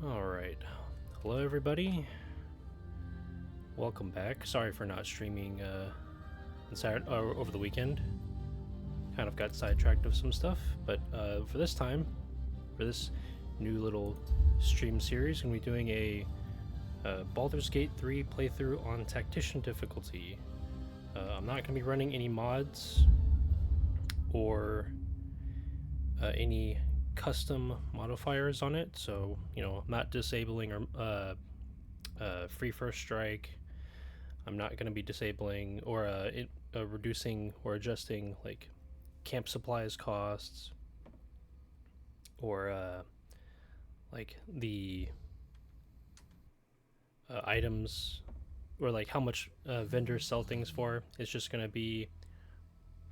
Alright. Hello everybody. Welcome back. Sorry for not streaming over the weekend. Kind of got sidetracked with some stuff, but for this time, for this new little stream series, I'm going to be doing a Baldur's Gate 3 playthrough on Tactician difficulty. I'm not going to be running any mods or any custom modifiers on it, so I'm not disabling or free first strike. I'm not going to be disabling or reducing or adjusting like camp supplies costs or like the items or like how much vendors sell things for. It's just going to be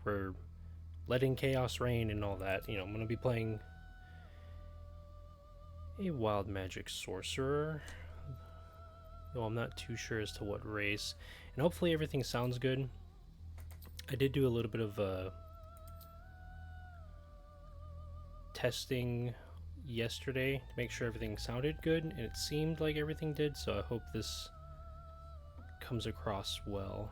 for letting chaos reign and all that. I'm going to be playing a wild magic sorcerer, though I'm not too sure as to what race, and hopefully everything sounds good. I did do a little bit of testing yesterday to make sure everything sounded good, and it seemed like everything did, so I hope this comes across well.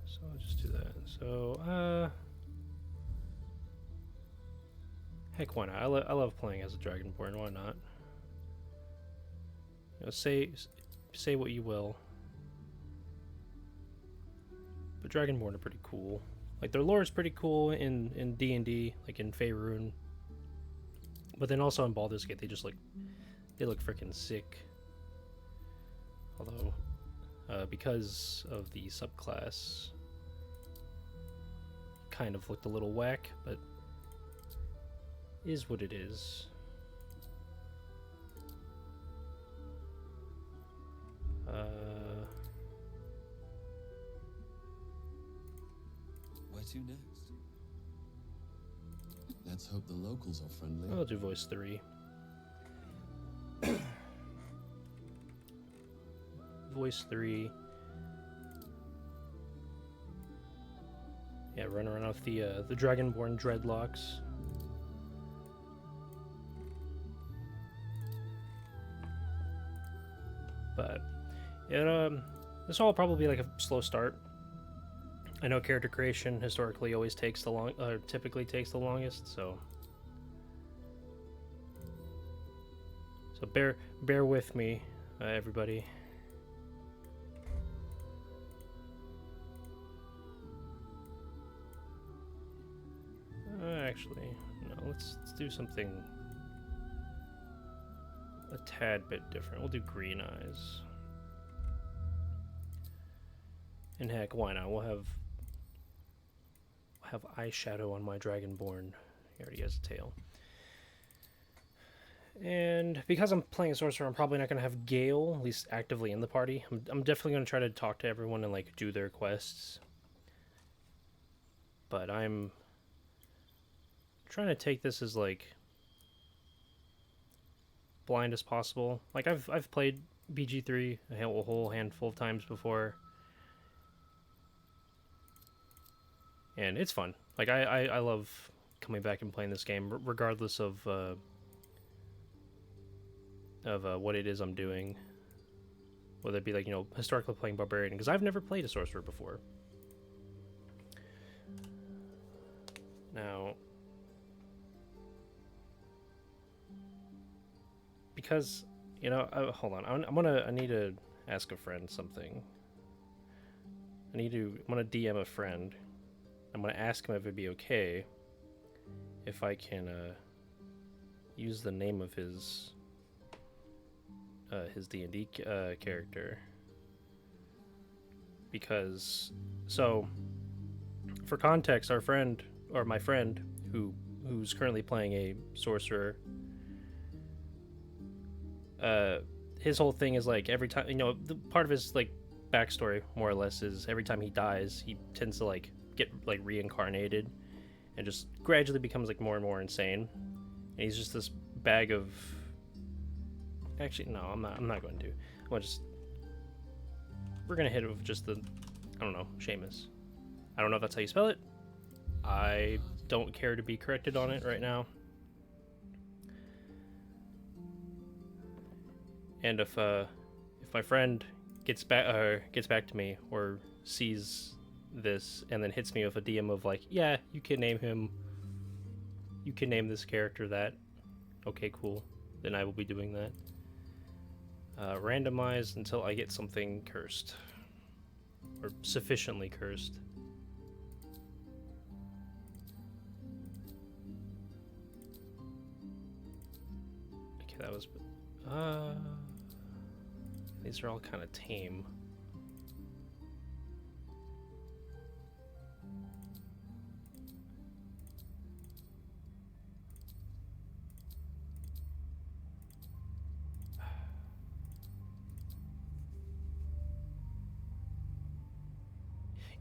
So I'll just do that. So heck, why not? I love playing as a Dragonborn. Why not? Say what you will, but Dragonborn are pretty cool. Like, their lore is pretty cool in D&D, like in Faerun. But then also in Baldur's Gate, they look freaking sick. Although, because of the subclass, kind of looked a little whack, but is what it is. Where to next? Let's hope the locals are friendly. I'll do voice 3. Voice 3. Yeah, run around off the Dragonborn dreadlocks. But this will probably be like a slow start. I know character creation historically always takes typically takes the longest, so bear with me, everybody. Actually, no. Let's do something a tad bit different. We'll do green eyes. And heck, why not? We'll have eyeshadow on my Dragonborn. He already has a tail. And because I'm playing a sorcerer, I'm probably not going to have Gale, at least actively in the party. I'm definitely going to try to talk to everyone and like do their quests. But I'm trying to take this as like blind as possible. Like I've played BG3 a whole handful of times before, and it's fun. Like I love coming back and playing this game, regardless of what it is I'm doing. Whether it be like historically playing barbarian, because I've never played a sorcerer before. Now, because hold on, I need to ask a friend something. I'm gonna DM a friend. I'm gonna ask him if it'd be okay if I can use the name of his D&D character, because for context, my friend who's currently playing a sorcerer, his whole thing is like every time the part of his like backstory more or less is every time he dies he tends to like get like reincarnated and just gradually becomes like more and more insane, and he's just this bag of actually no I'm not going to we're gonna hit it with just the I don't know, Seamus. I don't know if that's how you spell it. I don't care to be corrected on it right now. And if my friend gets back to me or sees this and then hits me with a DM of like, yeah, you can name this character that, okay, cool, then I will be doing that. Randomized until I get something cursed or sufficiently cursed. Okay, that was these are all kind of tame.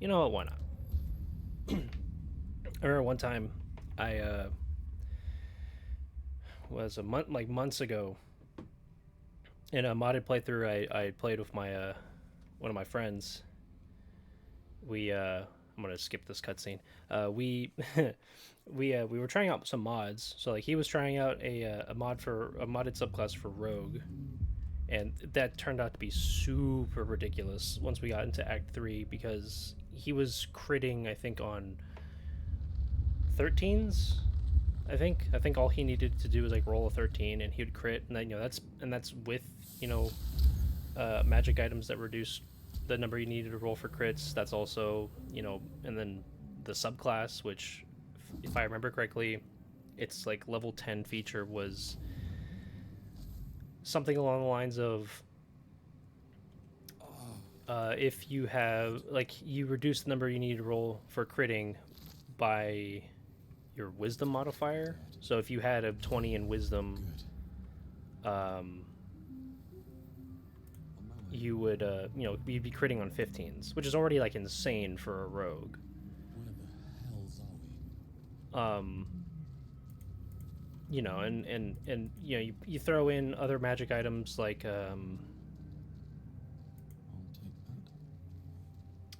You know what? Why not? I remember one time I was months ago in a modded playthrough. I played with my one of my friends. I'm gonna skip this cutscene. We we were trying out some mods. So like he was trying out a modded subclass for Rogue, and that turned out to be super ridiculous once we got into Act 3 because he was critting, I think, on 13s. I think all he needed to do was like roll a 13 and he would crit, and then that's with magic items that reduce the number you needed to roll for crits. That's also and then the subclass, which if I remember correctly, it's like level 10 feature was something along the lines of if you have you reduce the number you need to roll for critting by your wisdom modifier. So if you had a 20 in wisdom, you would you'd be critting on 15s, which is already like insane for a rogue. Where the hells are we? And you throw in other magic items like I'll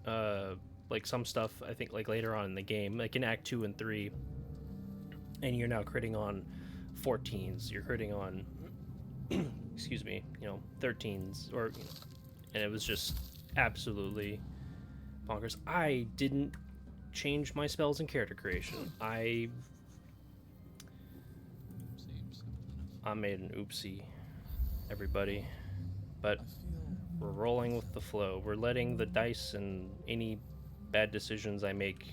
take like some stuff I think like later on in the game, like in Act 2 and 3, and you're now critting on 14s, you're critting on excuse me, 13s, and it was just absolutely bonkers. I didn't change my spells and character creation. I made an oopsie, everybody, but we're rolling with the flow. We're letting the dice and any bad decisions I make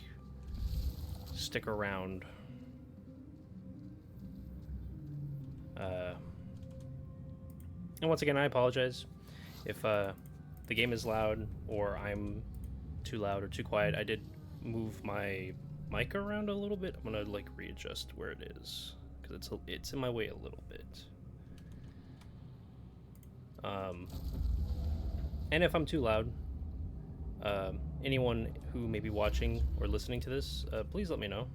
stick around. And once again, I apologize if the game is loud or I'm too loud or too quiet. I did move my mic around a little bit. I'm gonna readjust where it is because it's in my way a little bit. And if I'm too loud, anyone who may be watching or listening to this, please let me know.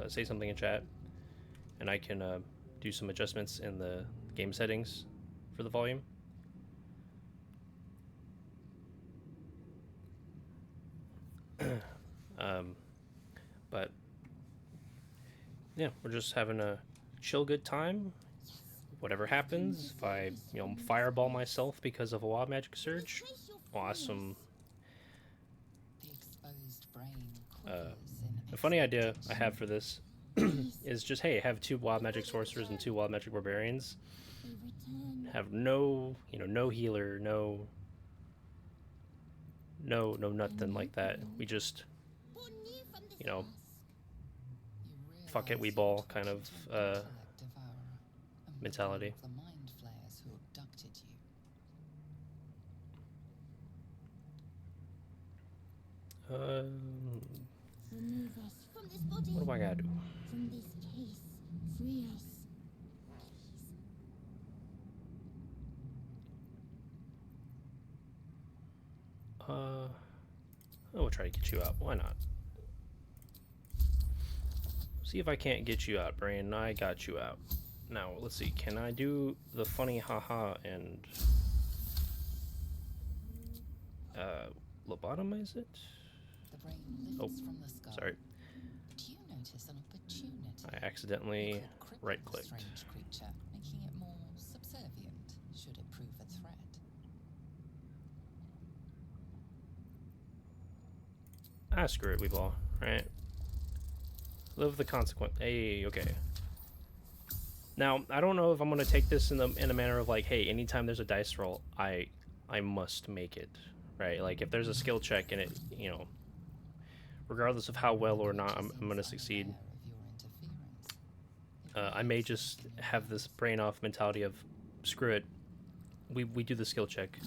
Say something in chat, and I can do some adjustments in the game settings for the volume. But yeah, we're just having a chill good time. Whatever happens, if I fireball myself because of a wild magic surge, awesome. A funny idea I have for this is just, hey, have 2 wild magic sorcerers and 2 wild magic barbarians. Have no healer, no nothing like that. We just fuck it, we ball kind of mentality. What do I gotta do? From this case, free us. We'll try to get you out. Why not? See if I can't get you out, Brain. I got you out. Now, let's see. Can I do the funny haha and lobotomize it? The brain lifts Oh, from the skull. sorry. Do you know notice an opportunity. I accidentally Could cripple the right-clicked. strange creature, making it more subservient should it prove a threat. Ah, screw it, we ball. Right? Live with the consequence. Hey, okay. Now, I don't know if I'm gonna take this in a manner of like, hey, anytime there's a dice roll, I must make it, right? Like if there's a skill check and it, you know, regardless of how well or not I'm gonna succeed. Unaware of your interference. It I may relieves just them from your have this hands. brain off mentality of, screw it, we do the skill check.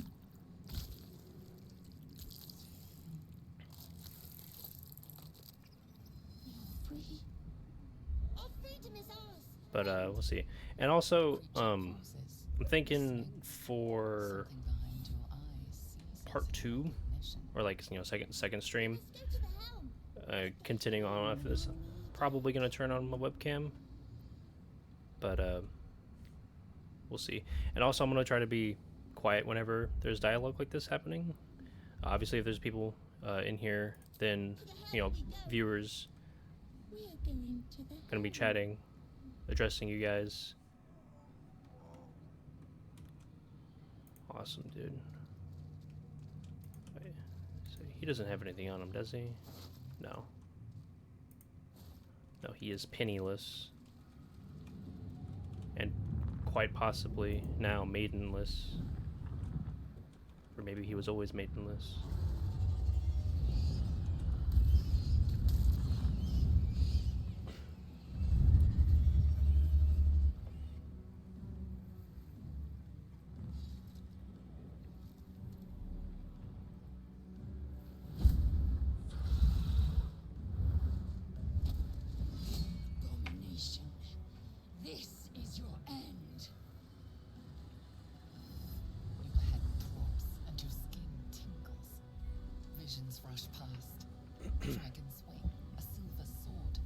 You're free. Our freedom is ours. But we'll see. And also, Creature pauses. I'm thinking Listening. for Something behind your eyes seizes part its 2, recognition. or like, you know, second stream, Let's go to the helm. continuing on after this, probably gonna turn on my webcam. But we'll see. And also, I'm gonna try to be quiet whenever there's dialogue like this happening. Obviously, if there's people in here, then, you know, viewers We are going to the gonna be helm. chatting, addressing you guys. Awesome, dude. Wait, so he doesn't have anything on him, does he? No. No, he is penniless. And quite possibly now maidenless. Or maybe he was always maidenless. Abomination. This is your end. Your head drops and your skin tingles. Visions rush past. Dragon's wing, a silver sword,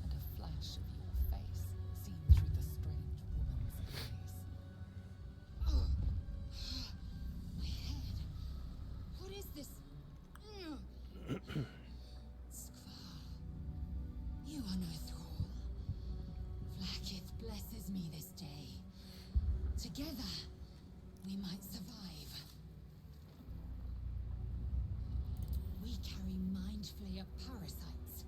and a flash of your face seen through the strange woman's eyes. Oh, my head. What is this? Skvar, you are no thrall. Vlaakith blesses me this day. Together, we might survive. We carry mind flayer parasites.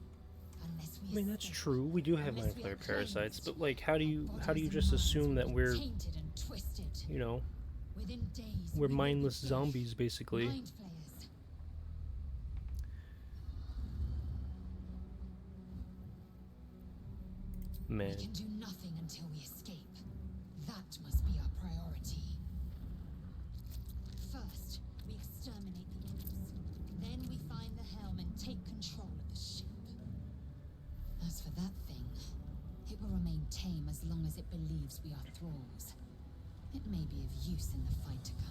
Unless we I mean, that's escape, true. We do have unless mind we are flayer parasites, cleansed, but like, how do you our bodies and just minds assume will that be we're, tainted and twisted. you know, Within days, we're we will be mindless dead. zombies basically? Mind flayers. Man. We can do nothing until we escape. That must be our priority. First, we exterminate the imps. Then we find the helm and take control of the ship. As for that thing, it will remain tame as long as it believes we are thralls. It may be of use in the fight to come.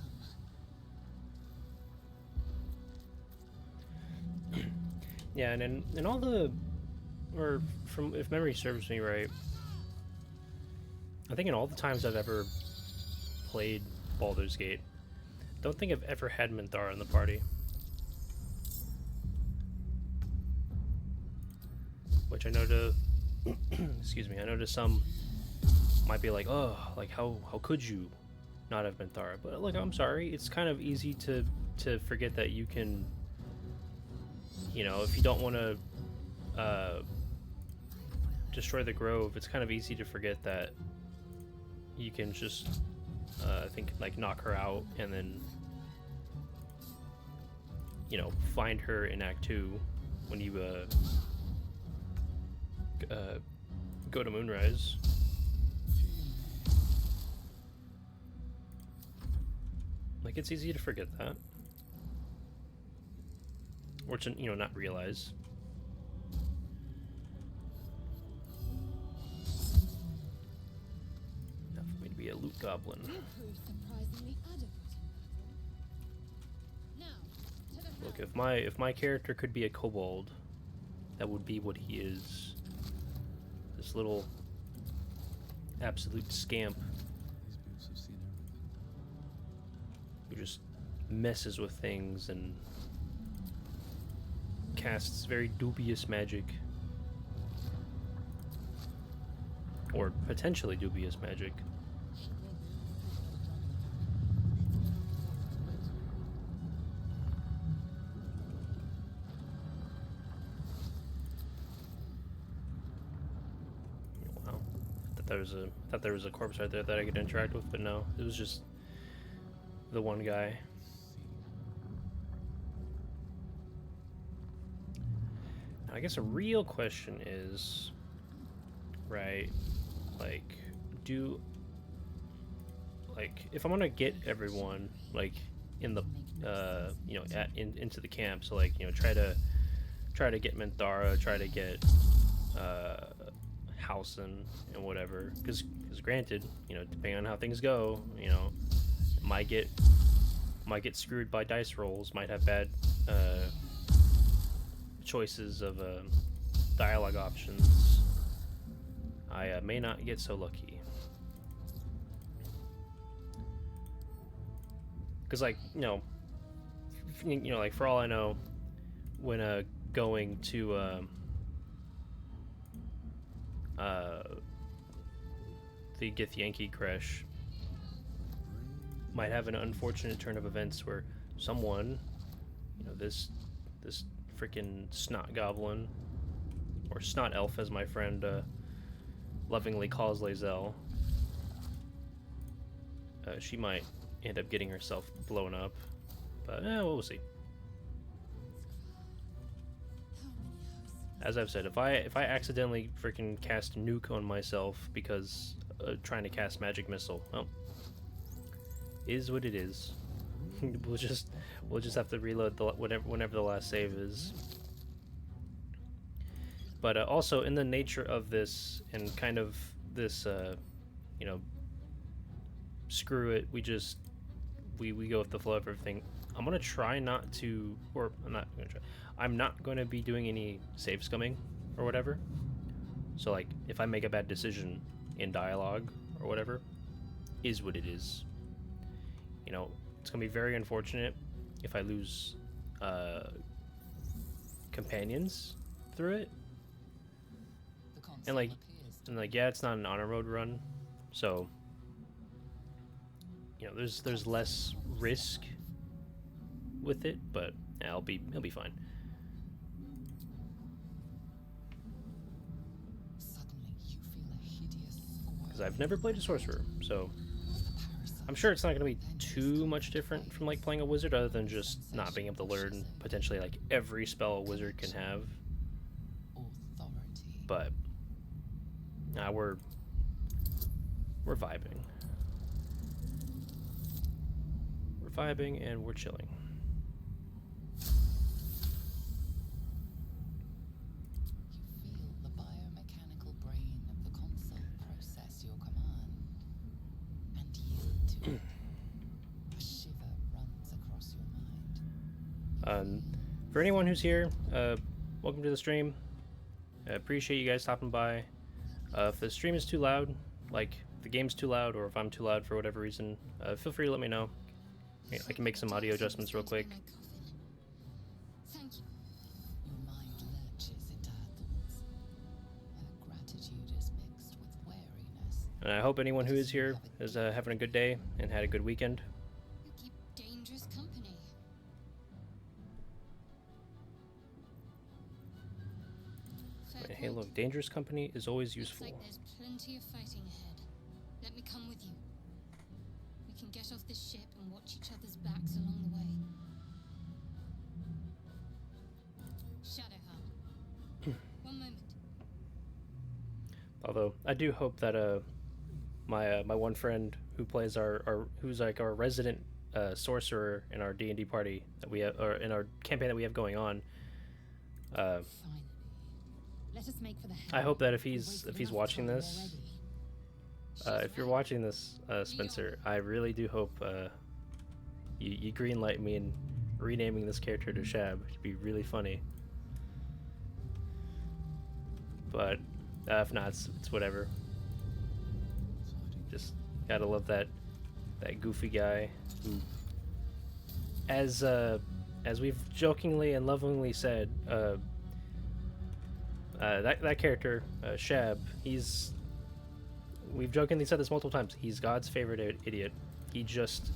Yeah, and in all the, or from, if memory serves me right, I think in all the times I've ever played Baldur's Gate, don't think I've ever had Minthara in the party. Which I know to, excuse me, I know to some might be like, oh, like how could you not have Minthara? But like, I'm sorry, it's kind of easy to forget that you can, you know, if you don't want to destroy the grove, it's kind of easy to forget that you can just I think like knock her out and then, you know, find her in Act 2 when you go to Moonrise. Like, it's easy to forget that, or to, you know, not realize. Not for me to be a loot goblin. You proved surprisingly adequate in battle. Now, to the Look, helm. if my character could be a kobold, that would be what he is. This little absolute scamp These boots have seen everything. who just messes with things and casts very dubious magic. or potentially dubious magic. Wow, thought there was a corpse right there that I could interact with, but no, it was just the one guy. Now, I guess a real question is, right, like, if I'm gonna get everyone, like, in the, you know, into the camp, so, like, you know, try to get Minthara, try to get, Housen and whatever, because granted, you know, depending on how things go, you know, might get screwed by dice rolls, might have bad choices of dialogue options. I may not get so lucky, because, like, you know, like, for all I know, when going to the Githyanki Kresh, might have an unfortunate turn of events where someone, you know, this freaking snot goblin, or snot elf, as my friend lovingly calls Lae'zel, she might end up getting herself blown up, but we'll see. As I've said, if I accidentally freaking cast nuke on myself because trying to cast magic missile, well, is what it is. we'll just have to reload whenever the last save is. But also, in the nature of this and kind of this, you know, screw it, we go with the flow of everything. I'm gonna try not to, or I'm not gonna try. I'm not gonna be doing any save scumming or whatever. So, like, if I make a bad decision in dialogue or whatever, is what it is. You know, it's gonna be very unfortunate if I lose companions through it. And like, yeah, it's not an honor mode run, so, you know, there's less risk with it, but yeah, he'll be fine. Because I've never played a sorcerer, so I'm sure it's not going to be too much different from, like, playing a wizard, other than just not being able to learn potentially, like, every spell a wizard can have. But we're vibing. We're vibing and we're chilling. You feel the biomechanical brain of the console process your command and yield to it. A shiver runs across your mind. For anyone who's here, welcome to the stream. I appreciate you guys stopping by. If the stream is too loud, like if the game's too loud, or if I'm too loud for whatever reason, feel free to let me know. I can make some audio adjustments real quick. Thank you. Your mind lurches into her thoughts. Her gratitude is mixed with wariness. And I hope anyone who is here is having a good day and had a good weekend. You keep dangerous company. Fair Hey, point. look, dangerous company is always Looks useful. like there's plenty of fighting ahead. Let me come with you. We can get off this ship and watch each other's backs along the way. Shadowheart. One moment. Although I do hope that my one friend who plays who's like our resident sorcerer in our D&D party that we have, or in our campaign that we have going on, Finally. Let us make for the I hope that if he's watching this, if you're watching this, Spencer, I really do hope you greenlight me in renaming this character to Shab. It'd be really funny. But if not, it's whatever. Just gotta love that goofy guy who, as we've jokingly and lovingly said, that character, Shab, he's we've jokingly said this multiple times. He's God's favorite idiot. He just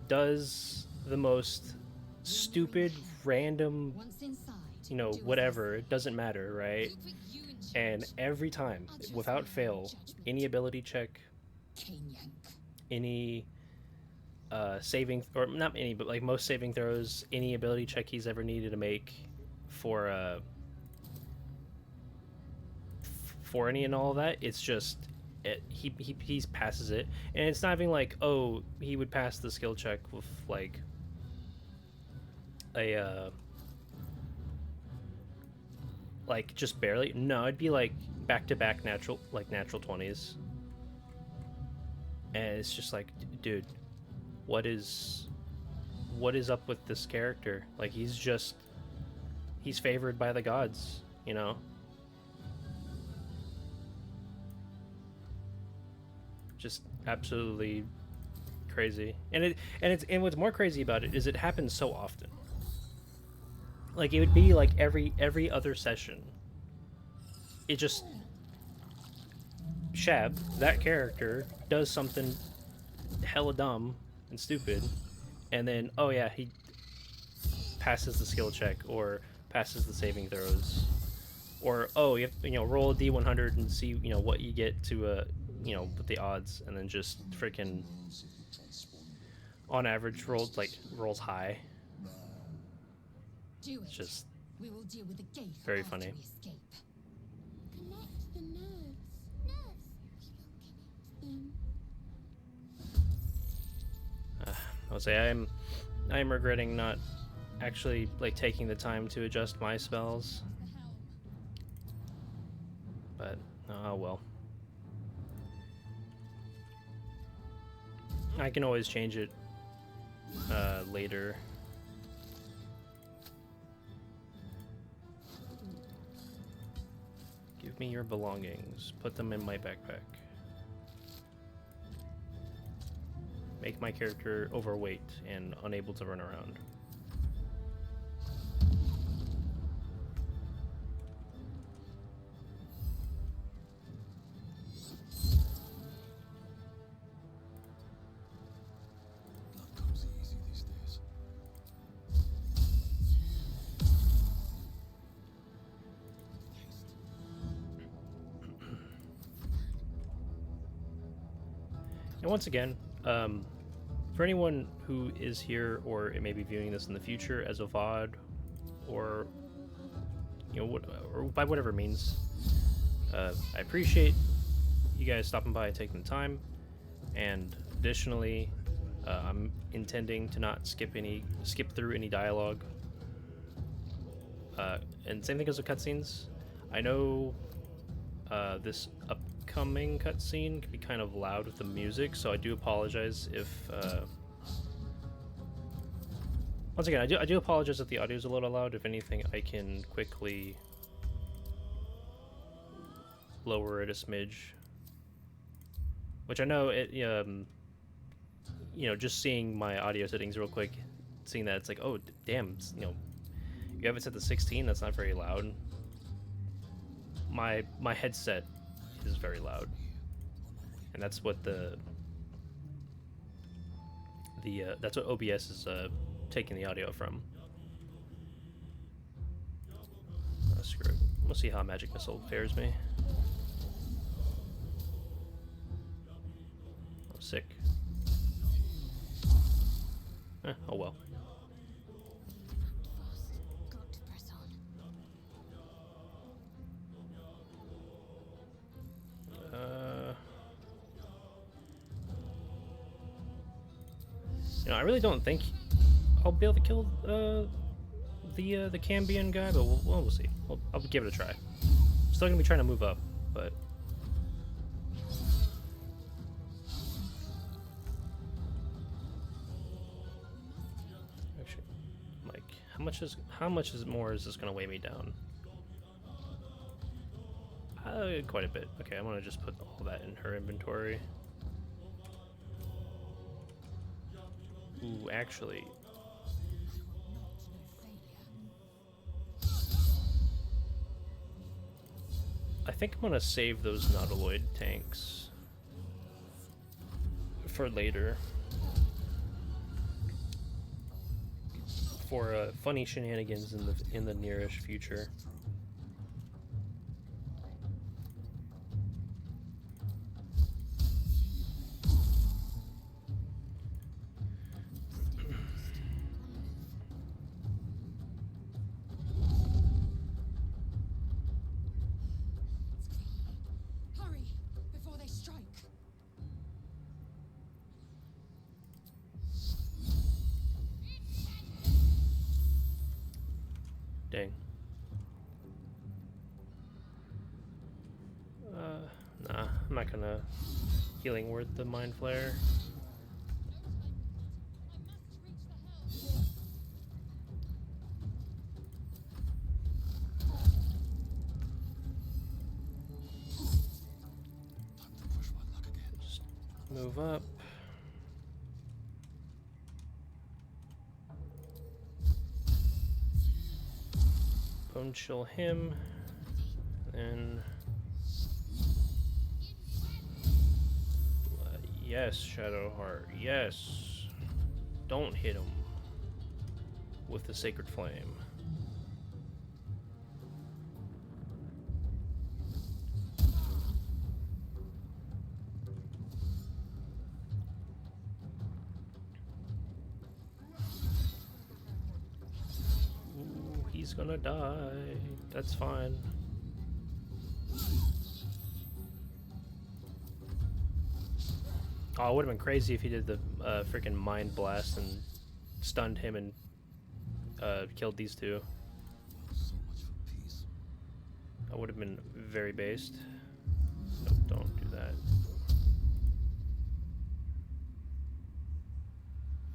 does the most stupid, random, Once inside, you know, do as I whatever. say. It doesn't matter, right? Who put you in charge? And every time, I'll trust without my fail, judgment. any ability check, Cane yank. any saving, or not any, but like most saving throws, any ability check he's ever needed to make for for any and all of that, it's just he passes it, and it's not even like, oh, he would pass the skill check with like a like just barely. No, it'd be like back-to-back natural 20s, and it's just like, dude, what is up with this character? Like, he's favored by the gods, you know? Just absolutely crazy. And what's more crazy about it is it happens so often. Like, it would be like every other session. It just Shab, that character, does something hella dumb and stupid, and then, oh yeah, he passes the skill check or passes the saving throws, or, oh, you have to, roll a d100 and see, what you get to with the odds, and then just freaking on average rolls high. Do it. It's just We will deal with the gate very after funny. we escape. Connect the nerves. Nerves. We will connect them. I'll say I am regretting not actually like taking the time to adjust my spells, but oh well. I can always change it later. Give me your belongings. Put them in my backpack. Make my character overweight and unable to run around. Blood comes easy these days. And once again, for anyone who is here or may be viewing this in the future as a VOD, or or by whatever means, I appreciate you guys stopping by and taking the time. And additionally, I'm intending to not skip through any dialogue. And same thing goes with cutscenes. I know this upcoming cutscene can be kind of loud with the music, so I do apologize if. Once again, I do apologize if the audio is a little loud. If anything, I can quickly lower it a smidge. Which I know it, just seeing my audio settings real quick, seeing that it's like, oh damn, you have it set to 16. That's not very loud. My headset is very loud, and that's what that's what OBS is taking the audio from. Oh, screw it. We'll see how Magic Missile fares me. Oh, sick. Oh well. Got to press on. I really don't think I'll be able to kill the Cambion guy, but we'll see. I'll give it a try. Still gonna be trying to move up, but actually, like, how much more is this gonna weigh me down? Quite a bit. Okay, I'm gonna just put all that in her inventory. Ooh, actually, I think I'm gonna save those Nautiloid tanks. for later. For funny shenanigans in the nearish future. Hurry before they strike. Dang. Nah, I'm not gonna healing word the mind flare. Just move up. Bone chill him, and yes, Shadowheart, yes. Don't hit him with the sacred flame. Ooh, he's gonna die. That's fine. Oh, it would have been crazy if he did the freaking mind blast and stunned him and killed these two. So much for peace. That would have been very based. Nope, don't do that.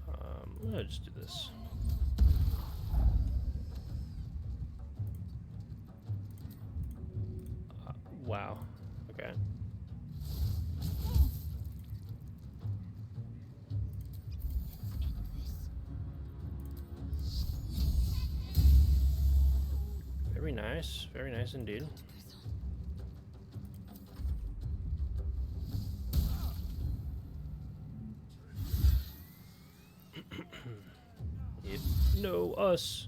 I'm gonna just do this. Wow. Okay. Very nice indeed. No, us.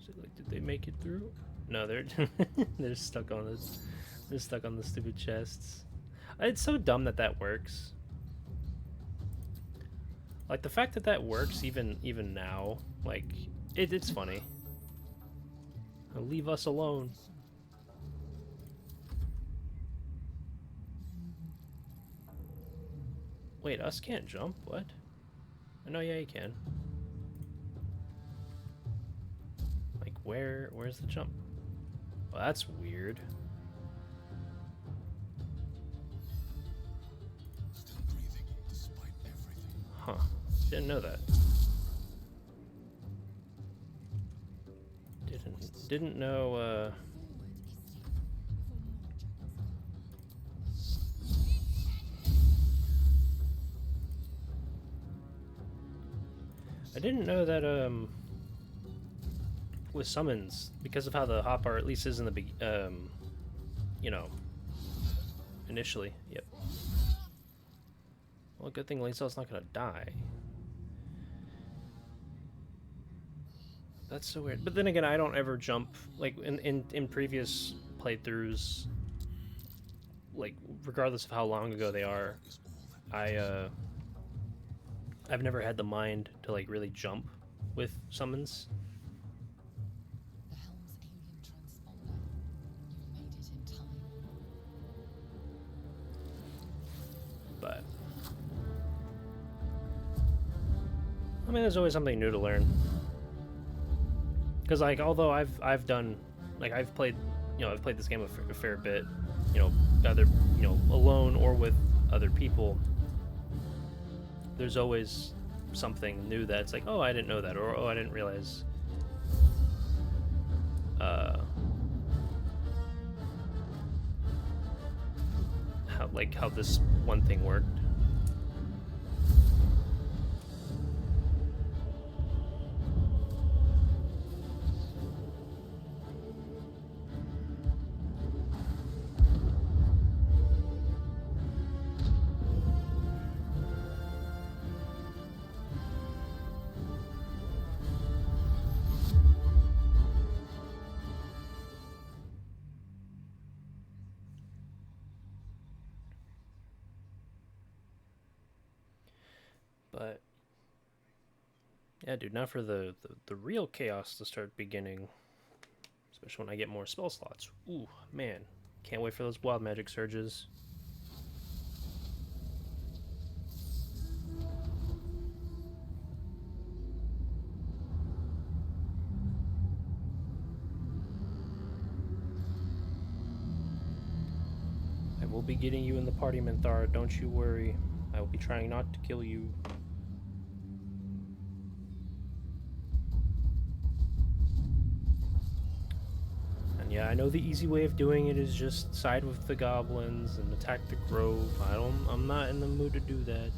So, like, did they make it through? No, they're they're stuck on this. They're stuck on the stupid chests. It's so dumb that that works. Like the fact that that works even now, like it's funny. Leave us alone. Wait, us can't jump? What? Oh, no, yeah, you can. Like where's the jump? Well, that's weird. Still breathing despite everything. Huh. Didn't know that. Didn't know I didn't know that with summons, because of how the hotbar at least is in the you know, initially. Yep. Well, good thing Lincel's not gonna die. That's so weird. But then again, I don't ever jump, like in previous playthroughs, like regardless of how long ago they are, I've never had the mind to like really jump with summons. The Helm's alien transponder. You've made it in time. But I mean, there's always something new to learn. Because like, although I've done, like I've played, you know, I've played this game a fair bit, you know, either, you know, alone or with other people. There's always something new that's like, oh, I didn't know that, or oh, I didn't realize how this one thing worked. Yeah, dude, now for the real chaos to start beginning. Especially when I get more spell slots. Ooh, man. Can't wait for those wild magic surges. I will be getting you in the party, Minthara, don't you worry. I will be trying not to kill you. And yeah, I know the easy way of doing it is just side with the goblins and attack the grove. I'm not in the mood to do that.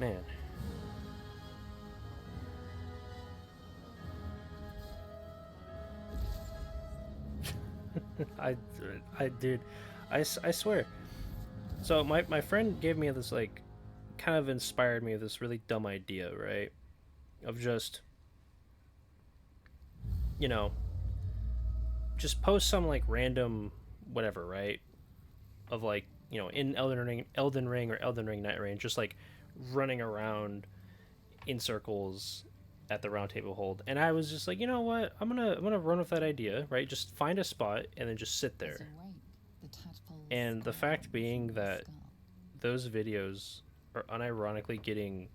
Man. I, dude, I swear. So my friend gave me this, like, kind of inspired me with this really dumb idea, right? Of just, you know, just post some like random whatever, right? Of like, you know, in Elden Ring or Elden Ring Night Rain, just like running around in circles at the round table hold. And I was just like, you know what? I'm gonna run with that idea, right? Just find a spot and then just sit there. And the fact being that those videos are unironically getting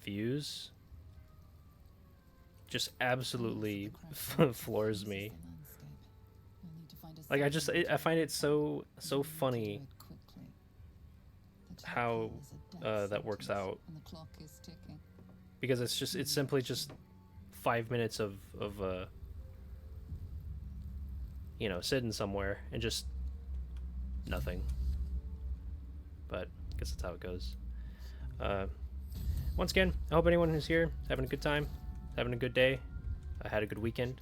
views just absolutely floors me. Like I find it so funny how that works out, because it's simply just 5 minutes of you know, sitting somewhere and just nothing. But I guess that's how it goes. Once again, I hope anyone who's here is having a good time, having a good day. I had a good weekend.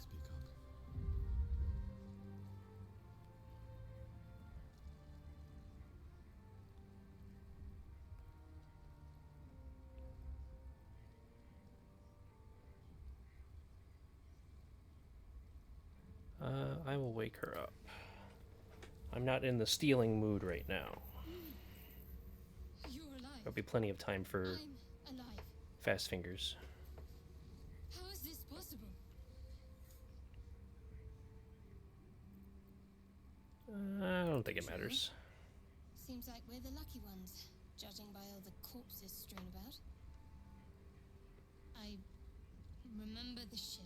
I will wake her up. I'm not in the stealing mood right now. You're alive. There'll be plenty of time for I'm alive. fast fingers. How is this possible? I don't think it matters. Seems like we're the lucky ones, judging by all the corpses strewn about. I remember the ship.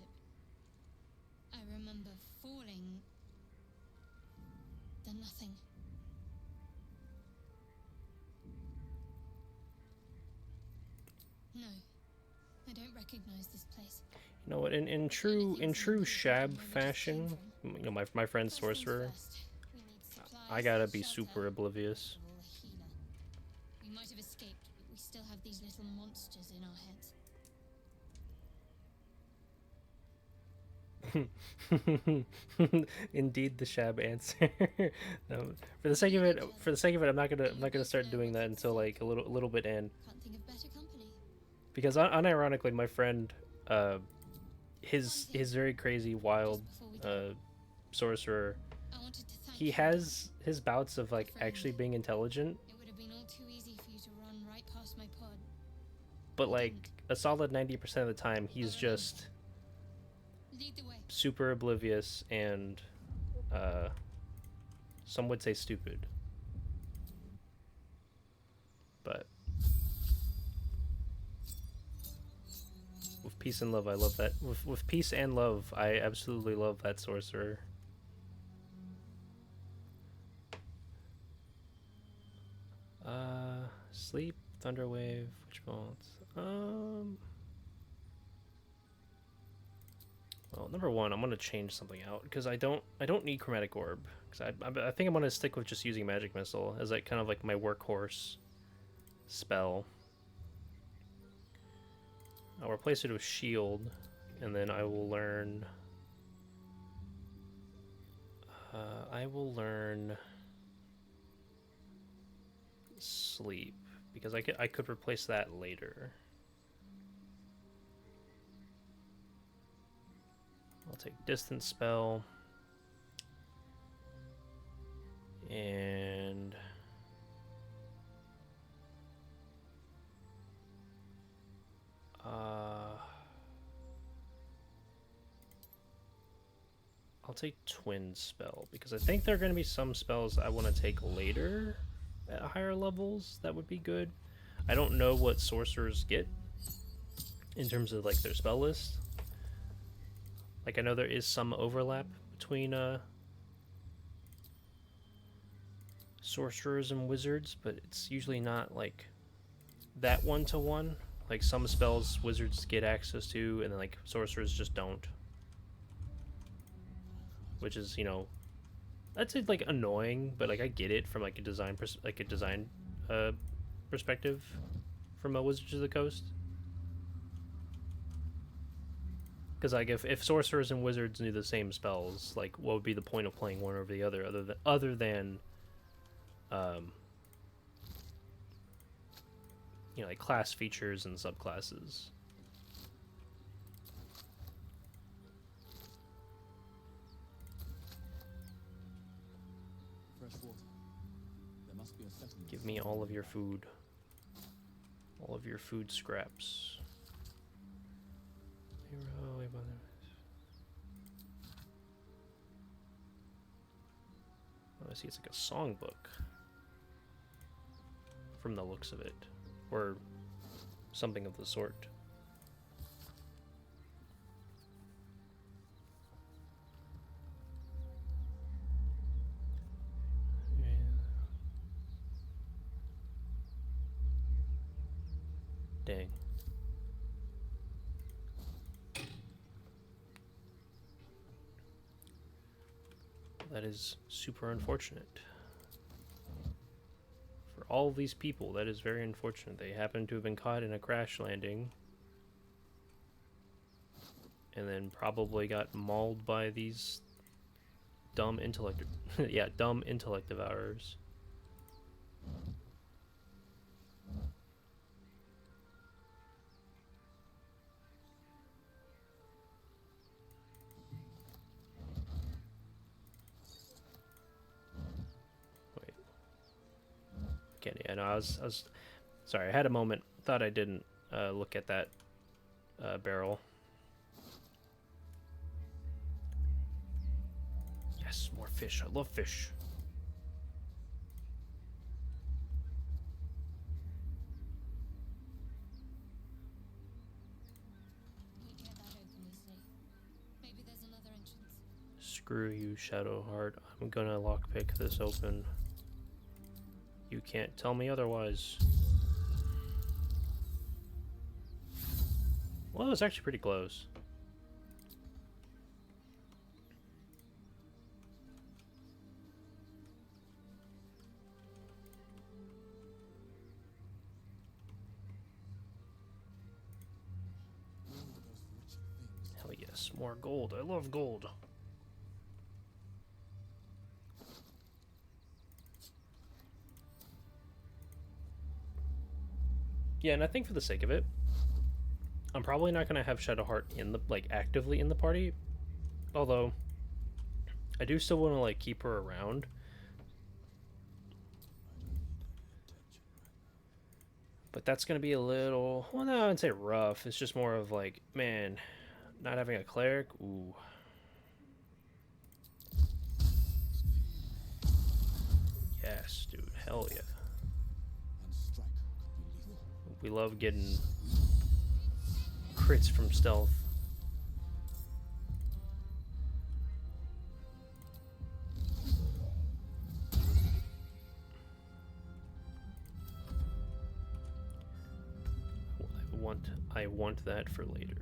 I remember falling. Then nothing. No, I don't recognize this place. You know what? In true Shab fashion, you know, my friend Sorcerer, I gotta be super oblivious. We might have escaped, but we still have these little monsters in our heads. Indeed, the Shab answer. No, for the sake of it, I'm not gonna start doing that until like a little bit in. Can't think of better company. Because unironically, my friend, his very crazy, wild, sorcerer, I wanted to thank he you. has his bouts of like actually being intelligent, It would have been all too easy for you to run right past my pod. but like a solid 90% of the time, he's just Lead the way. super oblivious and, some would say stupid. But with peace and love, I love that. With peace and love, I absolutely love that sorcerer. Sleep, Thunderwave, Witch Bolts. Well, number one, I'm gonna change something out because I don't need Chromatic Orb, because I think I'm gonna stick with just using Magic Missile as like kind of like my workhorse spell. I'll replace it with Shield, and then I will learn. Sleep, because I could replace that later. I'll take distance spell. And I'll take twin spell because I think there are going to be some spells I want to take later at higher levels that would be good. I don't know what sorcerers get in terms of like their spell list. Like I know there is some overlap between sorcerers and wizards, but it's usually not like that one-to-one. Like some spells wizards get access to and then like sorcerers just don't, which is, you know, that's like annoying, but like I get it from like a design perspective from a Wizards of the Coast. Because like if sorcerers and wizards knew the same spells, like what would be the point of playing one over the other other than you know, like class features and subclasses. Fresh water. There must be a settlement. Give me all of your food. All of your food scraps. Oh, I see, it's like a songbook from the looks of it, or something of the sort. Dang. That is super unfortunate. For all of these people, that is very unfortunate. They happen to have been caught in a crash landing and then probably got mauled by these dumb intellect yeah, dumb intellect devourers. Yeah, no, I was sorry. I had a moment. Thought I didn't look at that barrel. Yes, more fish. I love fish. We get that open, you see. Maybe there's another entrance. Screw you, Shadowheart. I'm gonna lockpick this open. You can't tell me otherwise. Well, it was actually pretty close. Hell yes, more gold. I love gold. Yeah, and I think for the sake of it, I'm probably not gonna have Shadowheart in the actively in the party. Although I do still want to like keep her around. But that's gonna be a little, well, no, I'd say rough. It's just more of like, man, not having a cleric. Ooh. Yes, dude. Hell yeah. We love getting crits from stealth. I want that for later.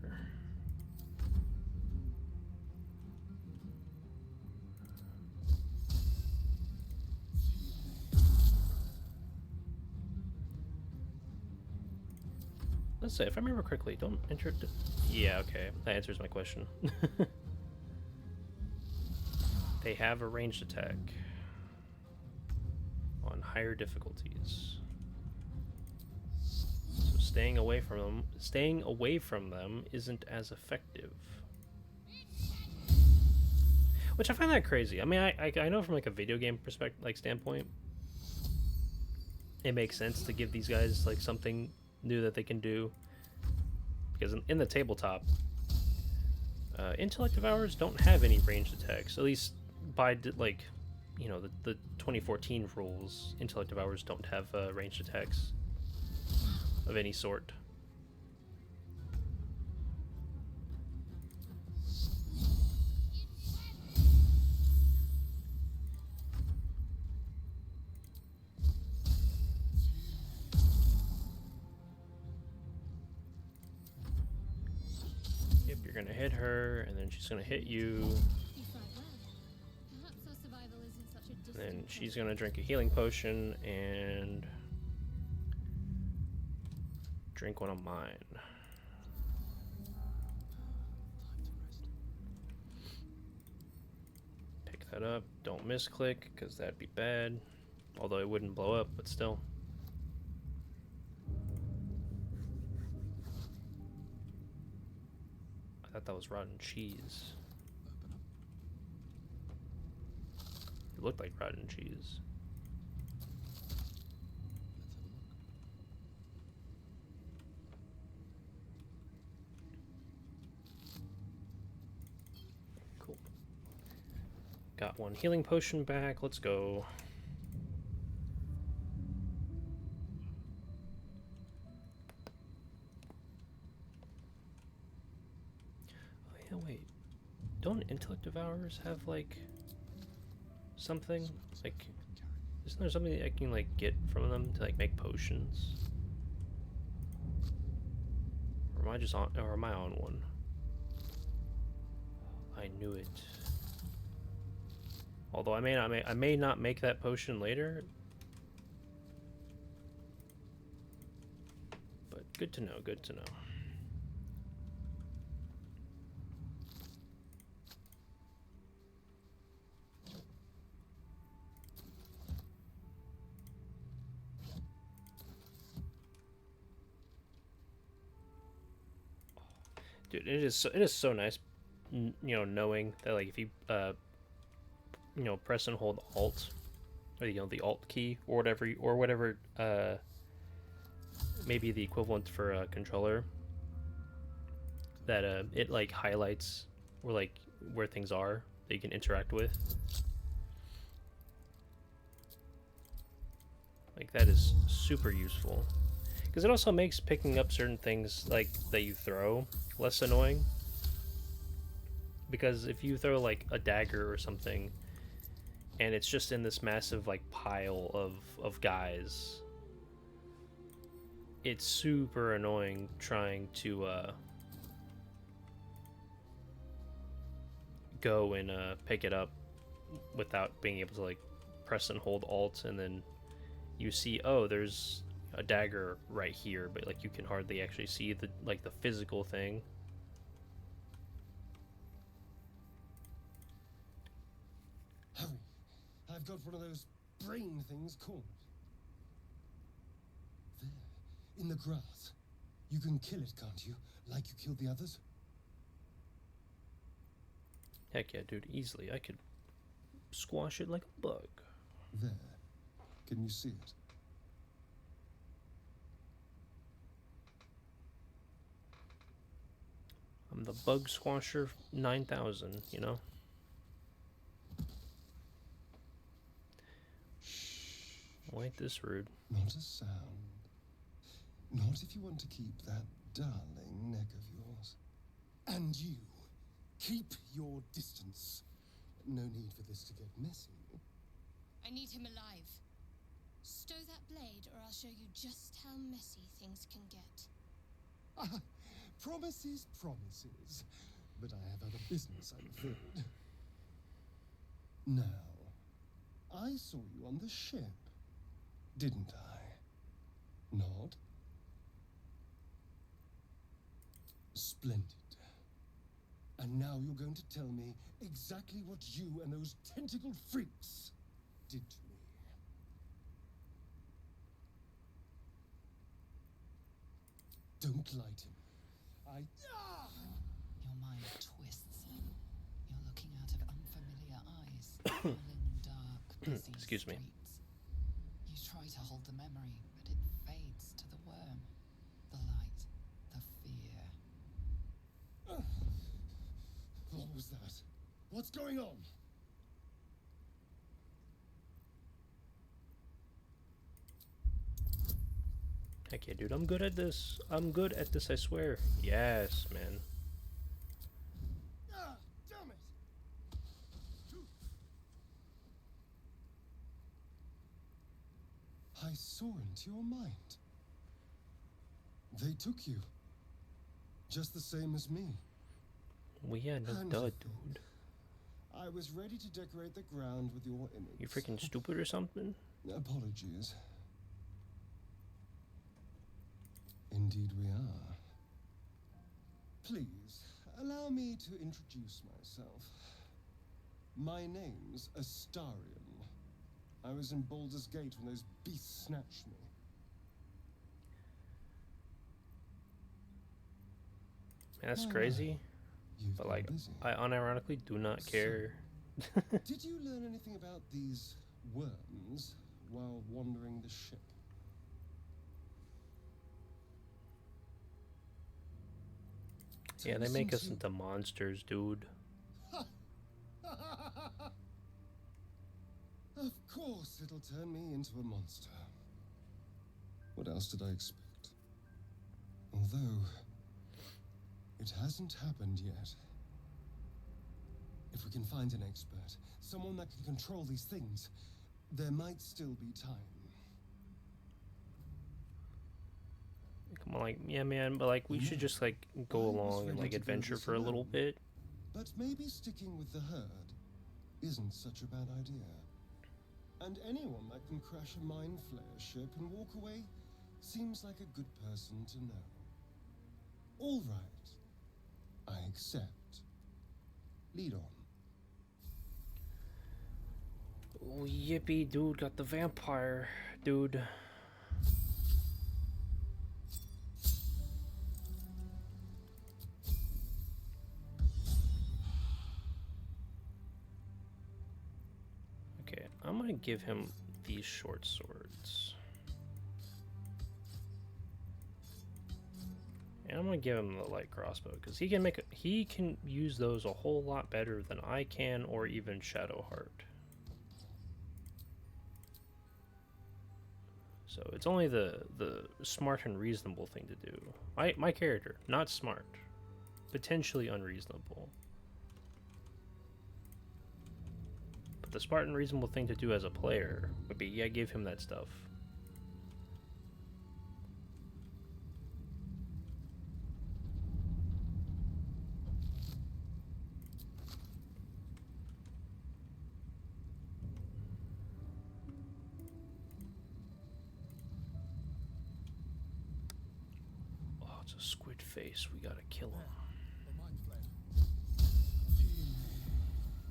Let's say, if I remember correctly, don't enter. Yeah, okay, that answers my question. They have a ranged attack on higher difficulties. staying away from them isn't as effective. Which I find that crazy. I mean, I know from like a video game perspective, like standpoint, it makes sense to give these guys like something new that they can do, because in the tabletop, intellect devourers don't have any ranged attacks. At least by like, you know, the 2014 rules, intellect devourers don't have ranged attacks of any sort. Yep, you're gonna hit her, and then she's gonna hit you. You fight well. Perhaps our survival isn't such a distant And then she's thought. gonna drink a healing potion and drink one of mine. Pick that up. Don't misclick, because that'd be bad. Although it wouldn't blow up, but still. I thought that was rotten cheese. It looked like rotten cheese. Cool. Got one healing potion back. Let's go. Oh yeah, wait. Don't intellect devourers have like something? Like, isn't there something that I can like get from them to like make potions? Or am I just on? Or am I on one? I knew it. Although I may not make that potion later. But good to know. Good to know. Dude, it is so nice, you know, knowing that like if you you know, press and hold Alt, or you know, the Alt key or whatever maybe the equivalent for a controller, that it like highlights where things are that you can interact with. Like that is super useful. Because it also makes picking up certain things like that you throw less annoying. Because if you throw like a dagger or something, and it's just in this massive like pile of guys, it's super annoying trying to go and pick it up without being able to like press and hold Alt, and then you see, oh, there's a dagger right here, but like you can hardly actually see the physical thing. Hurry! I've got one of those brain things caught. There, in the grass. You can kill it, can't you? Like you killed the others? Heck yeah, dude, easily. I could squash it like a bug. There. Can you see it? I'm the Bug Squasher 9000, you know? Oh, ain't this rude. Not a sound. Not if you want to keep that darling neck of yours. And you, keep your distance. No need for this to get messy. I need him alive. Stow that blade, or I'll show you just how messy things can get. Ah, promises, promises. But I have other business, I'm afraid. Now, I saw you on the ship, didn't I? Nod? Splendid. And now you're going to tell me exactly what you and those tentacled freaks did to me. Don't light him. Your mind twists. You're looking out of unfamiliar eyes, following dark, busy Excuse me. streets. You try to hold the memory, but it fades to the worm, the light, the fear. What was that? What's going on? Heck yeah, dude. I'm good at this. I'm good at this, I swear. Yes, man. Damn it! I saw into your mind. They took you. Just the same as me. We had no And dud, to think, dude. I was ready to decorate the ground with your image. You freaking stupid or something? Apologies. Indeed we are. Please, allow me to introduce myself. My name's Astarion. I was in Baldur's Gate when those beasts snatched me. Man, that's Oh, crazy. You've But been like, busy. I unironically do not care. Did you learn anything about these worms while wandering the ship? Yeah, they make us Listen to- into monsters, dude. Of course it'll turn me into a monster. What else did I expect? Although, it hasn't happened yet. If we can find an expert, someone that can control these things, there might still be time. Come on, like, yeah, man, but like, we should just like go I was along and ready like to go adventure this for a little alone. bit. But maybe sticking with the herd isn't such a bad idea. And anyone that can crash a mind flare ship and walk away seems like a good person to know. All right. I accept. Lead on. Oh, yippee, dude, got the vampire, dude. Okay, I'm gonna give him these short swords. And I'm gonna give him the light crossbow because he can use those a whole lot better than I can, or even Shadowheart. So it's only the smart and reasonable thing to do. My character, not smart, potentially unreasonable. But the smart and reasonable thing to do as a player would be, yeah, give him that stuff. Oh, it's a squid face. We gotta kill him.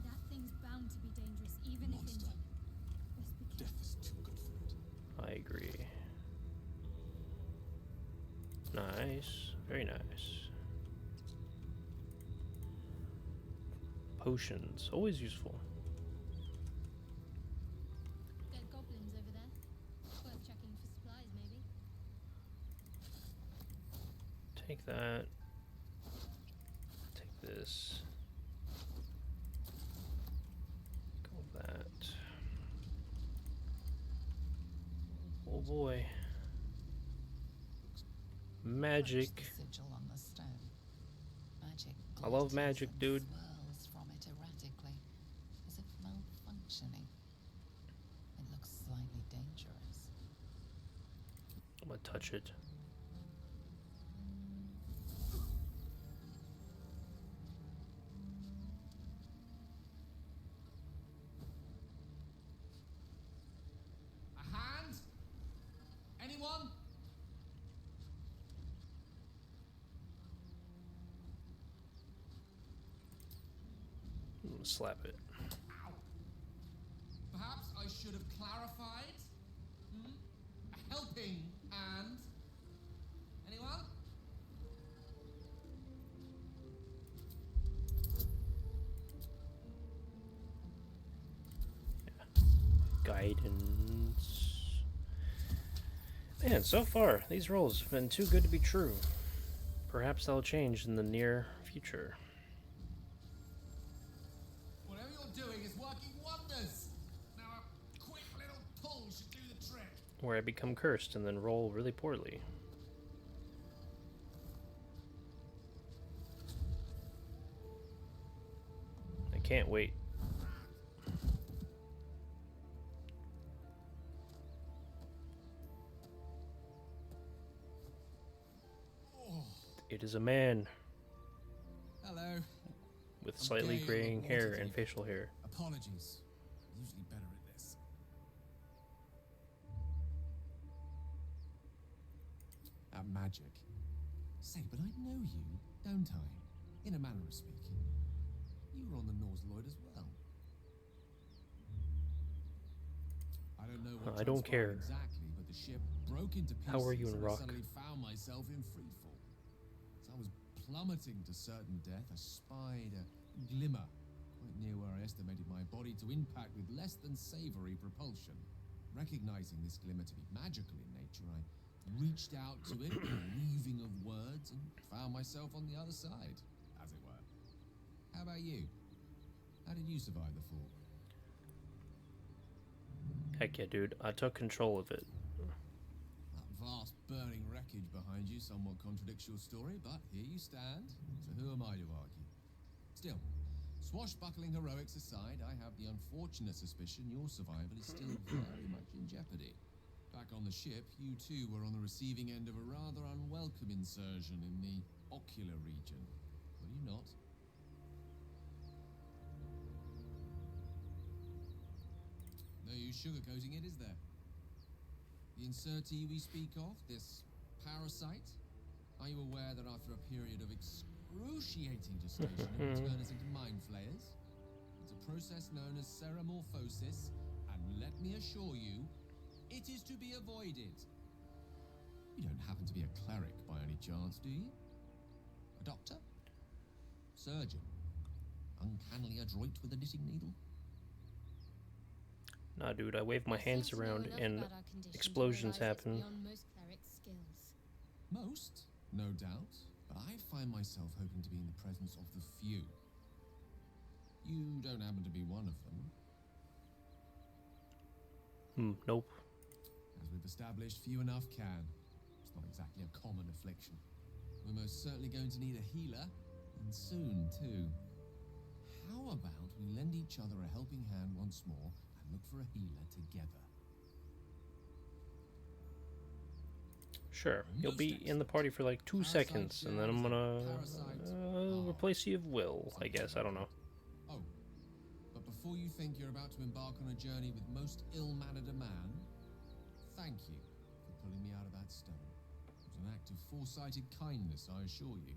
That thing's bound to be dangerous, even if Monster. injured. Best be careful. Death is too good for it. I agree. Nice. Very nice. Potions. Always useful. Dead goblins over there. Worth checking for supplies, maybe. Take that. Take this. Go that. Oh boy. Magic. Watch the sigil on the stone. Magic I love glitters magic, and dude. swirls from it erratically, as if malfunctioning. It looks slightly dangerous. I'm gonna touch it. A hand? Anyone? I'm gonna slap it. Ow. Perhaps I should have clarified? A helping hand? Anyone? Guidance. Man, so far, these rolls have been too good to be true. Perhaps they'll change in the near future. Whatever you're doing is working wonders. Now a quick little pull should do the trick. Where I become cursed and then roll really poorly. I can't wait. It is a man Hello. with slightly Gale graying hair and Waterdeep. facial hair. Apologies. I'm usually better at this. At magic. Say, but I know you, don't I? In a manner of speaking. You were on the Norse Lloyd as well. I don't know what I don't care. transpired exactly, but the ship broke into pieces. How are you in and rock? I suddenly found myself in freefall. As I was plummeting to certain death, I spied a glimmer quite near where I estimated my body to impact with less than savory propulsion. Recognizing this glimmer to be magical in nature, I reached out to it, weaving of words, and found myself on the other side, as it were. How about you? How did you survive the fall? Heck yeah, dude. I took control of it. That vast burning wreckage behind you somewhat contradicts your story, but here you stand, so who am I to argue? Still, swashbuckling heroics aside, I have the unfortunate suspicion your survival is still very much in jeopardy. Back on the ship, you too were on the receiving end of a rather unwelcome insertion in the ocular region, were you not? No use sugarcoating it, is there? The insertee we speak of, this parasite, are you aware that after a period of excruciating gestation, it will turn us into mind flayers? It's a process known as ceramorphosis, and let me assure you, it is to be avoided. You don't happen to be a cleric by any chance, do you? A doctor? Surgeon? Uncannily adroit with a knitting needle? Nah, dude, I wave my I hands seem to know around enough and about our condition to explosions realize it's happen. beyond most clerics' skills. Most, no doubt, but I find myself hoping to be in the presence of the few. You don't happen to be one of them. Nope. As we've established, few enough can. It's not exactly a common affliction. We're most certainly going to need a healer, and soon, too. How about we lend each other a helping hand once more and look for a healer together? Sure. You'll be in the party for like 2 seconds, and then I'm gonna replace you with Will, I guess. I don't know. Oh, but before you think you're about to embark on a journey with most ill-mannered a man, thank you for pulling me out of that stone. It was an act of foresighted kindness, I assure you.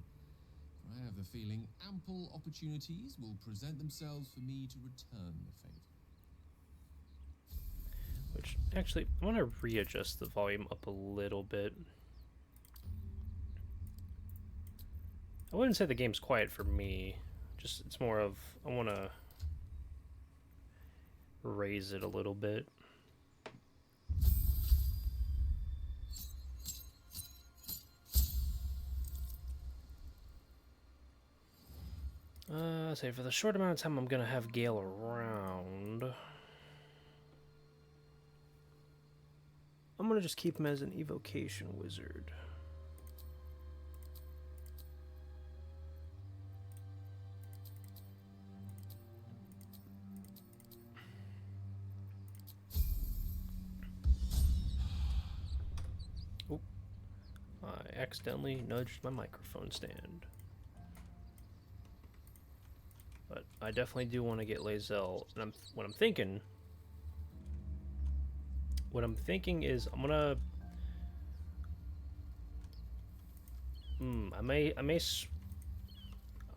For I have the feeling ample opportunities will present themselves for me to return the favor. Which, actually, I want to readjust the volume up a little bit. I wouldn't say the game's quiet for me. Just, it's more of, I want to raise it a little bit. Say for the short amount of time I'm gonna have Gale around, I'm gonna just keep him as an evocation wizard. Oh, I accidentally nudged my microphone stand. But I definitely do want to get Lae'zel, and what I'm thinking is I'm gonna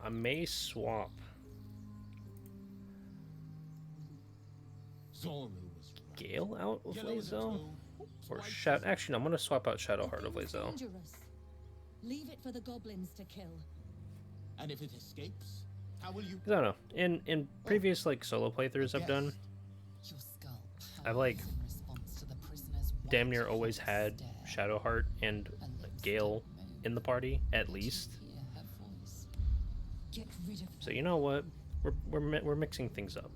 I may swap Zornu was right. Gale out with Yellow as a Lae'zel, toad, or white Shadow. as- Actually, no, I'm gonna swap out Shadowheart The of thing is Lae'zel. dangerous. Leave it for the goblins to kill. And if it escapes, how will you? 'Cause I don't know. In previous like solo playthroughs I've done, Your skull I've like in response to the prisoner's damn near white always hot had stare, Shadowheart and her lips Gale didn't move, in the party at yet you least. hear her voice. Get rid of So you know what? We're mixing things up.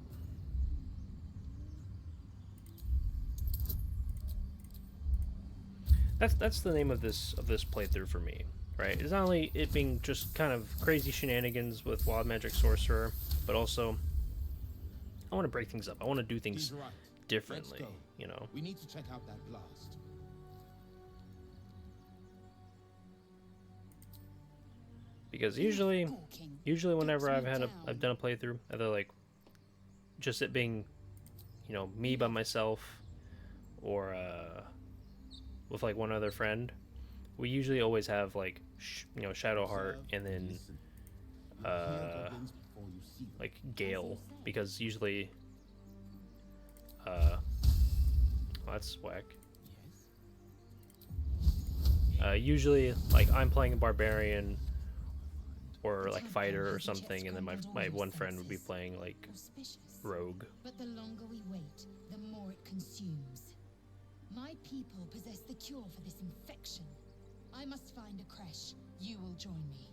That's the name of this playthrough for me, right? It's not only it being just kind of crazy shenanigans with Wild Magic Sorcerer, but also I want to break things up. I want to do things He's right. differently, Let's go. you know. We need to check out that blast. Because usually whenever I've down. done a playthrough, either like just it being, you know, me by myself or with like one other friend, we usually always have like you know, Shadowheart and then Listen. You hear goblins before you see them. like Gale, because usually well, that's whack. Usually like I'm playing a barbarian or like fighter or something, and then my one friend would be playing like auspicious. rogue. But the longer we wait, the more it consumes. My people possess the cure for this infection. I must find a creche. You will join me.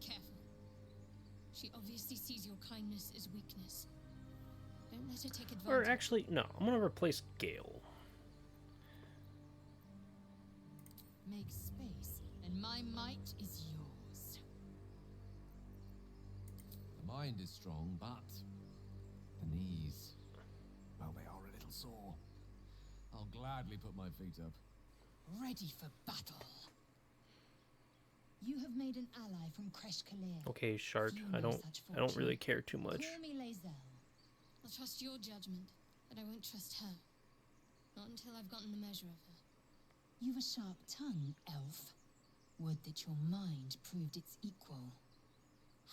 Careful. She obviously sees your kindness as weakness. Don't let her take advantage. Or actually, no, I'm gonna replace Gale. Make space, and my might is yours. The mind is strong, but the knees, well, they are a little sore. I'll gladly put my feet up. Ready for battle. You have made an ally from Creche Kalir. Okay, Shark. Few I know don't such really fortune. care too much. Call me Lae'zel. I'll trust your judgment, but I won't trust her. Not until I've gotten the measure of her. You've a sharp tongue, elf. Would that your mind proved its equal.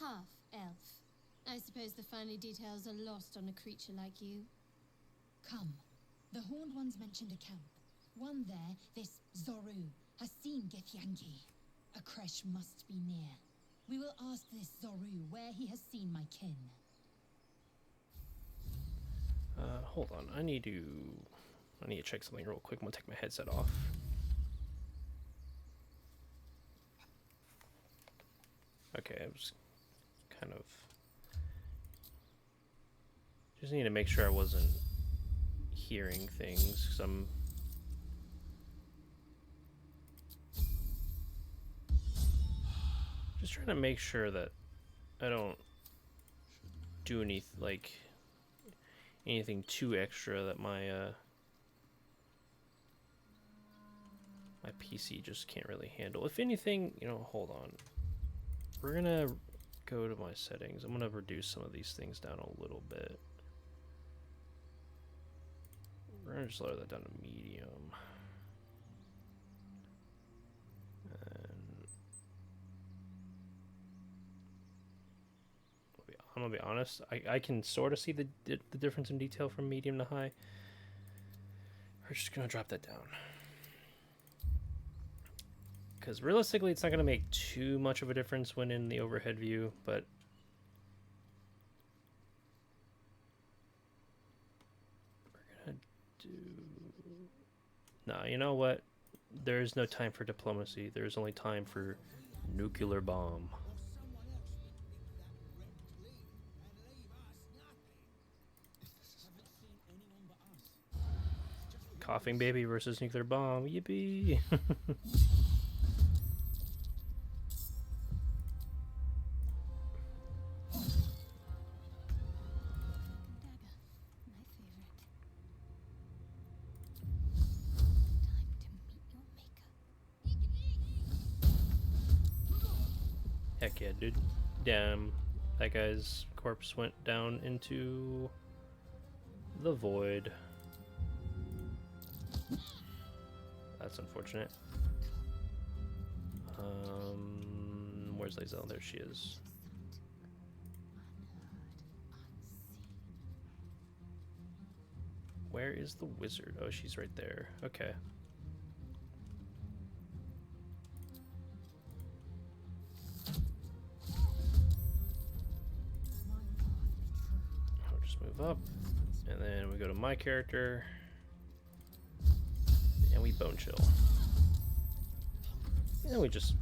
Half elf. I suppose the finer details are lost on a creature like you. Come. The Horned Ones mentioned a camp. One there, this Zoru, has seen Githyanki. A creche must be near. We will ask this Zoru where he has seen my kin. Hold on. I need to check something real quick. I'm gonna take my headset off. Okay, I was kind of just need to make sure I wasn't hearing things, because I'm just trying to make sure that I don't do anything too extra that my my PC just can't really handle. If anything, you know, hold on. We're gonna go to my settings. I'm gonna reduce some of these things down a little bit. We're gonna just lower that down to medium. And I'm gonna be honest. I can sort of see the difference in detail from medium to high. We're just gonna drop that down. Because realistically, it's not going to make too much of a difference when in the overhead view, but we're going to do... Nah, you know what? There is no time for diplomacy. There is only time for nuclear bomb. Coughing baby versus nuclear bomb. Yippee! Heck yeah, dude. Damn, that guy's corpse went down into the void. That's unfortunate. Where's Lae'zel? There she is. Where is the wizard? Oh, she's right there. Okay. I'll just move up, And then we go to my character, and we bone chill. And we just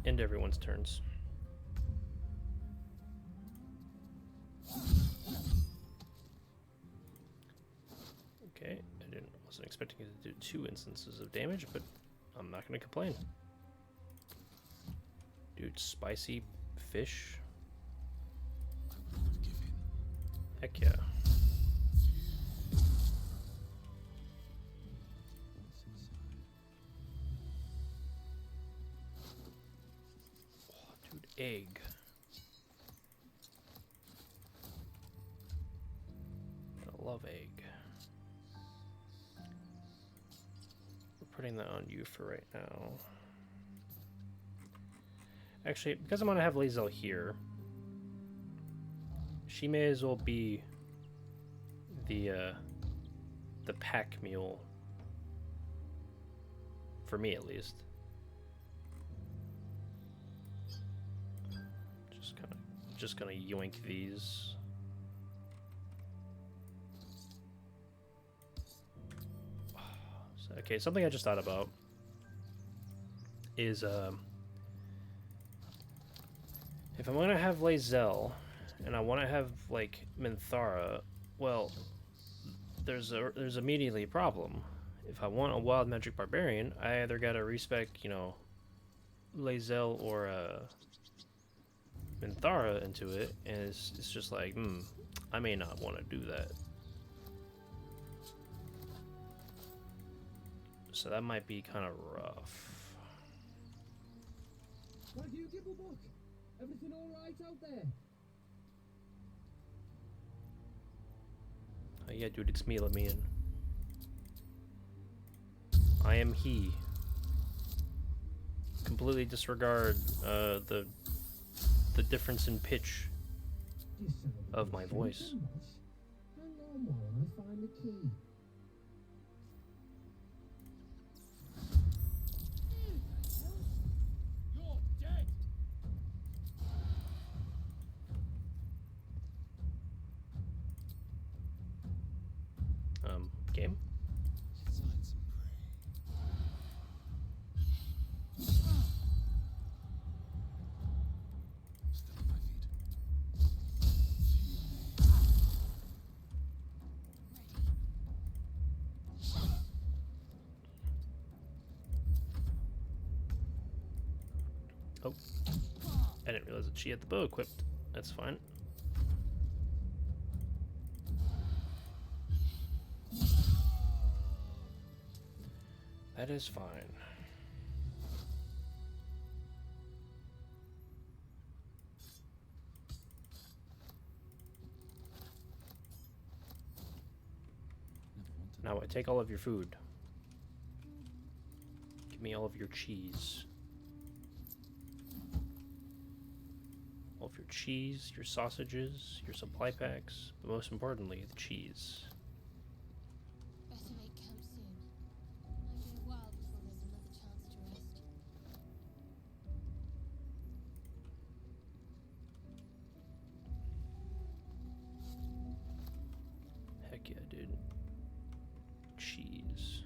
end everyone's turns. Okay, wasn't expecting it to do 2 instances of damage, but I'm not gonna complain. Dude, spicy fish. Heck yeah. Oh, dude, egg. I love egg. We're putting that on you for right now. Actually, because I'm gonna have Lae'zel here, she may as well be the pack mule for me, at least. Just gonna yoink these. Okay, something I just thought about is if I'm gonna have Lae'zel and I want to have like Minthara, well, there's immediately a problem. If I want a wild magic barbarian, I either gotta respec, you know, Lae'zel or Minthara into it, and it's just like, I may not want to do that. So that might be kind of rough. Thank you, Gibblebuck. Everything all right out there? Oh yeah, dude, it's me, let me in. I am he. Completely disregard the difference in pitch of my voice. Hang on while I find the key. You're dead. Game? Oh, I didn't realize that she had the bow equipped. That's fine. That is fine. Now I take all of your food. Give me all of your cheese. All of your cheese, your sausages, your supply packs, but most importantly, the cheese. Better make camp soon. Might be a while before there's another chance to rest. Heck yeah, dude. Cheese.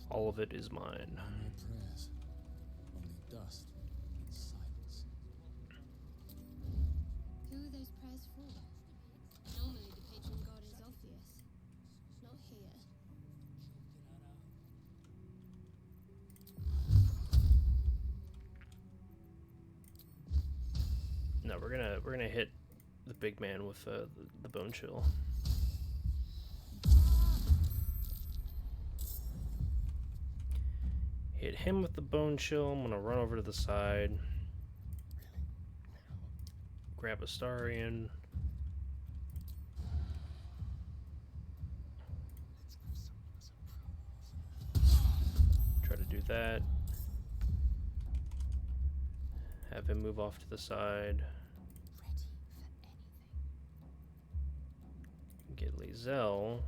All of it is mine. No prayers, only dust and silence. Who are those prayers for? Normally the patron god is obvious. Not here. No, we're gonna hit the big man with the bone chill. Hit him with the bone chill. I'm gonna run over to the side. Grab a Starian. Try to do that. Have him move off to the side. Get Lae'zel.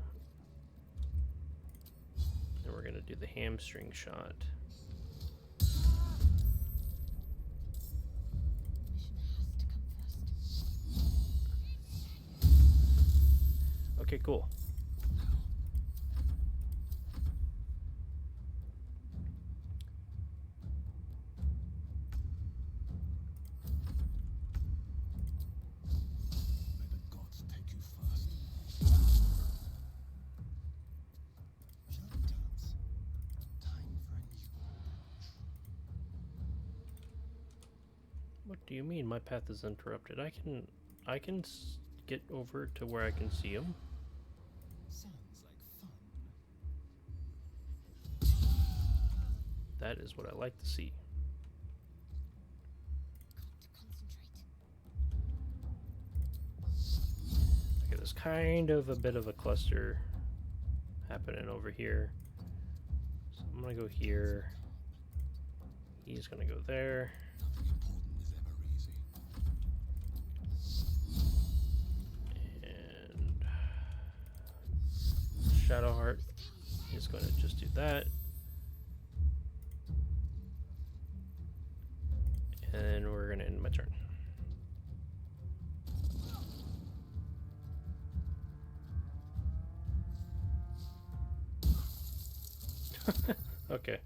And we're gonna do the hamstring shot. Mission has to come first. Okay, cool. May the gods take you first. Young guns. Time for a new approach. What do you mean my path is interrupted? I can get over to where I can see him. Sounds like fun. That is what I like to see. Got to concentrate. Okay, there's kind of a bit of a cluster happening over here. So I'm gonna go here. He's gonna go there. Nothing important is ever easy. And Shadowheart is going to just do that. And then we're going to end my turn. Okay.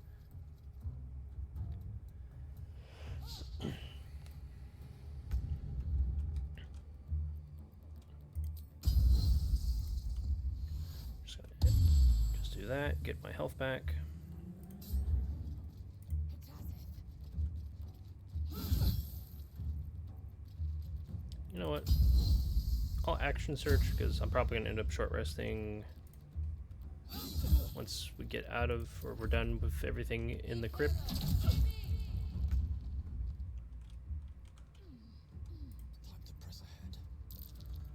Just do that, get my health back. You know what? I'll action search because I'm probably gonna end up short resting once we get out of, or we're done with everything in the crypt. Time to press ahead. There's blood in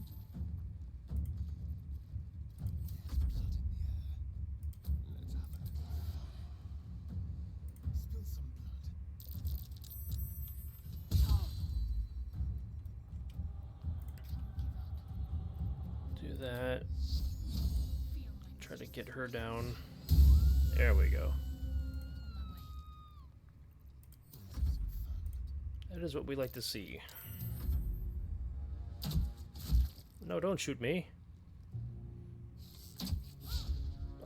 the air. Let's have a little fun. Spill some blood. Do that. Try to get her down. There we go. That is what we like to see. No, don't shoot me.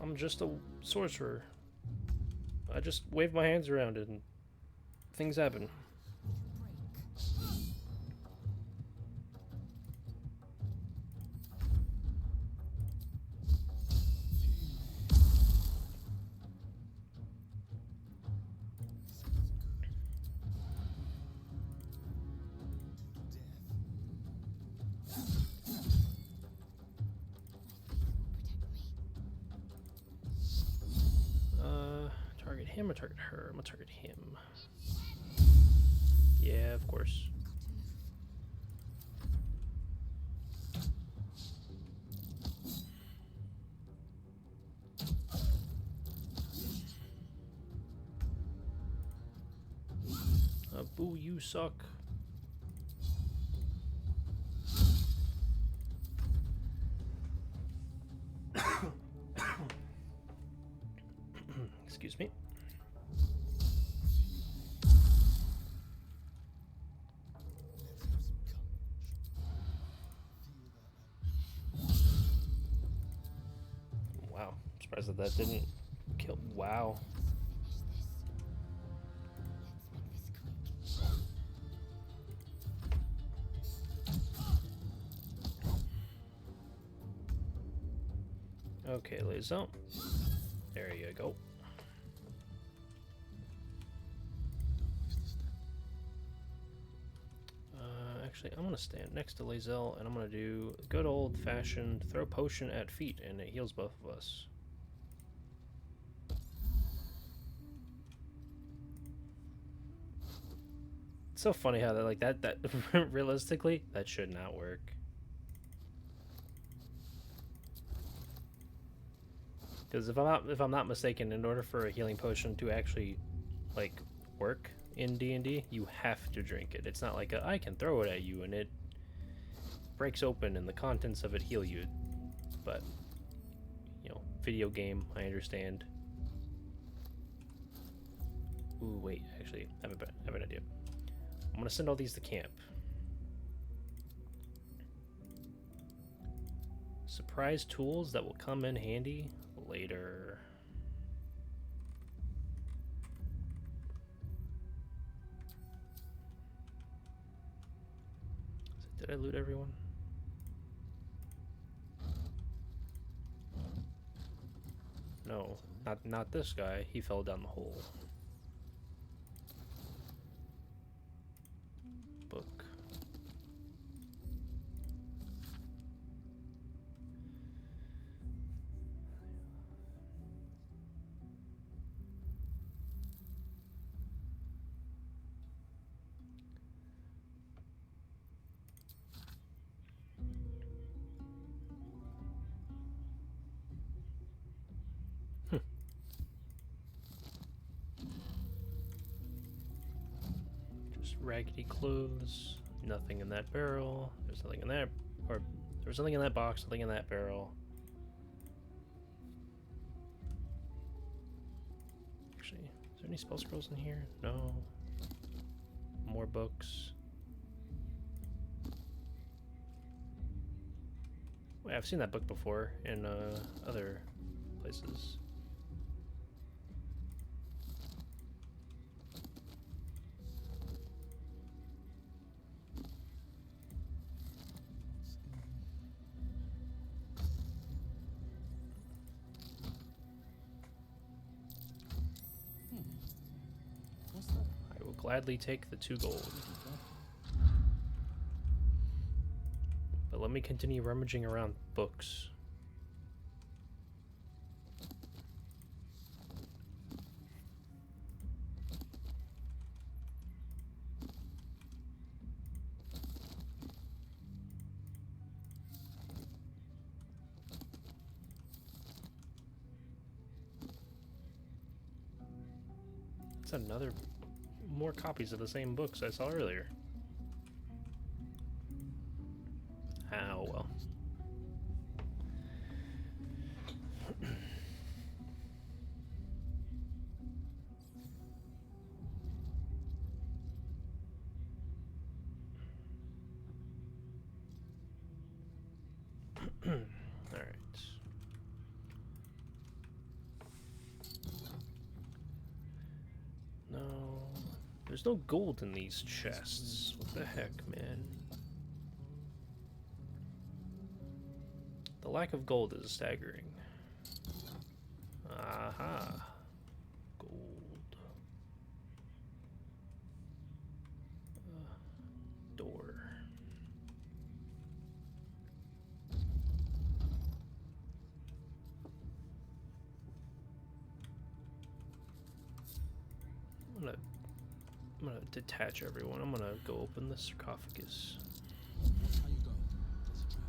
I'm just a sorcerer. I just wave my hands around it and things happen. Target him or target her? I'm gonna target him. Yeah, of course. Boo, you suck. Excuse me. Wow, I'm surprised that that didn't kill. Wow. Okay, Lazo. There you go. Actually, I'm going to stand next to Lazel, and I'm going to do good old-fashioned throw potion at feet, and it heals both of us. It's so funny how that realistically, that should not work. Because if I'm not mistaken, in order for a healing potion to actually like work in D&D, you have to drink it. It's not like I can throw it at you and it breaks open and the contents of it heal you. But you know, video game, I understand. Ooh, wait, actually, I have an idea. I'm gonna send all these to camp. Surprise tools that will come in handy later. Did I loot everyone? No, not this guy. He fell down the hole. Book. Raggedy clothes, nothing in that barrel, there's nothing in that, or there's nothing in that box, nothing in that barrel. Actually, is there any spell scrolls in here? No. More books. Wait, I've seen that book before in other places. I will gladly take the 2 gold. But let me continue rummaging around books. It's another more copies of the same books I saw earlier. Oh well. All right. No, there's no gold in these chests. What the heck, man? The lack of gold is staggering. Aha. Gold. Door. I'm gonna detach everyone. I'm gonna go open the sarcophagus. Watch how you go. There's a trap.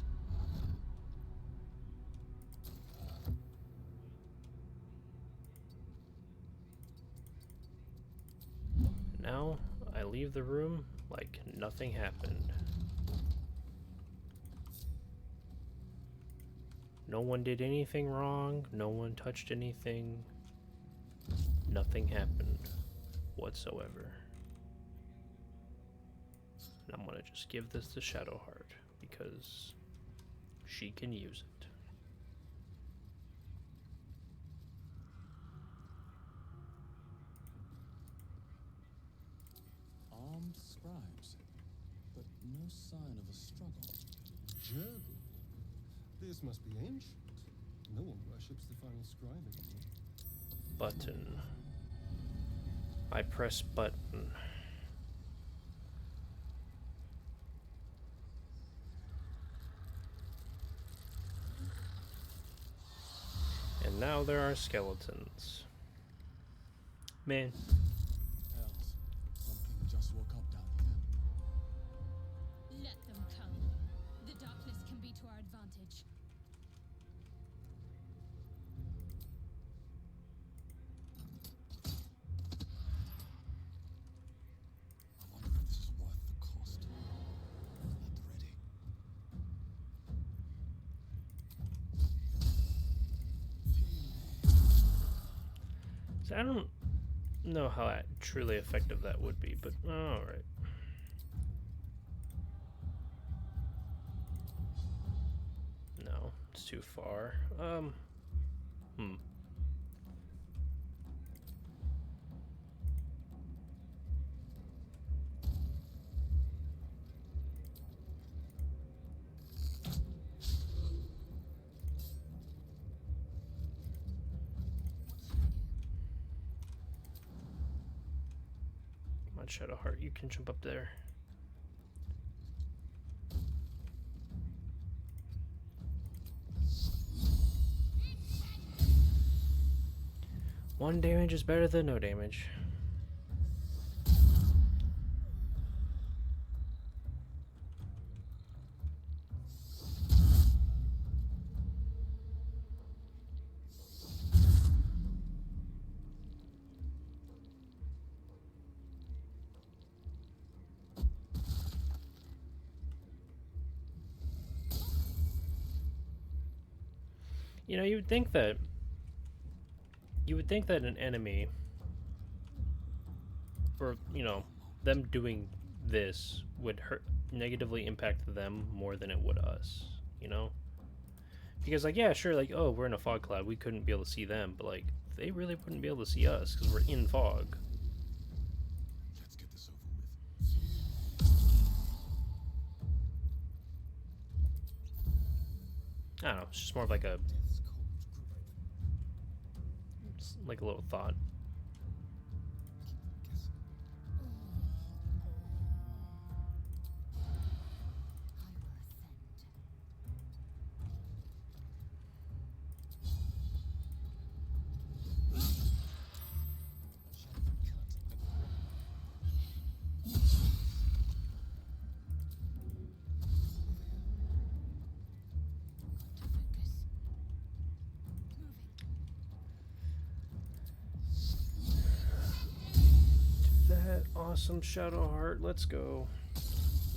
Now I leave the room like nothing happened. No one did anything wrong. No one touched anything. Nothing happened whatsoever. And I'm gonna just give this to Shadowheart because she can use it. Armed scribes, but no sign of a struggle. Juggle. This must be ancient. No one worships the final scribe anymore. Button. I press button. And now there are skeletons. Man. Hells, something just woke up down here. Let them come. The darkness can be to our advantage. I wonder if this is worth the cost. At the ready. So I don't know how truly effective that would be, but alright. It's too far. Hmm. Come on, Shadowheart, you can jump up there. One damage is better than no damage. You know, you would think that an enemy, or you know, them doing this would hurt negatively impact them more than it would us, you know? Because like, yeah, sure, like, oh, we're in a fog cloud, we couldn't be able to see them, but like they really wouldn't be able to see us because we're in fog. Let's get this over with. I don't know, it's just more of like a Death's cold grip. like a little thought. Guessing. I will ascend. Shadow cut. Got to focus. Moving. That awesome Shadowheart, let's go.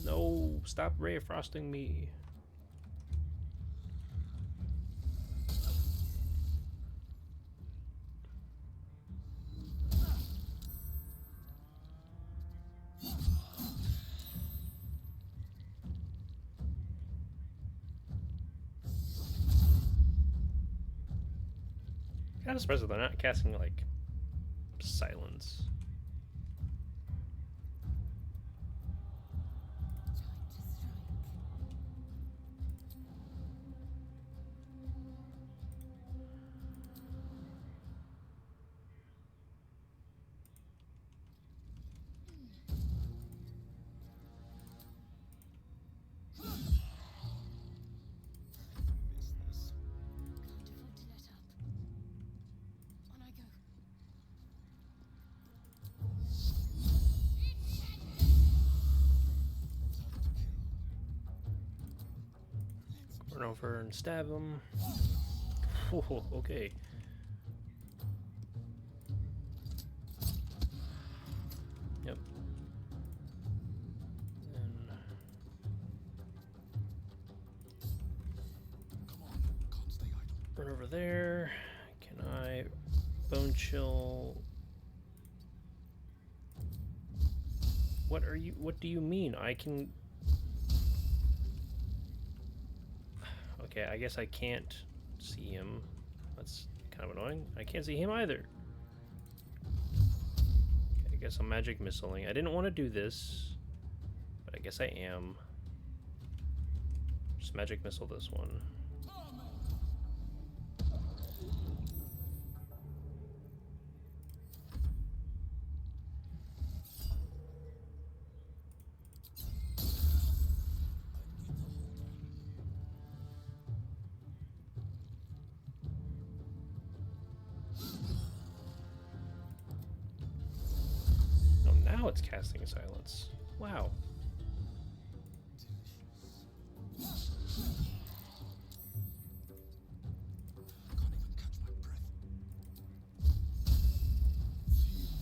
No, stop Ray Frosting me. Kind of surprised that they're not casting like silence. Time to strike. Miss this. Can't afford to let up. On I go. Run over and stab him. Oh, okay. Yep. And Come on, can't stay idle. run over there. Can I bone chill? What do you mean? I can... Okay, I guess I can't see him. That's kind of annoying. I can't see him either. I guess I'm magic missiling. I didn't want to do this, but I guess I am. Just magic missile this one. Oh, now it's casting silence. Wow. Can't even catch my breath. I am fury.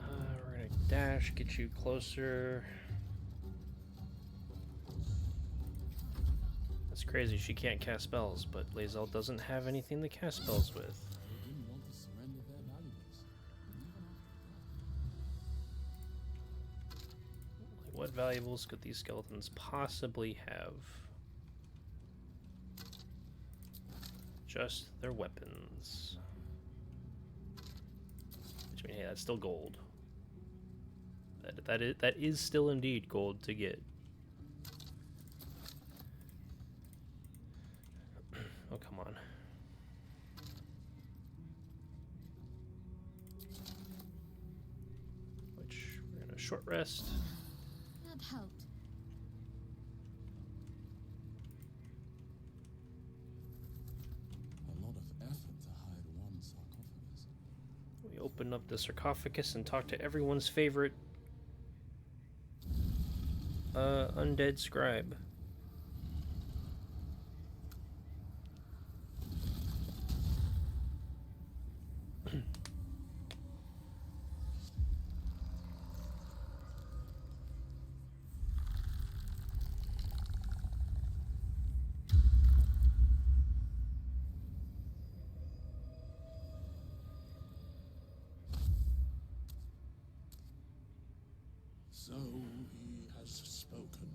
I am death. We're gonna dash, get you closer. That's crazy, she can't cast spells, but Lae'zel doesn't have anything to cast spells with. They didn't want to surrender their valuables. Even after What What valuables could these skeletons possibly have? Just their weapons. Which, I mean, hey, that's still gold. That is still indeed gold to get. Oh, come on. Which, we're gonna short rest. That helped. A lot of effort to hide one sarcophagus. We open up the sarcophagus and talk to everyone's favorite undead scribe. So he has spoken,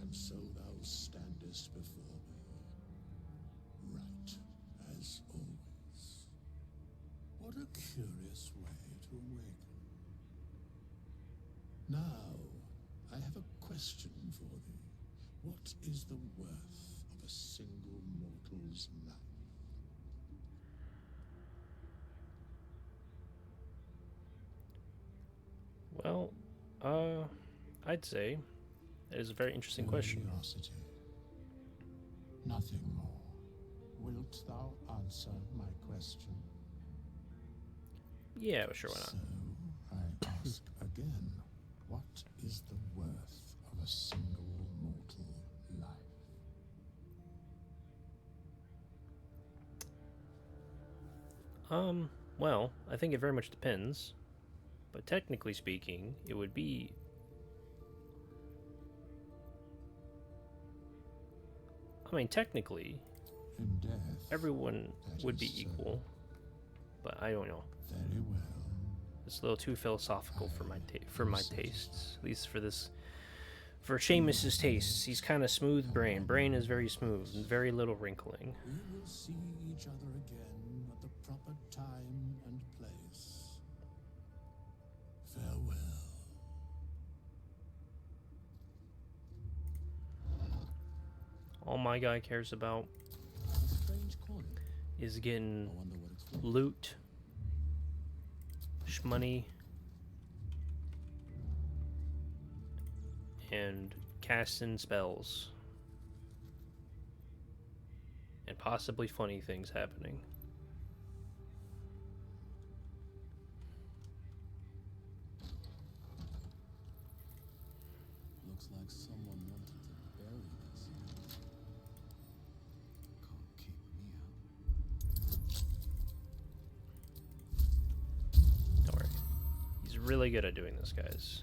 and so thou standest before me, right as always. What a curious way to awaken. Now, I have a question for thee. What is the worth of a single mortal's life? Well, I'd say that is a very interesting question. Curiosity. Nothing more. Wilt thou answer my question? Yeah, sure, why not? So, I ask again, what is the worth of a single mortal life? Well, I think it very much depends. But technically speaking, it would be... I mean, technically, In death, everyone that would is be so. equal. But I don't know. Very well. It's a little too philosophical for my tastes. At least for this... For Seamus's tastes, he's kind of smooth brain. Brain is very smooth and very little wrinkling. We will see each other again at the proper time and place. Farewell. All my guy cares about A strange coin. is getting I wonder what it's for. loot, shmoney, and casting spells. And possibly funny things happening. Looks like someone wanted to bury this. Can't keep me out. Don't worry. He's really good at doing this, guys.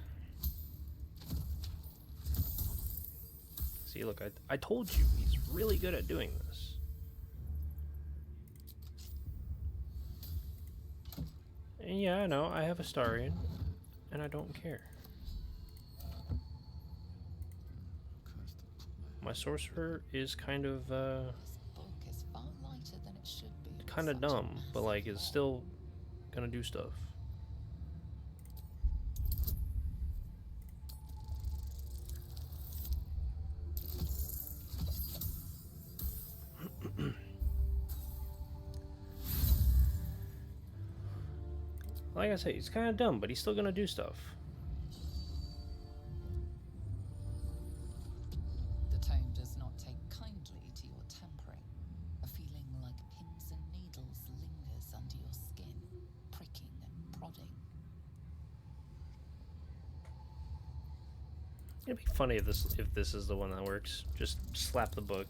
See, look, I told you, he's really good at doing this. And yeah, I know, I have a Starian, and I don't care. Cursed to put my My sorcerer is kind of, This book is far lighter than it should be. with kind of such a dumb, but like, massive is wall. still gonna do stuff. Like I say, he's kind of dumb, but he's still gonna do stuff. The tome does not take kindly to your tampering. A feeling like pins and needles lingers under your skin, pricking and prodding. It'd be funny if this is the one that works. Just slap the book,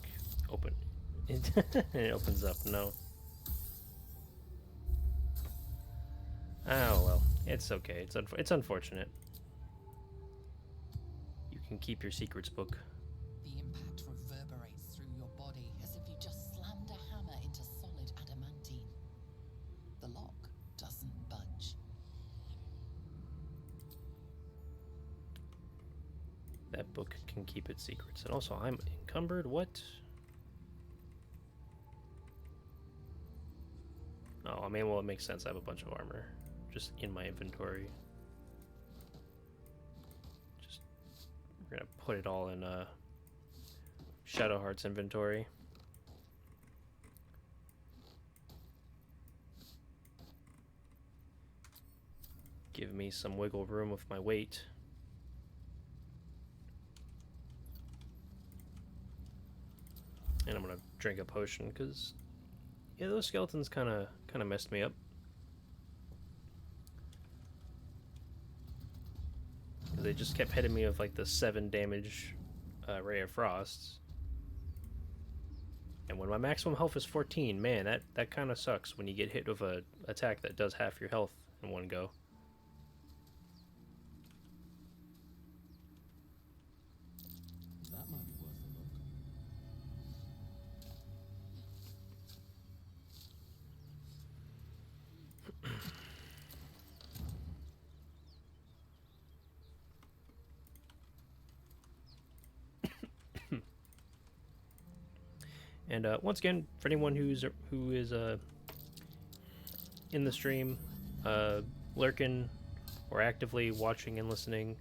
open, and it opens up. No. Oh well, it's okay. It's unfortunate. You can keep your secrets book. The impact reverberates through your body as if you just slammed a hammer into solid adamantine. The lock doesn't budge. That book can keep its secrets. And also, I'm encumbered. What? Oh, I mean, well, it makes sense. I have a bunch of armor just in my inventory. Just, we're gonna put it all in Shadowheart's inventory. Give me some wiggle room with my weight. And I'm gonna drink a potion because, yeah, those skeletons kind of messed me up. They just kept hitting me with like the 7 damage Ray of Frost. And when my maximum health is 14, man, that kind of sucks when you get hit with a attack that does half your health in one go. That might be worth a look. And once again, for anyone who is in the stream, lurking, or actively watching and listening,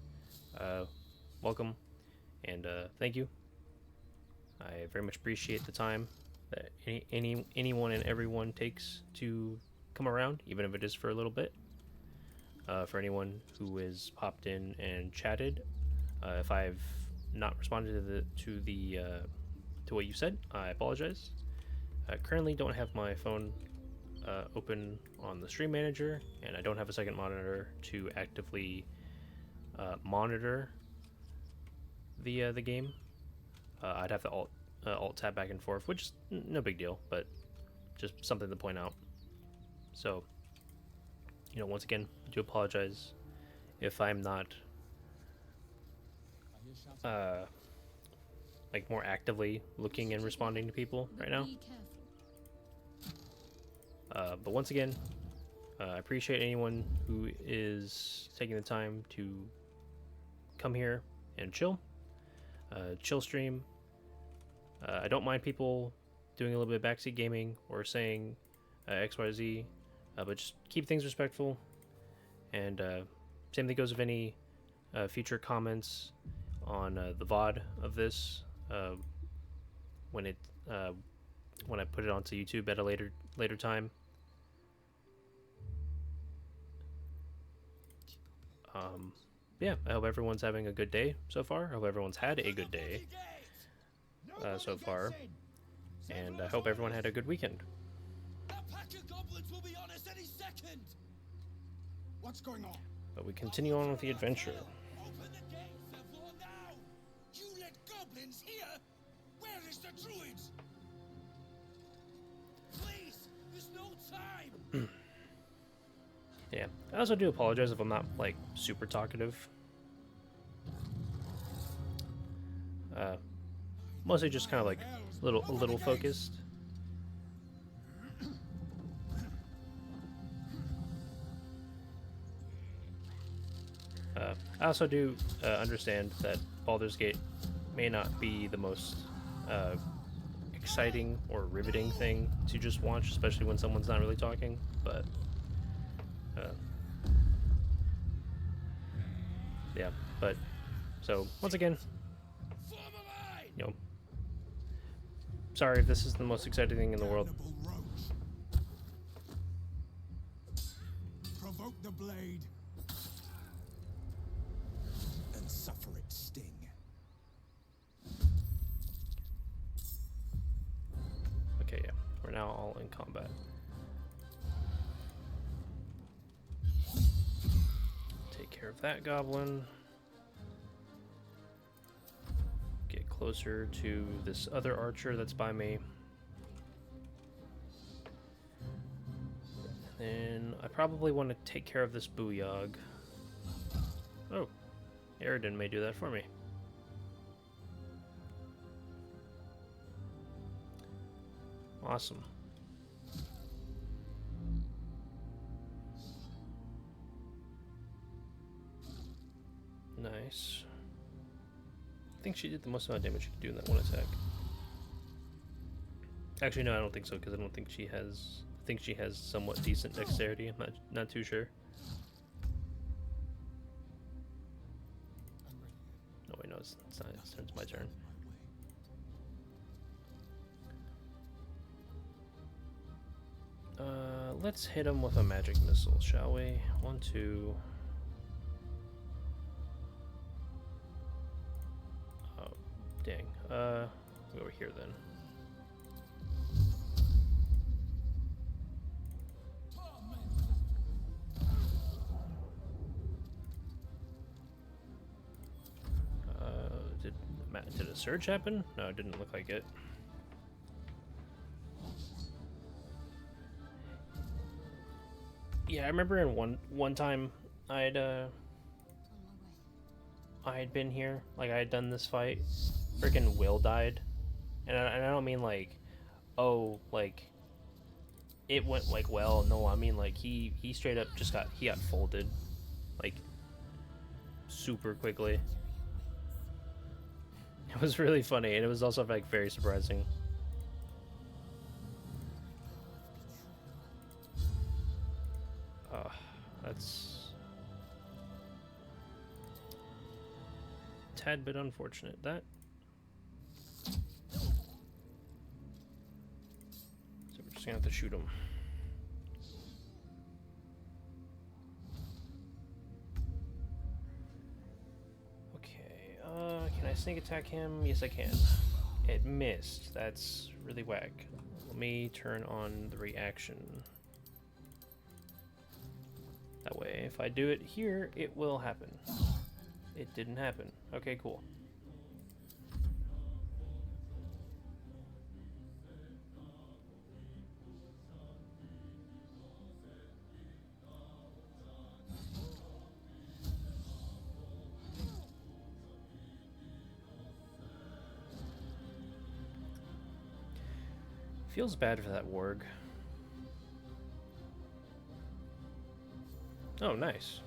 welcome, and thank you. I very much appreciate the time that anyone and everyone takes to come around, even if it is for a little bit. For anyone who has popped in and chatted, if I've not responded to what you said, I apologize. I currently don't have my phone open on the stream manager, and I don't have a second monitor to actively monitor the game. I'd have to alt tab back and forth, which is no big deal, but just something to point out. So, once again, I do apologize if I'm not like more actively looking and responding to people right now. Be careful. But once again, I appreciate anyone who is taking the time to come here and chill stream. I don't mind people doing a little bit of backseat gaming or saying XYZ, but just keep things respectful. And same thing goes with any future comments on the VOD of this when I put it onto YouTube at a later time. Yeah, I hope everyone's having a good day so far. I hope everyone's had a good day so far, and I hope everyone had a good weekend. That pack of goblins will be on us any second. What's going on? But we continue on with the adventure. Open the gates, therefore, now. You let goblins here? Where is the druid? Please, there's no time. Yeah, I also do apologize if I'm not like super talkative. Mostly just kind of like a little focused. I also do understand that Baldur's Gate may not be the most exciting or riveting thing to just watch, especially when someone's not really talking, but yeah, but so once again, sorry if this is the most exciting thing in the world. Provoke the blade and suffer its sting. Okay, yeah, we're now all in combat. Take care of that goblin. Get closer to this other archer that's by me. And I probably want to take care of this booyog. Oh, Aridin may do that for me. Awesome. Nice. I think she did the most amount of damage she could do in that one attack. Actually, no, I don't think so, because I don't think she has... I think she has somewhat decent dexterity. I'm not too sure. No, wait, no, it's not. It's my turn. Let's hit him with a magic missile, shall we? 1, 2... Oh, dang. Go over here then. Did a surge happen? No, it didn't look like it. Yeah, I remember in one time I had been here, like I had done this fight. Freaking Will died, and I don't mean like, oh, like it went like well. No, I mean like he straight up just got folded, like super quickly. It was really funny, and it was also like very surprising. That's a tad bit unfortunate. So we're just gonna have to shoot him. Can I sneak attack him? Yes, I can. It missed. That's really whack. Let me turn on the reaction. That way, if I do it here, it will happen. It didn't happen. Okay, cool. Feels bad for that warg. Oh, nice.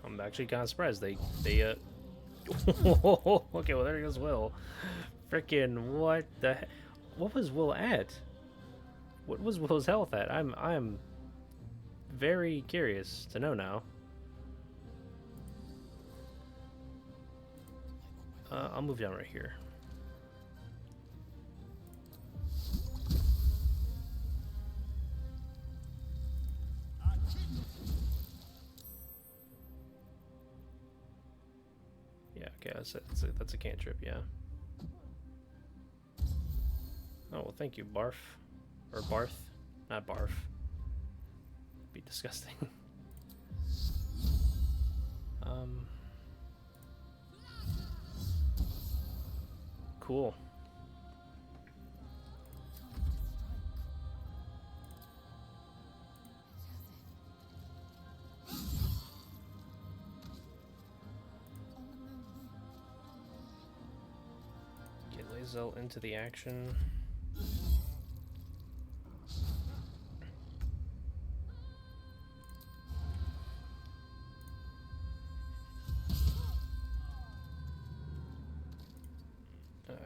I'm actually kind of surprised they okay, well there goes Will. Frickin' what the heck? What was Will at? What was Will's health at? I'm very curious to know now. I'll move down right here. Yeah, that's a cantrip, yeah. Oh, well, thank you, Barf. Or Barth. Not Barf. Be disgusting. Cool. Lae'zel into the action.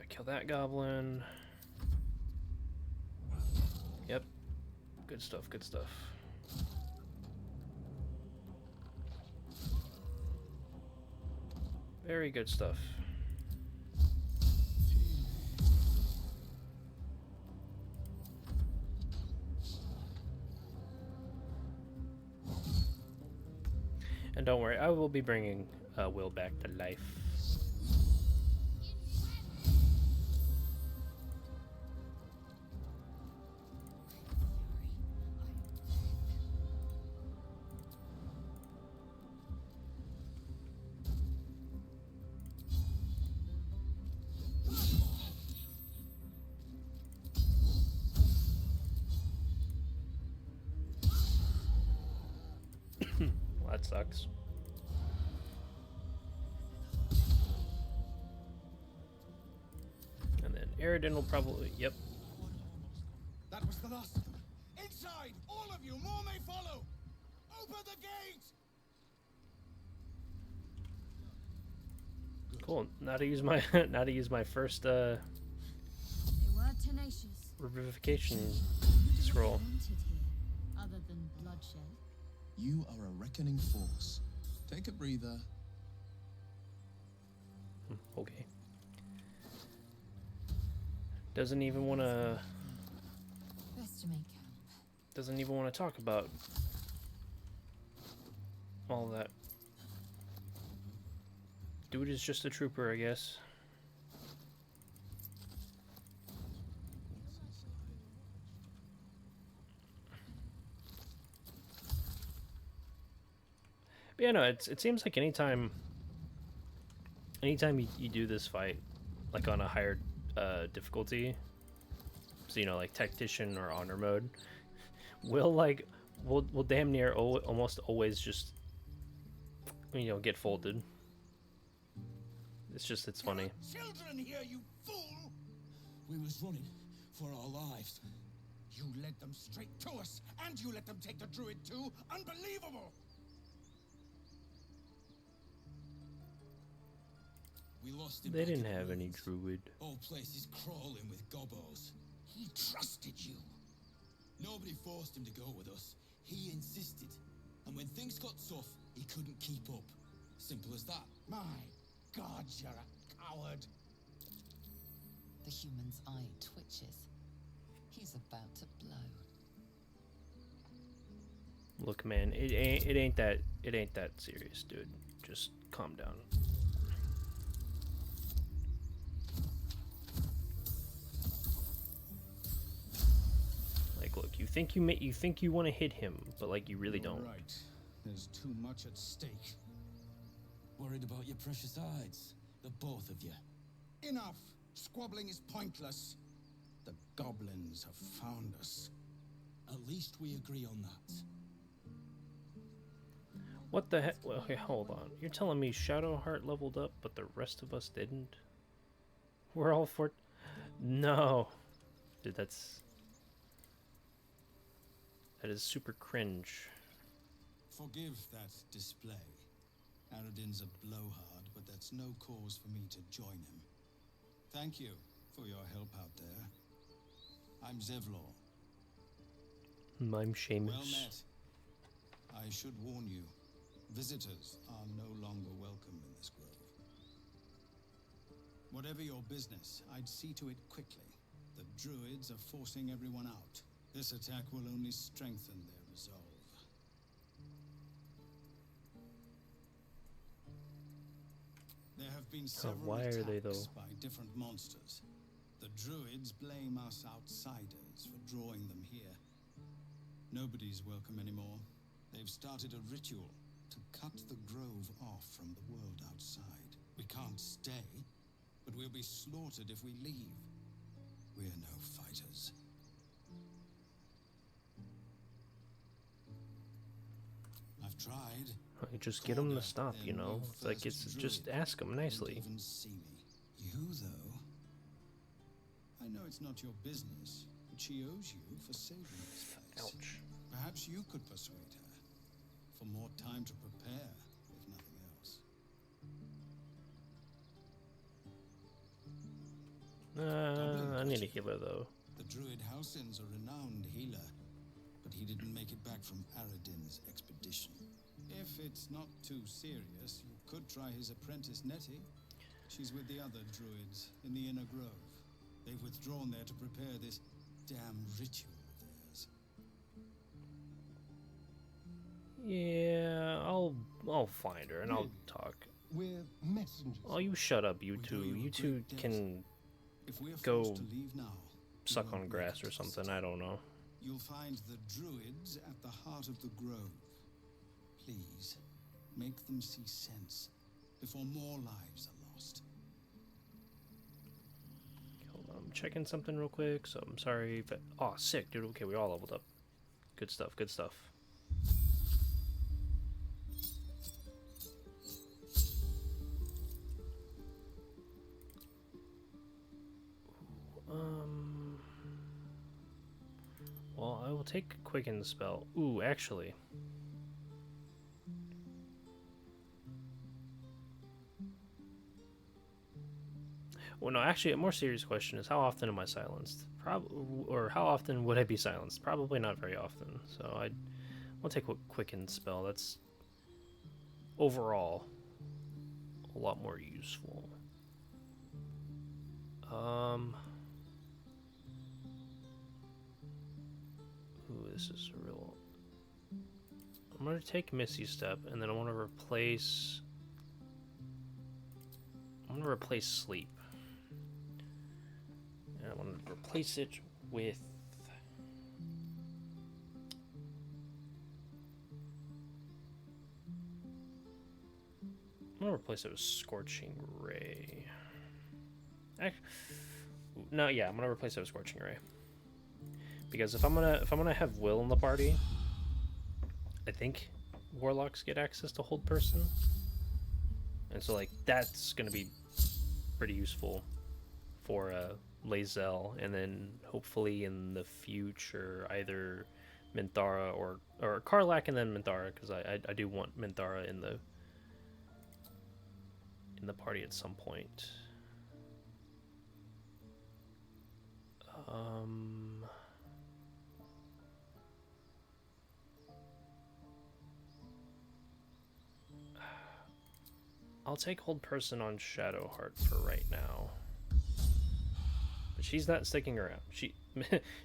Kill that goblin. Yep. Good stuff, good stuff. Very good stuff. And don't worry, I will be bringing Will back to life. Well, that sucks. And then Aridin will probably, yep. That was the last of them. Inside! All of you! More may follow! Open the gate! Cool. Now to use my now to use my first They were tenacious. revivification Who did scroll. what they wanted here, other than bloodshed? You are a reckoning force. Take a breather. Okay. Doesn't even want to. Best to make camp. Doesn't even want to talk about all that. Dude is just a trooper, I guess. But yeah, no, it seems like anytime you do this fight, like on a higher difficulty, so you know, like Tactician or Honor mode, we'll damn near almost always just, you know, get folded. It's funny. Children here, you fool! We was running for our lives. You led them straight to us, and you let them take the druid too. Unbelievable! We lost him. They back in didn't the have any ruins. druid. Whole place is crawling with gobos. He trusted you. Nobody forced him to go with us. He insisted. And when things got tough, he couldn't keep up. Simple as that. My God, you're a coward. The human's eye twitches. He's about to blow. Look, man, it ain't that serious, dude. Just calm down. Like, look, you think you want to hit him, but like you really don't. Right. There's too much at stake. Worried about your precious hides, the both of you. Enough! Squabbling is pointless. The goblins have found us. At least we agree on that. What the heck? Well, okay, hold on. You're telling me Shadowheart leveled up, but the rest of us didn't? We're all for... No. Dude, that is super cringe. Forgive that display. Aradin's a blowhard, but that's no cause for me to join him. Thank you for your help out there. I'm Zevlor. I'm Seamus. Well met. I should warn you, visitors are no longer welcome in this grove. Whatever your business, I'd see to it quickly. The druids are forcing everyone out. This attack will only strengthen their resolve. There have been several why are they, attacks though? by different monsters. The druids blame us outsiders for drawing them here. Nobody's welcome anymore. They've started a ritual to cut the grove off from the world outside. We can't stay, but we'll be slaughtered if we leave. We're no fighters. I've tried. Like, just get them to stop, you know? It's like, just ask them nicely. Won't even see me. You, though, I know it's not your business, but she owes you for saving this place. Ouch. Perhaps you could persuade her for more time to prepare, if nothing else. I need a healer, though. The druid Halsin's a renowned healer, but he didn't make it back from Aradin's expedition. If it's not too serious, you could try his apprentice Nettie. She's with the other druids in the inner grove. They've withdrawn there to prepare this damn ritual of theirs. Yeah, I'll find her and I'll talk. We're messengers. Oh, you shut up, you We do two. you a You two great debt. can If we're go forced to leave now, we suck won't on make grass it or to something. city. I don't know. You'll find the druids at the heart of the grove. Please, make them see sense before more lives are lost. Hold on, I'm checking something real quick. So I'm sorry, but oh, sick, dude. Okay, we all leveled up. Good stuff. Good stuff. Well, I will take Quicken spell. Ooh, actually. Well, no, actually, a more serious question is how often am I silenced? Or how often would I be silenced? Probably not very often. So I'll take a quicken spell. That's overall a lot more useful. Ooh, this is a real. I'm gonna take Misty Step, and then I want to replace. I'm gonna replace Sleep. And I want to replace it with. I'm gonna replace it with Scorching Ray. No, yeah, I'm gonna replace it with Scorching Ray. Because if I'm gonna have Will in the party, I think Warlocks get access to Hold Person, and so like that's gonna be pretty useful for Lae'zel, and then hopefully in the future either Minthara or Karlach and then Minthara, because I do want Minthara in the party at some point. I'll take Hold Person on Shadowheart for right now. But she's not sticking around.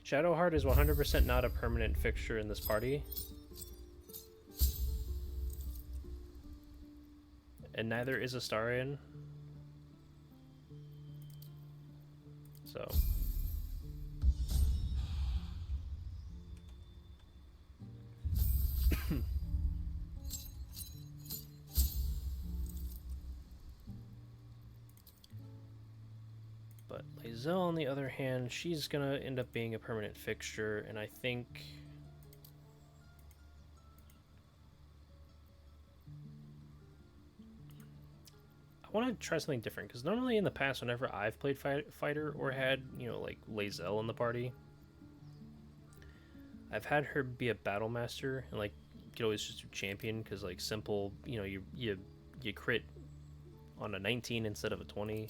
Shadowheart is 100% not a permanent fixture in this party. And neither is Astarion. So... But Lae'zel, on the other hand, she's gonna end up being a permanent fixture, and I think... I want to try something different, because normally in the past, whenever I've played fighter or had, you know, like Lae'zel in the party, I've had her be a battle master, and like you could always just do champion, because like simple, you know, you crit on a 19 instead of a 20.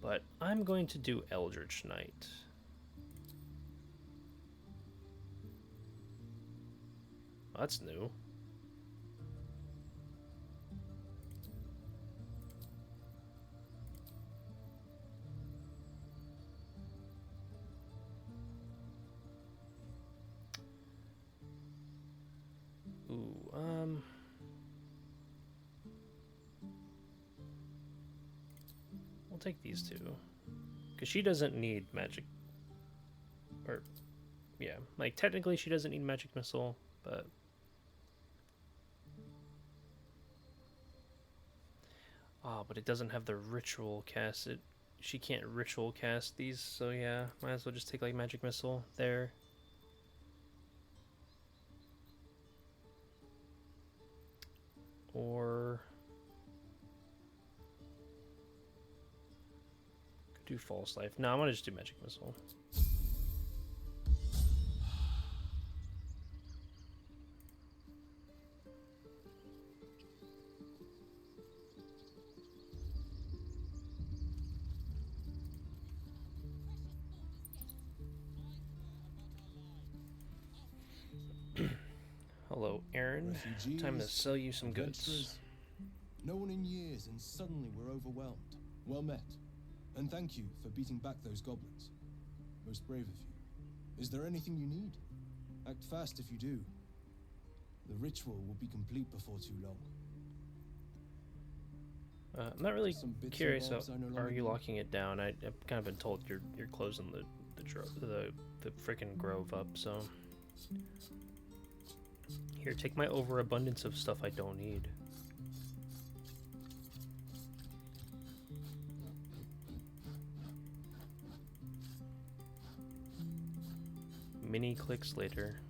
But I'm going to do Eldritch Knight. Oh, that's new. Ooh, we'll take these two. Because she doesn't need magic. Or, yeah, like technically she doesn't need magic missile, but... Oh, but it doesn't have the ritual cast. She can't ritual cast these, so yeah, might as well just take like magic missile there. Or could do false life. No, I'm gonna just do magic missile. Hello, Aaron. Refugees, Time to sell you some goods. adventurers. No one in years, and suddenly we're overwhelmed. Well met. And thank you for beating back those goblins. Most brave of you. Is there anything you need? Act fast if you do. The ritual will be complete before too long. I'm not really Some bits and curious. bobs I no Are longer you need. locking it down? I've kind of been told you're closing the freaking grove up. So here, take my overabundance of stuff I don't need. Mini clicks later.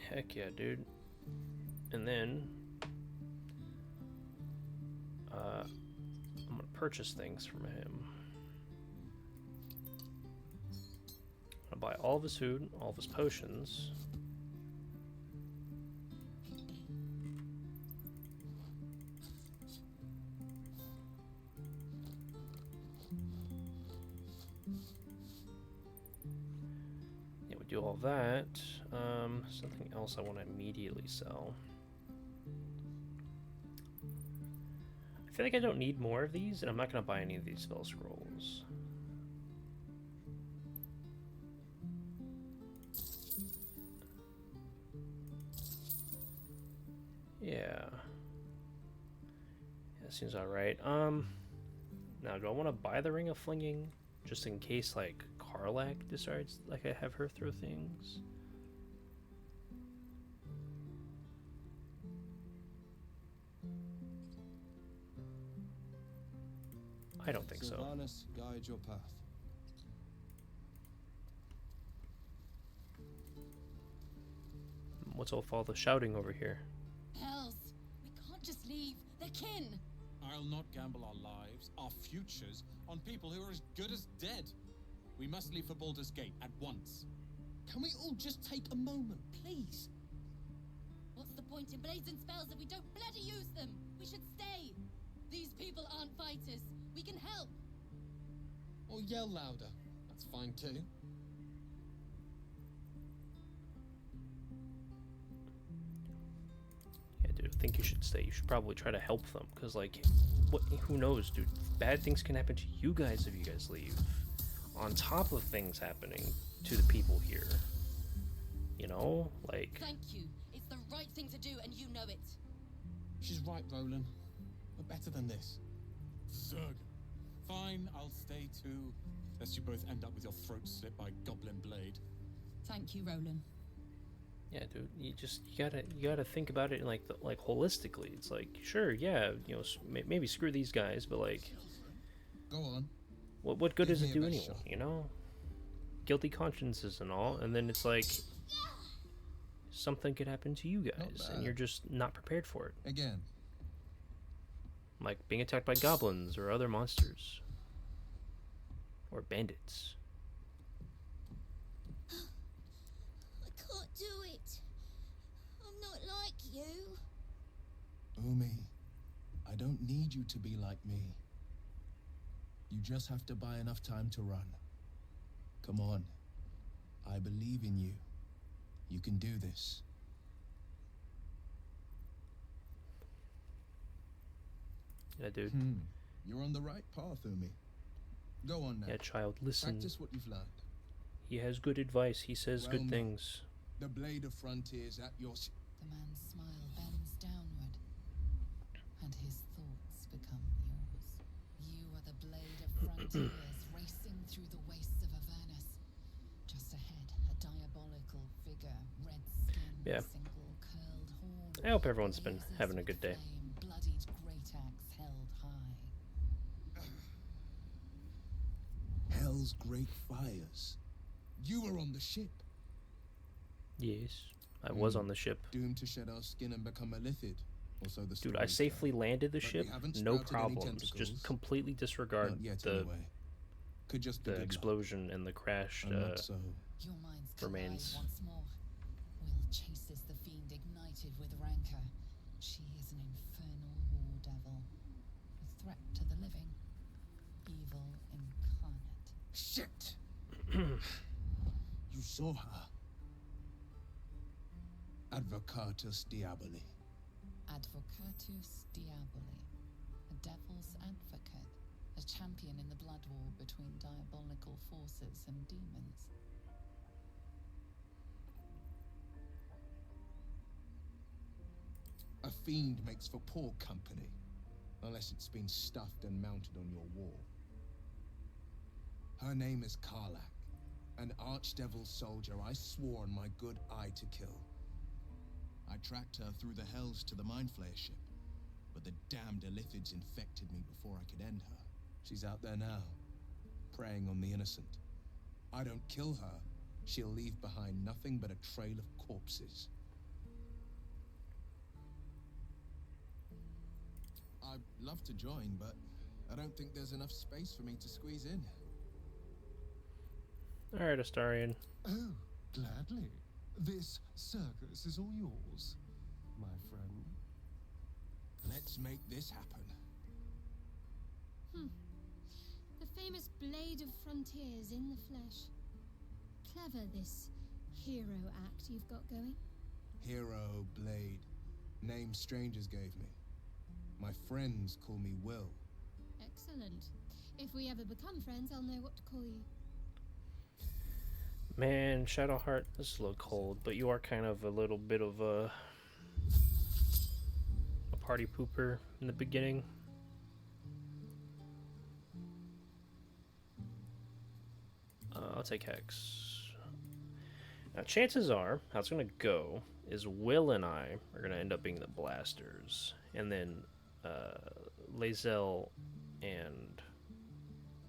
Heck yeah, dude. And then I'm gonna purchase things from him. I'll buy all of his food, all of his potions. Yeah, we do all that. Something else I want to immediately sell. I feel like I don't need more of these, and I'm not going to buy any of these spell scrolls. Yeah. That seems alright. Now, do I want to buy the Ring of Flinging? Just in case, like, Karlak decides, like, I have her throw things? I don't think so. Sylvanas, guide your path. What's all the shouting over here? Hells, we can't just leave. They're kin. I'll not gamble our lives, our futures, on people who are as good as dead. We must leave for Baldur's Gate at once. Can we all just take a moment, please? What's the point in blazing spells if we don't bloody use them? We should stay. These people aren't fighters. We can help. Or yell louder. That's fine too. Yeah, dude, I think you should stay. You should probably try to help them, because, like, who knows, dude? Bad things can happen to you guys if you guys leave. On top of things happening to the people here. You know? Like... Thank you. It's the right thing to do, and you know it. She's right, Roland. We're better than this. Zerg. Fine, I'll stay too. Lest you both end up with your throats slit by goblin blade. Thank you, Roland. Yeah, dude, you gotta think about it like holistically. It's like, sure, yeah, you know, maybe screw these guys, but like, Go on. what good Give does me it a do best anyone? shot. You know, guilty consciences and all, and then it's like something could happen to you guys, and bad. you're just not prepared for it. Again. Like being attacked by goblins or other monsters or bandits. I can't do it. I'm not like you. Umi, I don't need you to be like me. You just have to buy enough time to run. Come on. I believe in you. You can do this. Yeah, dude. You're on the right path, Umi. Go on now. Yeah, child, listen. Practice what you've learned. He has good advice. He says good Realm. things. The blade of frontiers at your... The man's smile bends downward, and his thoughts become yours. You are the blade of frontiers racing through the wastes of Avernus. Just ahead, a diabolical figure, red skin, Yeah. single curled horn. I hope everyone's been blazes having a with good day. flame, bloodied great axe held high. Hell's great fires. You were on the ship. Yes, I was on the ship. Doomed to shed our skin and become a lithid. Also the Dude, I stories safely go. landed the But we ship, haven't no sprouted any problems. tentacles. Just completely disregard Not yet, the anyway. Could just be the good luck. explosion and the crash. And not so. Your minds collide Remains. once more. Will chases the fiend ignited with rancor. She is an infernal war devil, a threat to the living, evil incarnate. Shit! You saw her. Advocatus Diaboli. Advocatus Diaboli, a devil's advocate, a champion in the blood war between diabolical forces and demons. A fiend makes for poor company, unless it's been stuffed and mounted on your wall. Her name is Karlak, an archdevil soldier I swore on my good eye to kill. I tracked her through the hells to the Mindflayer ship, but the damned Illithids infected me before I could end her. She's out there now, preying on the innocent. I don't kill her, she'll leave behind nothing but a trail of corpses. I'd love to join, but I don't think there's enough space for me to squeeze in. Alright, Astarion. Oh, gladly. This circus is all yours, my friend. Let's make this happen. The famous Blade of Frontiers in the flesh. Clever, this hero act you've got going. Hero Blade. Name strangers gave me. My friends call me Will. Excellent. If we ever become friends, I'll know what to call you. Man, Shadowheart, this is a little cold, but you are kind of a little bit of a party pooper in the beginning. I'll take Hex. Now, chances are, how it's going to go is Will and I are going to end up being the blasters, and then Lae'zel and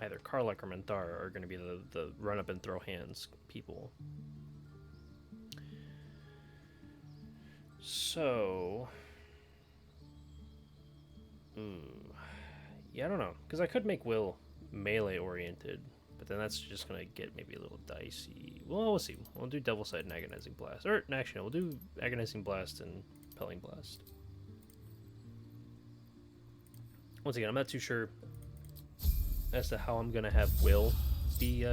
either Karlach or Menthara are going to be the run up and throw hands people. So, yeah, I don't know, because I could make Will melee oriented, but then that's just going to get maybe a little dicey. Well, we'll see. We'll do Devil Sight and Agonizing Blast. Or, actually, no, we'll do Agonizing Blast and Pelling Blast. Once again, I'm not too sure as to how I'm going to have Will be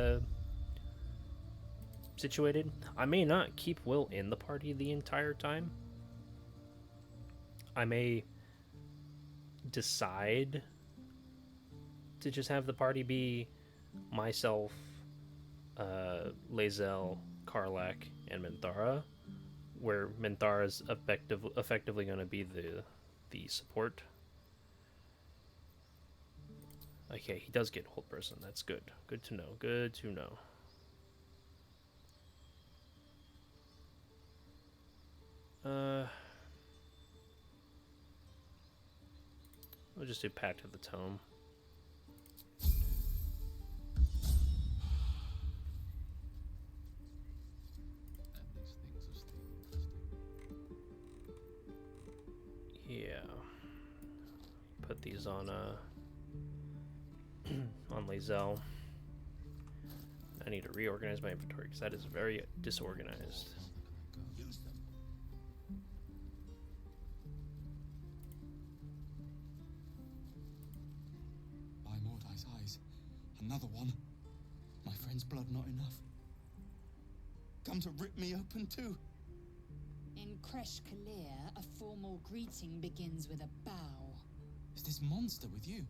situated. I may not keep Will in the party the entire time. I may decide to just have the party be myself, Lae'zel, Karlach, and Menthara, where Menthara is effectively going to be the support. Okay, he does get hold person. That's good. Good to know. Good to know. We'll just do Pact of the Tome. Yeah. Put these on on Lae'zel. I need to reorganize my inventory because that is very disorganized. Use them. By Mordai's eyes, another one. My friend's blood not enough. Come to rip me open too. In Kresh Kalir, a formal greeting begins with a bow. Is this monster with you?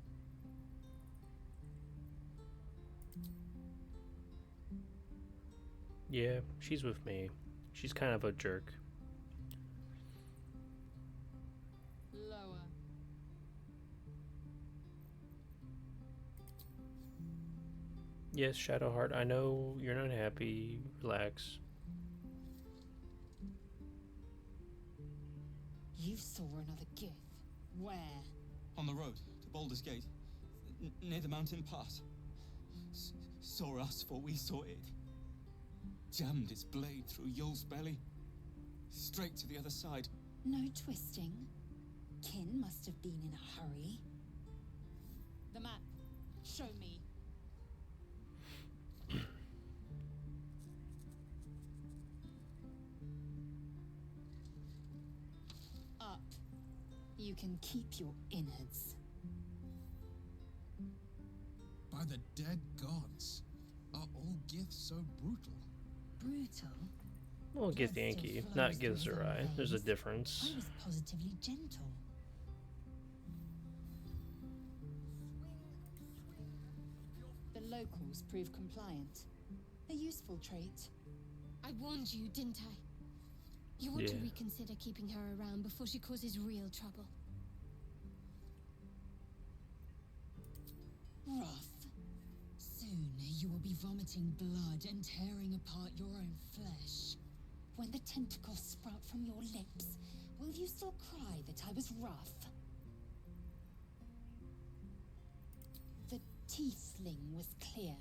Yeah, she's with me. She's kind of a jerk. Lower. Yes, Shadowheart, I know you're not happy. Relax. You saw another Gith. Where? On the road to Baldur's Gate, near the mountain pass. Saw us, for we saw it. Jammed its blade through Yul's belly, straight to the other side. No twisting. Kin must have been in a hurry. The map. Show me. Up. You can keep your innards. By the dead gods, are all Giths so brutal? Brutal? Well, Gith Blood Yankee, still not flows Gith through his Zerai. own There's a veins. difference. I was positively gentle. The locals prove compliant. A useful trait. I warned you, didn't I? You want to Yeah. reconsider keeping her around before she causes real trouble. Rough. Soon you will be vomiting blood and tearing apart your own flesh. When the tentacles sprout from your lips, will you still cry that I was rough? The tiefling was clear.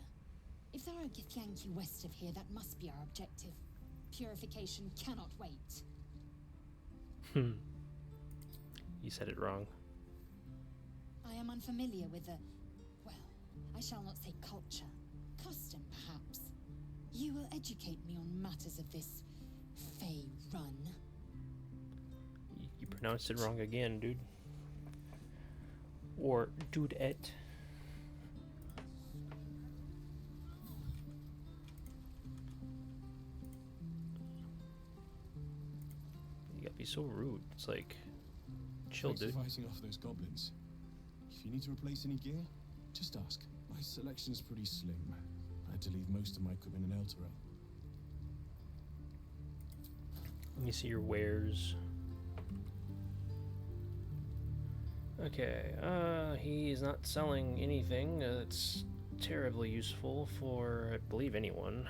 If there are Githyanki west of here, that must be our objective. Purification cannot wait. You said it wrong. I am unfamiliar with the I shall not say culture, custom perhaps. You will educate me on matters of this Fey run. You pronounced it wrong again, dude. Or dudette. You gotta be so rude. It's like, chill, Thanks dude. for fighting off those goblins. If you need to replace any gear, just ask. My selection's pretty slim. I had to leave most of my equipment in Elturel. Let me see your wares. Okay, he's not selling anything that's terribly useful for, I believe, anyone.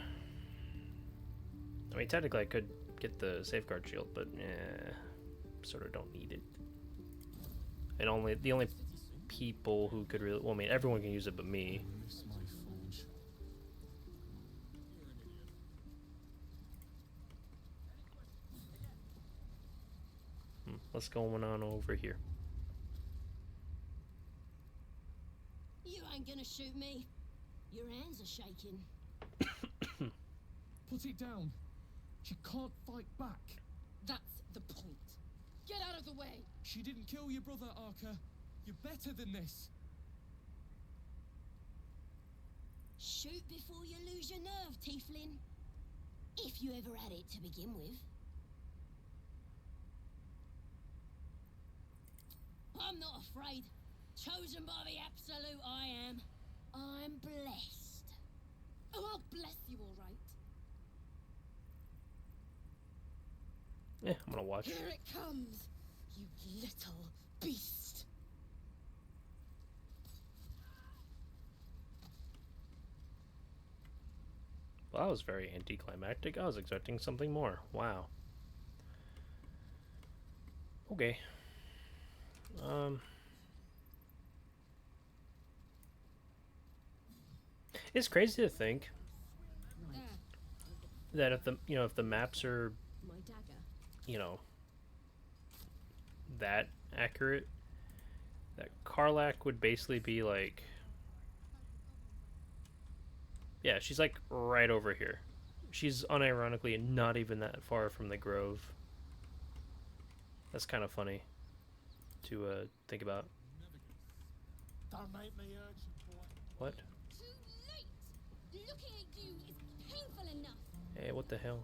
I mean, technically I could get the safeguard shield, but sort of don't need it. And the only people who could really, well, I mean, everyone can use it but me. Miss my forge. What's going on over here? You ain't gonna shoot me. Your hands are shaking. Put it down. She can't fight back. That's the point. Get out of the way. She didn't kill your brother, Arca. You're better than this. Shoot before you lose your nerve, Tieflin. If you ever had it to begin with. I'm not afraid. Chosen by the absolute I am. I'm blessed. Oh, I'll bless you all right. Yeah, I'm gonna watch. Here it comes, you little beast. Well, that was very anticlimactic. I was expecting something more. Wow. Okay. It's crazy to think that if the maps are, My dagger. you know, that accurate, that Karlach would basically be like, yeah, she's like right over here. She's unironically not even that far from the grove. That's kind of funny to think about. Don't make me urgent, boy. What? Too late. Looking at you is painful enough. Hey, what the hell?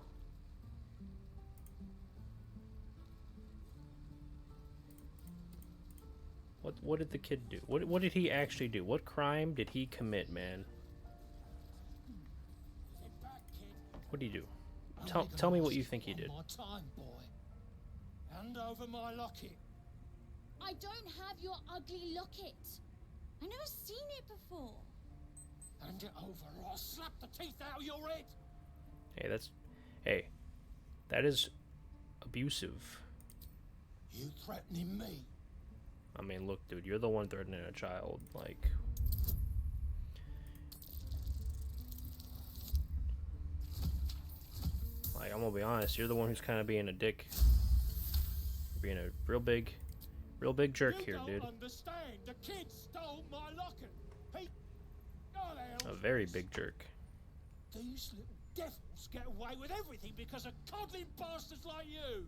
What did the kid do? What did he actually do? What crime did he commit, man? What did he do? Tell me what you think he did. My time, boy. Hand over my locket. I don't have your ugly locket. I've never seen it before. Hand it over or I'll slap the teeth out of your head. Hey, that is abusive. You threatening me? I mean, look, dude, you're the one threatening a child. Like, I'm gonna be honest. You're the one who's kind of being a dick. You're being a real big jerk here, dude. You don't understand. The kid stole my locket. He... Oh, the hell. A very big jerk. These little devils get away with everything because of coddling bastards like you.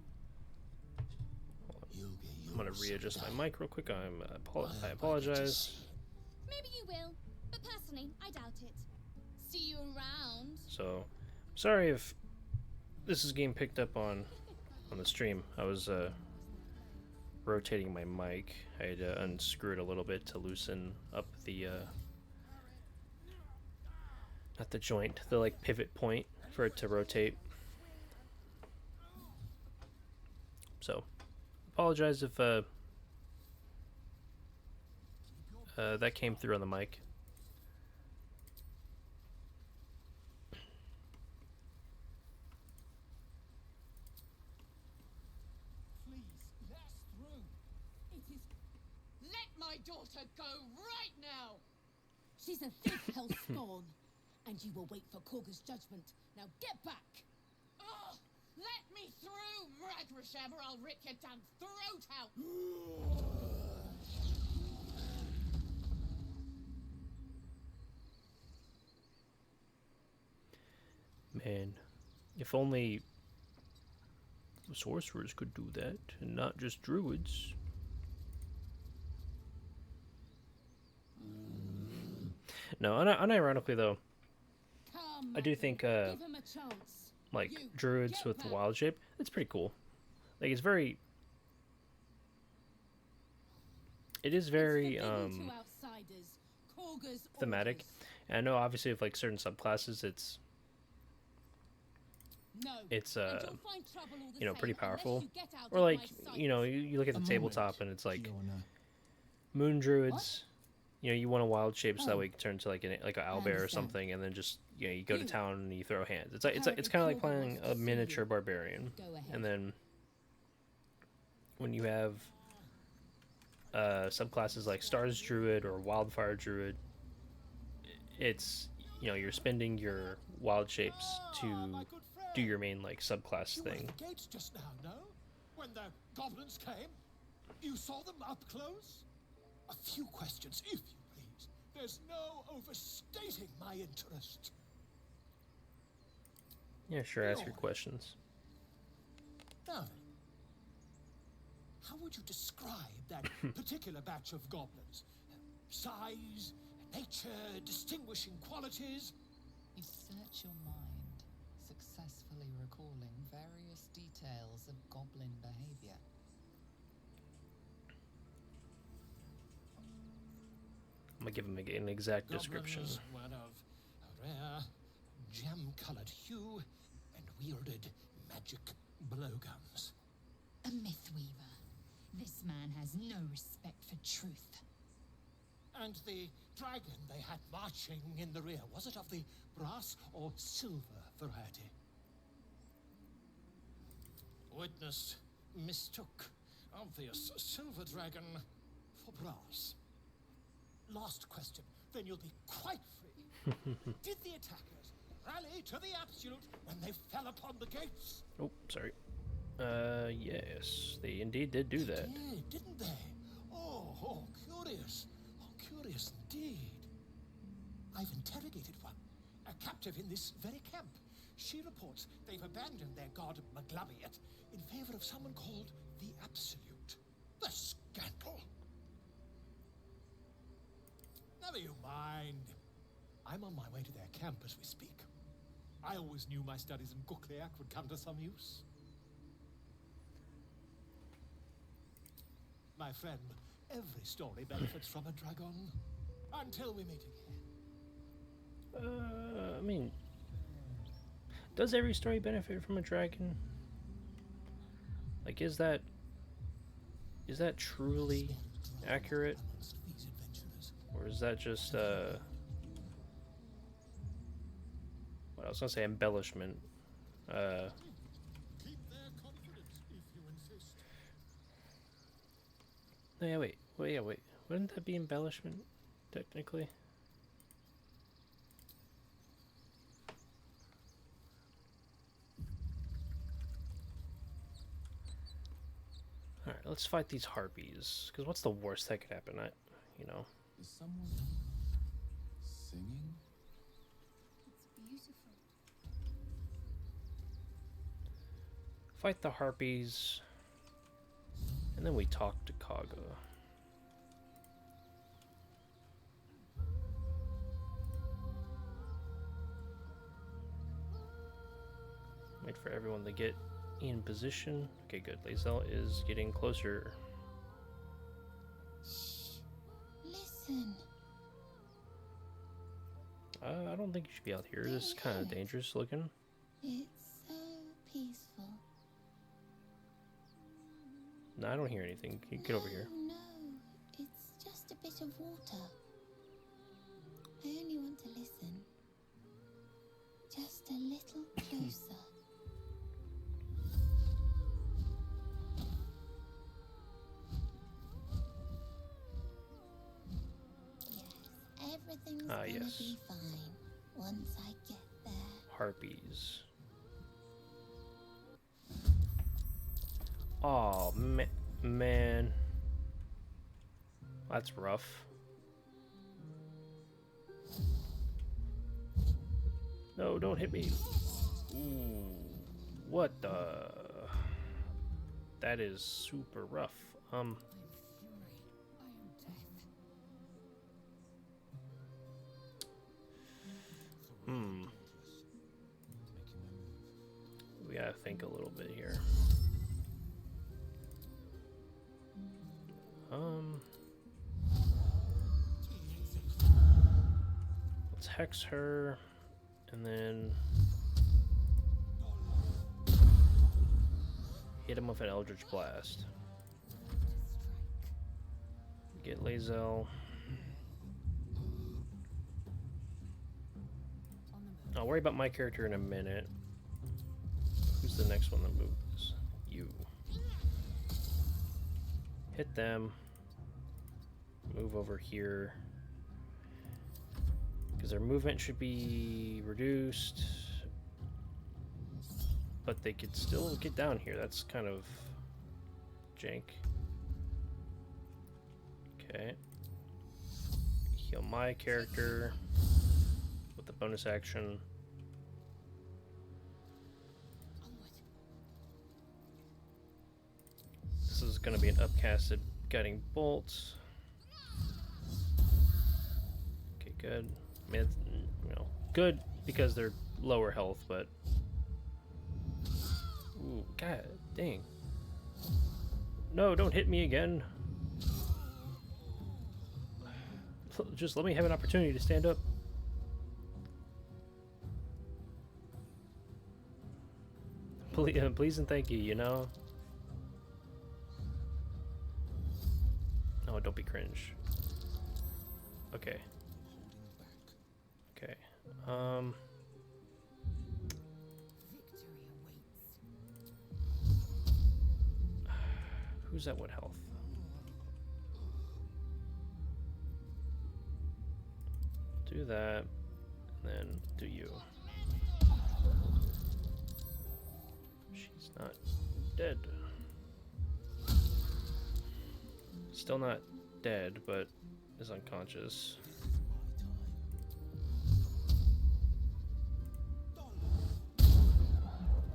I'm gonna readjust my mic real quick. I apologize. Maybe you will, but personally, I doubt it. See you around. So, sorry if this is getting picked up on the stream. I was rotating my mic. I had to unscrew it a little bit to loosen up the not the joint, the like pivot point for it to rotate. So, apologize if that came through on the mic. Please, let us through. It is. Let my daughter go right now. She's a thief hell spawn, and you will wait for Korga's judgment. Now get back. Oh, let me through, Ragrasham, or I'll rip your damn throat out. Man, if only sorcerers could do that, and not just druids. No, unironically though, I do think like druids with wild shape, it's pretty cool. Like it's very, it is very thematic. And I know obviously with like certain subclasses, it's you know, pretty powerful. Or like, you know, you look at the tabletop and it's like moon druids. You know, you want a wild shape so that way you can turn into like an owlbear or something, and then just, you know, you go to town and you throw hands. It's kind of like playing a miniature barbarian. And then when you have subclasses like Stars Druid or Wildfire Druid, it's, you know, you're spending your wild shapes to do your main like subclass thing. The gates just now, no? When the goblins came, you saw them up close? A few questions, if you please. There's no overstating my interest. Yeah, sure, ask your questions. Now then, how would you describe that particular batch of goblins? Size, nature, distinguishing qualities? You search your mind, successfully recalling various details of goblin behavior. I'm gonna give him an exact description. Goblins were of a rare, gem-colored hue and wielded magic blowguns. A mythweaver. This man has no respect for truth. And the dragon they had marching in the rear, was it of the brass or silver variety? Witness mistook obvious silver dragon for brass. Last question, then you'll be quite free. Did the attackers rally to the absolute when they fell upon the gates? Oh, sorry. Yes, they indeed did do that. They did, didn't they? Oh, curious. Oh, curious indeed. I've interrogated one, a captive in this very camp. She reports they've abandoned their god Maglabiat in favor of someone called the Absolute. The scandal! Never you mind. I'm on my way to their camp as we speak. I always knew my studies in Gukleak would come to some use. My friend, every story benefits from a dragon. Until we meet again. I mean, does every story benefit from a dragon? Like, is that truly accurate? Or is that just, what I was gonna say, embellishment? Keep their confidence if you insist. No, yeah, wait. Wouldn't that be embellishment, technically? Alright, let's fight these harpies. Because what's the worst that could happen? You know. Is someone singing? It's beautiful. Fight the harpies. And then we talk to Kaga. Wait for everyone to get in position. Okay, good. Lae'zel is getting closer. Listen. I don't think you should be out here. This is kind of dangerous looking. It's so peaceful. No, I don't hear anything. Can you get over here? No, it's just a bit of water. I only want to listen. Just a little closer. Yes, everything's gonna be fine once I get there. Harpies. Oh, man. That's rough. No, don't hit me. Ooh, what the? That is super rough. I am fury. I am death. We gotta think a little bit here. Let's hex her, and then hit him with an Eldritch Blast. Get Lae'zel. I'll worry about my character in a minute. Who's the next one that moves? You. Hit them. Move over here. Because their movement should be reduced. But they could still get down here. That's kind of jank. Okay. Heal my character with the bonus action. This is going to be an upcasted guiding bolt. Okay, good. I mean, it's, you know, good because they're lower health, but ooh, god dang. No, don't hit me again. Just let me have an opportunity to stand up. Please and thank you, you know? Oh, don't be cringe. Okay. Okay. Who's at what health? Do that, and then do you. She's not dead. Still not dead, but is unconscious.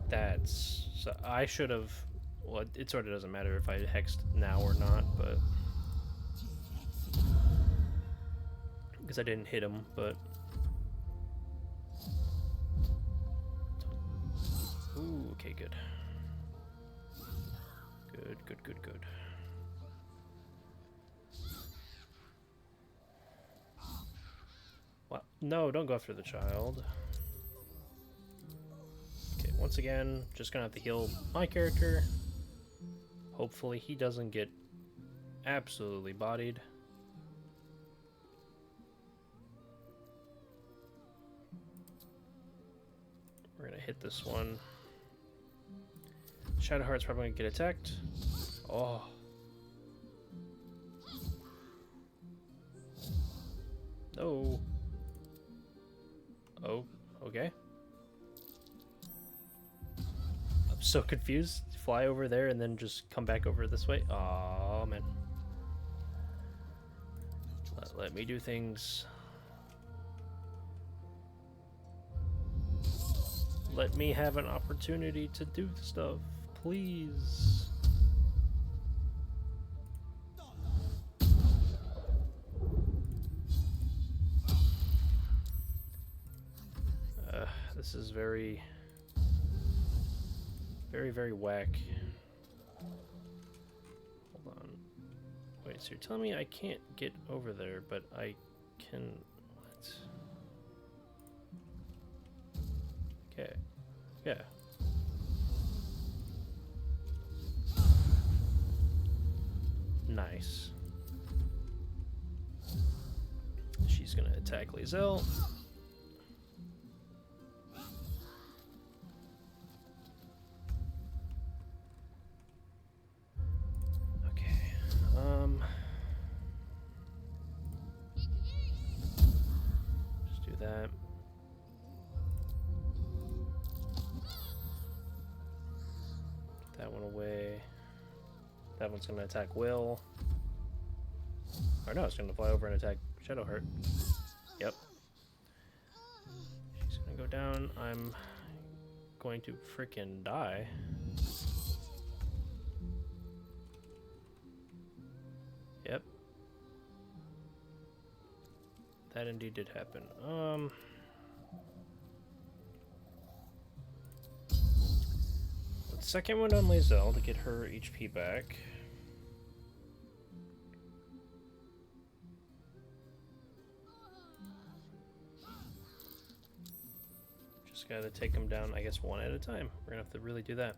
That's... So I should have... Well, it sort of doesn't matter if I hexed now or not, but... Because I didn't hit him, but... Ooh, okay, good. Good, good, good, good. What? No, don't go after the child. Okay, once again, just gonna have to heal my character. Hopefully he doesn't get absolutely bodied. We're gonna hit this one. Shadowheart's probably gonna get attacked. Oh. No. Oh, okay. I'm so confused. Fly over there and then just come back over this way. Oh man. Let me do things. Let me have an opportunity to do stuff, please. This is very, very whack. Hold on. Wait, so you're telling me I can't get over there, but I can... What? Okay. Yeah. Nice. She's gonna attack Lae'zel. Just do that. That one away. That one's gonna attack Will. Or no, it's gonna fly over and attack Shadowheart. Yep. She's gonna go down. I'm going to frickin' die. Yep. That indeed did happen. Second one on Lae'zel to get her HP back. Just gotta take them down, I guess, one at a time. We're gonna have to really do that.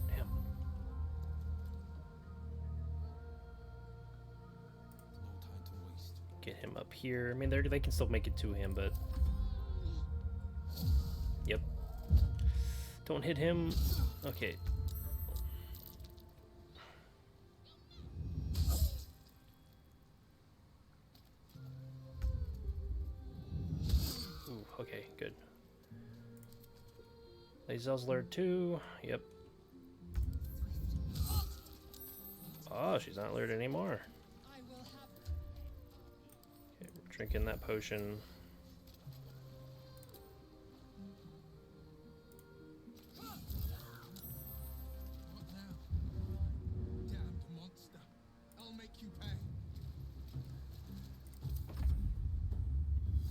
Damn. Get him up here. I mean, they can still make it to him, but... Yep. Don't hit him. Okay. Ooh, okay, good. Lae'zel's lured too. Yep. Oh, she's not lured anymore. Okay, we're drinking that potion.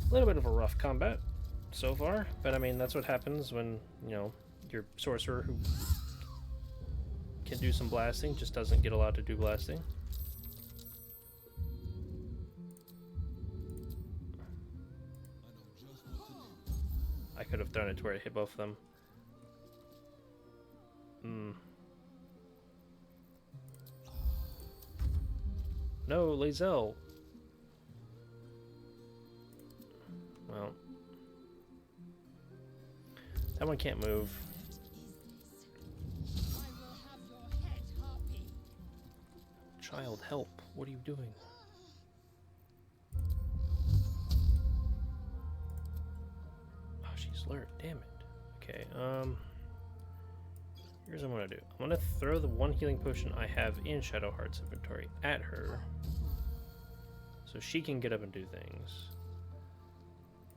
A little bit of a rough combat so far, but I mean, that's what happens when, you know, your sorcerer who can do some blasting just doesn't get allowed to do blasting. I could have thrown it to where it hit both of them. No, Lae'zel. Well, that one can't move. Child, help. What are you doing? Oh, she's lured. Damn it. Okay, here's what I'm gonna do. I'm gonna throw the one healing potion I have in Shadowheart's inventory at her so she can get up and do things.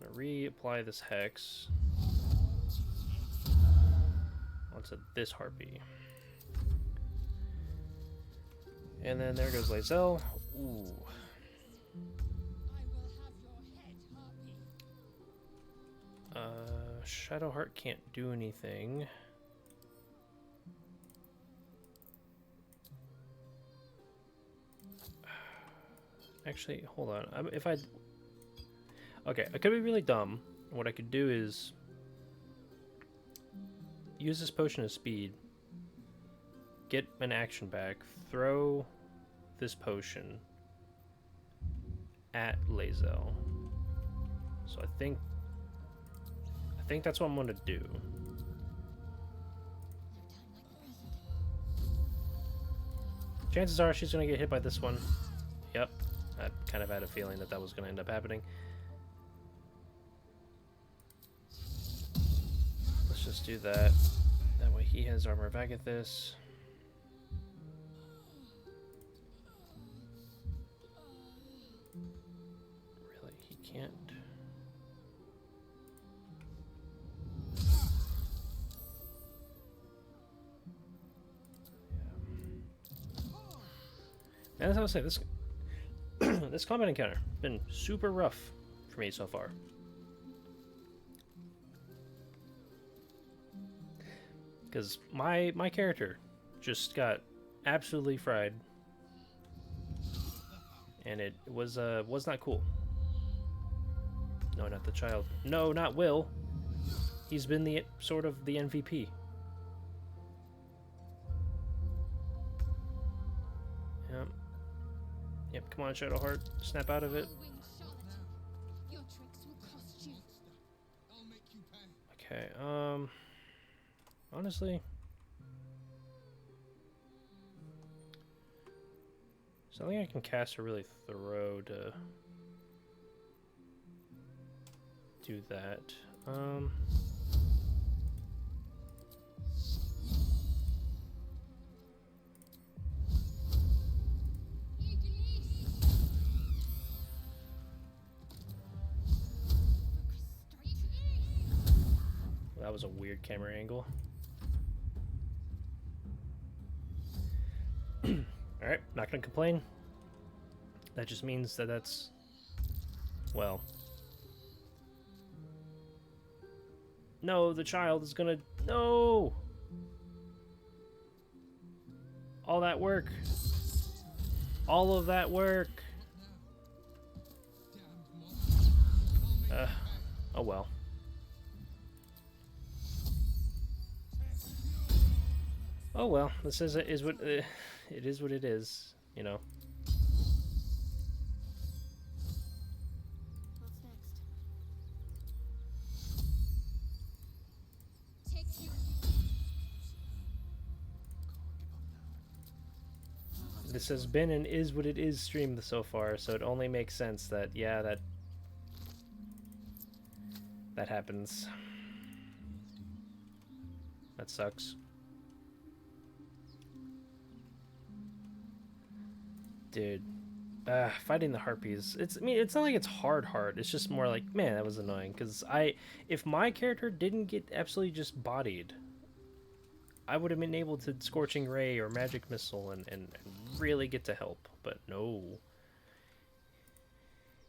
I'm gonna reapply this hex onto this harpy. And then there goes Lae'zel. Ooh. Shadowheart can't do anything. Actually, hold on. If I... Okay, I could be really dumb. What I could do is use this potion of speed, get an action back, throw this potion at Lae'zel. So I think that's what I'm gonna do. Chances are she's gonna get hit by this one. Yep, I kind of had a feeling that that was gonna end up happening. Let's just do that. That way he has armor back at this. Really, he can't. And as I was saying, this this combat encounter has been super rough for me so far. Because my character just got absolutely fried, and it was not cool. No, not the child. No, not Will. He's been the sort of the MVP. Yep. Yep. Come on, Shadowheart. Snap out of it. Okay. Honestly, something I can cast or really throw to do that. that was a weird camera angle. Alright, not gonna complain. That just means that that's... well... no, the child is gonna... no! All that work. All of that work. Oh well. Oh well, this is what it is what it is, you know. What's next? Takes you. This has been and is what it is streamed so far, so it only makes sense that yeah, that happens. That sucks. Dude, fighting the harpies. I mean, it's not like it's hard. It's just more like, man, that was annoying. Because if my character didn't get absolutely just bodied, I would have been able to Scorching Ray or Magic Missile and really get to help. But no.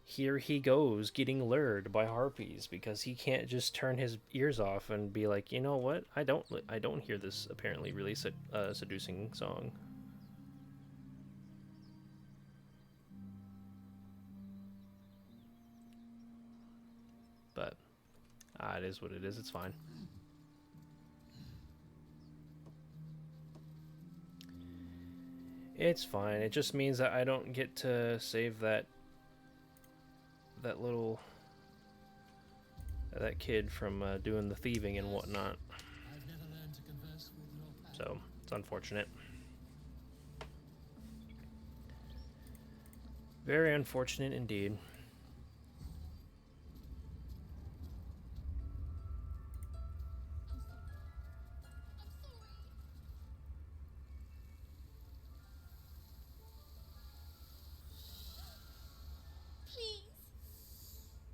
Here he goes getting lured by harpies because he can't just turn his ears off and be like, you know what? I don't hear this apparently really seducing song. But it is what it is. It's fine. It's fine. It just means that I don't get to save that kid from doing the thieving and whatnot. So it's unfortunate. Very unfortunate indeed.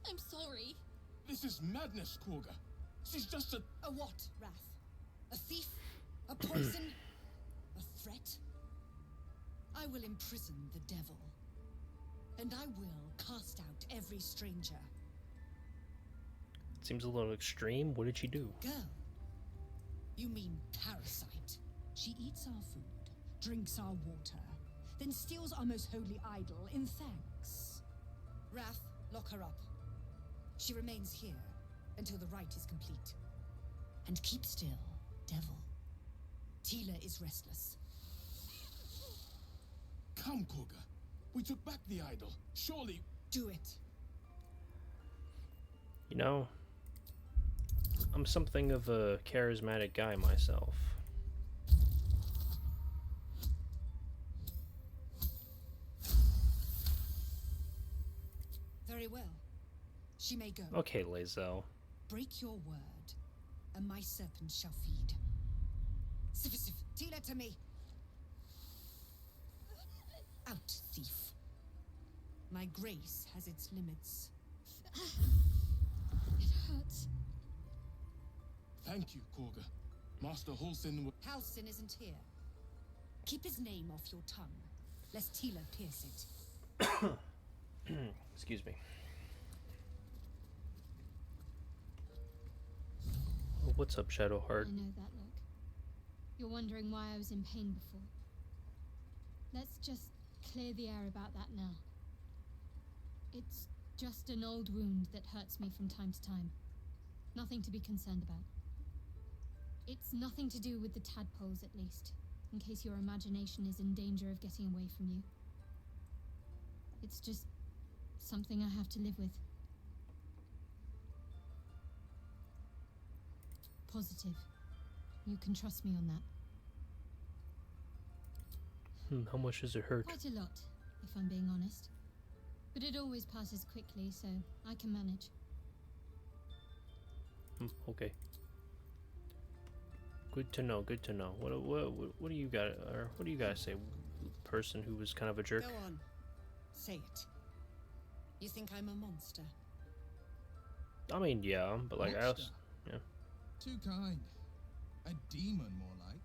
I'm sorry. This is madness, Korga. She's just a... A what, Wrath? A thief? A poison? A threat? I will imprison the devil. And I will cast out every stranger. Seems a little extreme. What did she do? Girl? You mean parasite? She eats our food, drinks our water, then steals our most holy idol in thanks. Wrath, lock her up. She remains here until the rite is complete. And keep still, devil. Tila is restless. Come, Korga. We took back the idol. Surely... Do it. You know, I'm something of a charismatic guy myself. Very well. She may go. Okay, Lae'zel. Break your word, and my serpent shall feed. Sif, Tila to me. Out, thief. My grace has its limits. It hurts. Thank you, Korga. Master Halsin... Halsin isn't here. Keep his name off your tongue, lest Tila pierce it. Excuse me. Oh, what's up, Shadowheart? I know that look. You're wondering why I was in pain before. Let's just clear the air about that now. It's just an old wound that hurts me from time to time. Nothing to be concerned about. It's nothing to do with the tadpoles, at least, in case your imagination is in danger of getting away from you. It's just something I have to live with. Positive. You can trust me on that. How much does it hurt? Quite a lot, if I'm being honest. But it always passes quickly, so I can manage. Okay. Good to know. Good to know. What do you got? Or what do you guys say? Person who was kind of a jerk. Go on. Say it. You think I'm a monster? I mean, yeah, but like I also, yeah. Too kind. A demon, more like.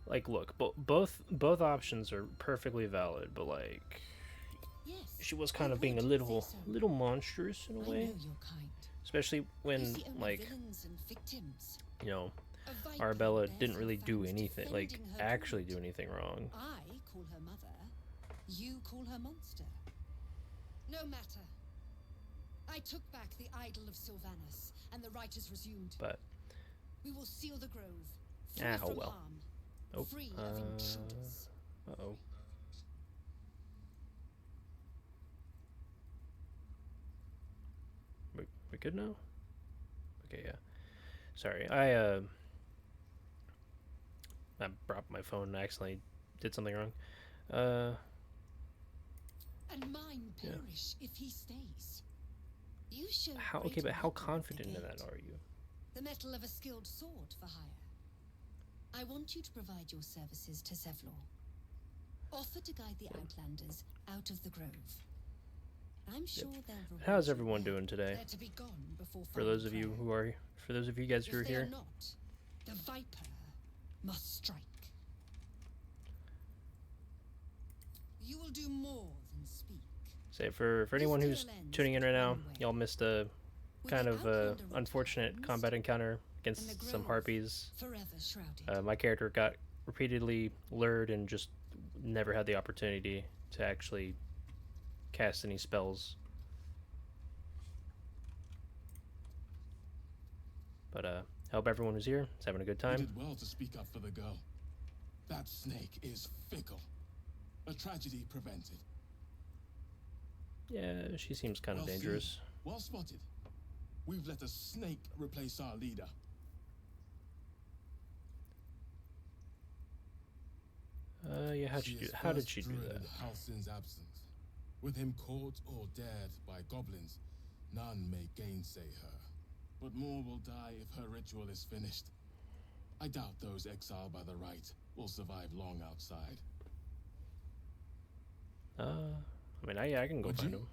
Like, look, both options are perfectly valid, but like, Yes. she was I kind of being a would little say so. little monstrous in a I way, know your kind. especially You when see only like, villains and victims. you know, A viper Arabella bears didn't her really do fangs anything, like defending her actually brood. do anything wrong. I call her mother. You call her monster. No matter. I took back the idol of Sylvanus, and the right is resumed. But We will seal the grove, free oh from well. harm, Oh, free of intruders. uh-oh. We good now? Okay, yeah. Sorry, I dropped my phone and accidentally did something wrong. And mine Yeah. perish if he stays. You show How great okay, but how mettle at the confident in gate. that are you? The metal of a skilled sword for hire. I want you to provide your services to Zevlor. Offer to guide the Outlanders out of the grove. I'm sure they'll reward How's you everyone well. doing today? They're to be gone before For those of final you prayer. who are, for those of you guys who are If they are here, not, the Viper must strike. You will do more than speak. say for anyone who's tuning in right now, y'all missed a kind of unfortunate combat encounter against some harpies. Forever shrouded. My character got repeatedly lured and just never had the opportunity to actually cast any spells. But I hope everyone who's here is having a good You time. did well to speak up for the girl. That snake is fickle. A tragedy prevented. Yeah, she seems kind of Well seen. dangerous. Well spotted. We've let a snake replace our leader. Yeah, how did she do that? In Halsin's absence. With him caught or dared by goblins, none may gainsay her. But more will die if her ritual is finished. I doubt those exiled by the right will survive long outside. I mean, I can go Would find you? him.